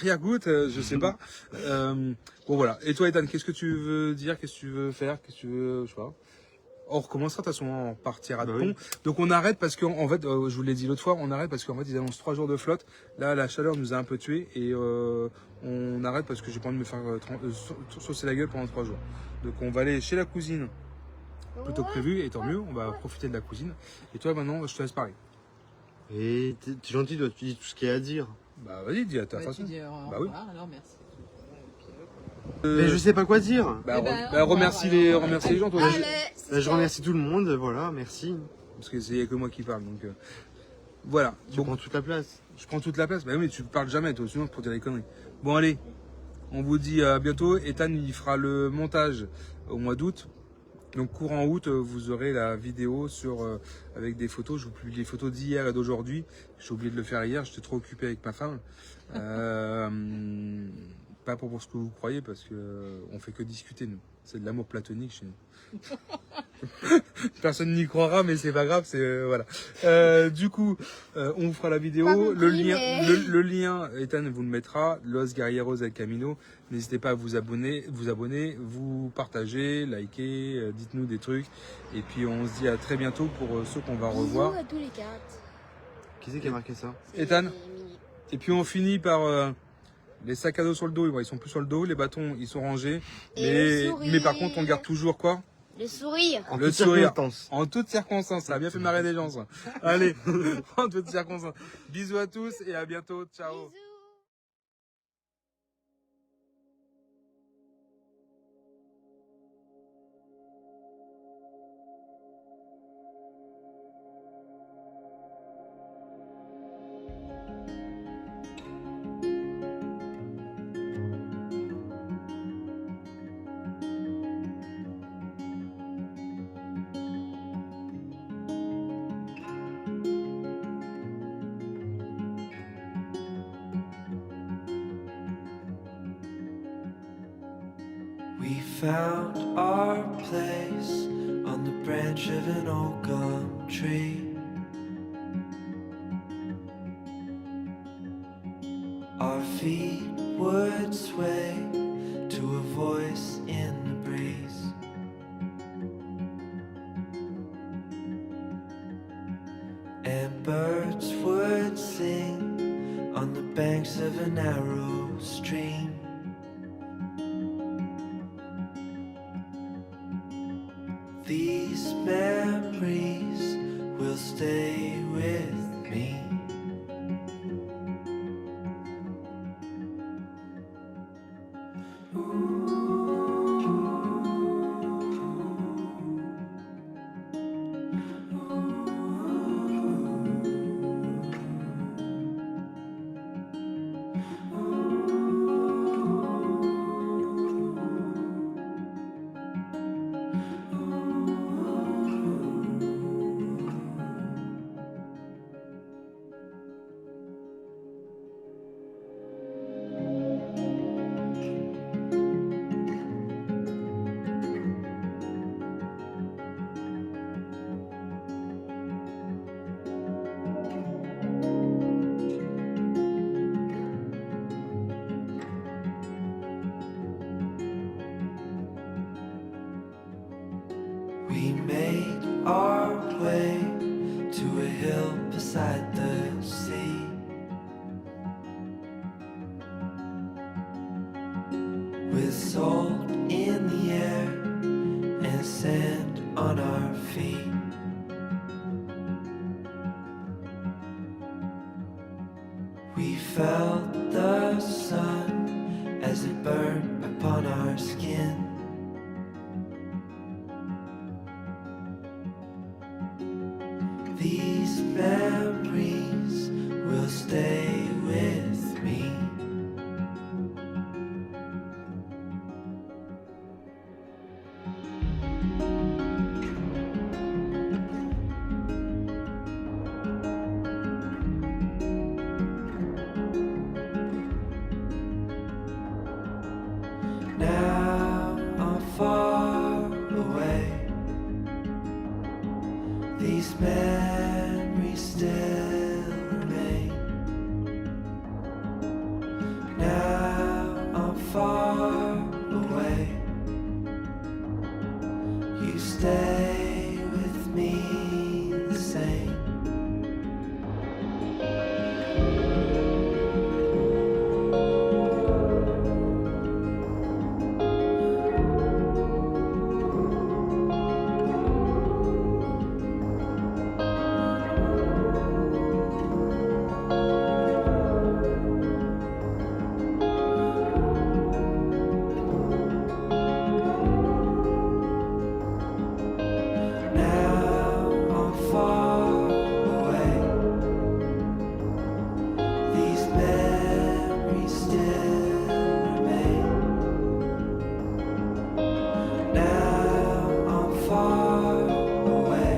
Yagout, je sais pas. Bon voilà. Et toi, Ethan, qu'est-ce que tu veux dire? Qu'est-ce que tu veux faire? Qu'est-ce que tu veux, je sais pas. On recommencera, de toute façon, on partira de pont. Oui. Donc on arrête parce qu'en fait, je vous l'ai dit l'autre fois, on arrête parce qu'en fait, ils annoncent 3 jours de flotte. Là, la chaleur nous a un peu tués et on arrête parce que j'ai pas envie de me faire saucer la gueule pendant 3 jours. Donc on va aller chez la cousine plutôt que prévu, et tant mieux, on va profiter de la cousine. Et toi, maintenant, je te laisse parler. Et t'es gentil, toi, tu dis tout ce qu'il y a à dire. Bah vas-y, dis à ta Bah, façon. tu dis au Bah oui. revoir, alors merci. Mais je sais pas quoi dire. Bah, Eh ben, remercie au revoir, les gens, toi. Allez, Bah, je remercie tout le monde, voilà, merci. Parce que c'est que moi qui parle, donc voilà. Tu Bon, prends toute la place. je prends toute la place. Bah oui, mais tu parles jamais, toi, sinon pour dire des conneries. Bon, allez, on vous dit à bientôt. Ethan, il fera le montage au mois d'août. Donc courant août, vous aurez la vidéo avec des photos. Je vous publie les photos d'hier et d'aujourd'hui. J'ai oublié de le faire hier, j'étais trop occupé avec ma femme. Pas pour ce que vous croyez, parce que on fait que discuter, nous. C'est de l'amour platonique chez nous. Personne n'y croira, mais c'est pas grave, c'est voilà. Du coup, on vous fera la vidéo. Pas compris, Le lien, Ethan vous le mettra. Los Guerrieros El Camino. N'hésitez pas à vous abonner, vous partagez, likez, dites-nous des trucs. Et puis on se dit à très bientôt pour ceux qu'on va revoir. Bisous à tous les 4. Qui c'est qui a marqué ça? Ethan. Et puis on finit par les sacs à dos sur le dos. Ils sont plus sur le dos. Les bâtons, ils sont rangés. Et le sourire. Mais par contre, on garde toujours quoi? Le sourire. En Le toutes sourire. circonstances. En toutes circonstances. Ça a bien fait marrer des gens, ça. Allez, en toutes circonstances. Bisous à tous et à bientôt. Ciao. Bisous. We found our place on the branch of an old gum tree. Our feet would sway to a voice in the breeze. And birds would sing on the banks of a narrow stream. These memories will stay with me. We made our way to a hill beside the sea. With salt in the air and sand on our feet. We felt the sun as it burned upon our skin. These memories will stay with me. Now I'm far away. These memories still remain. Now I'm far away. You stay with me the same. Now I'm far away. These memories still remain. Now I'm far away.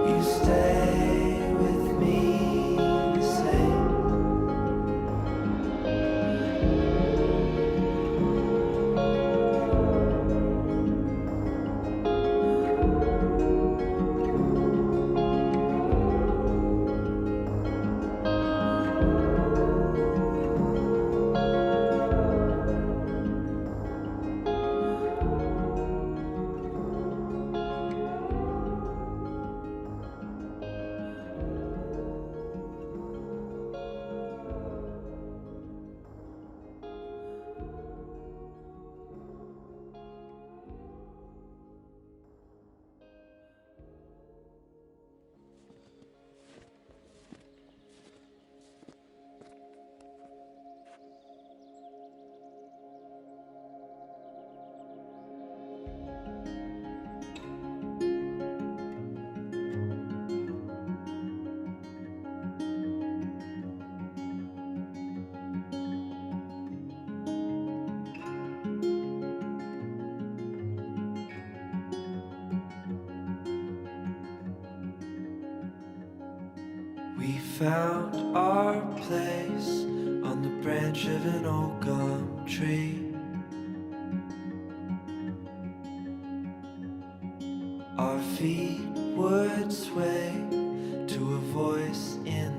You stay with me the same. We found our place on the branch of an old gum tree. Our feet would sway to a voice in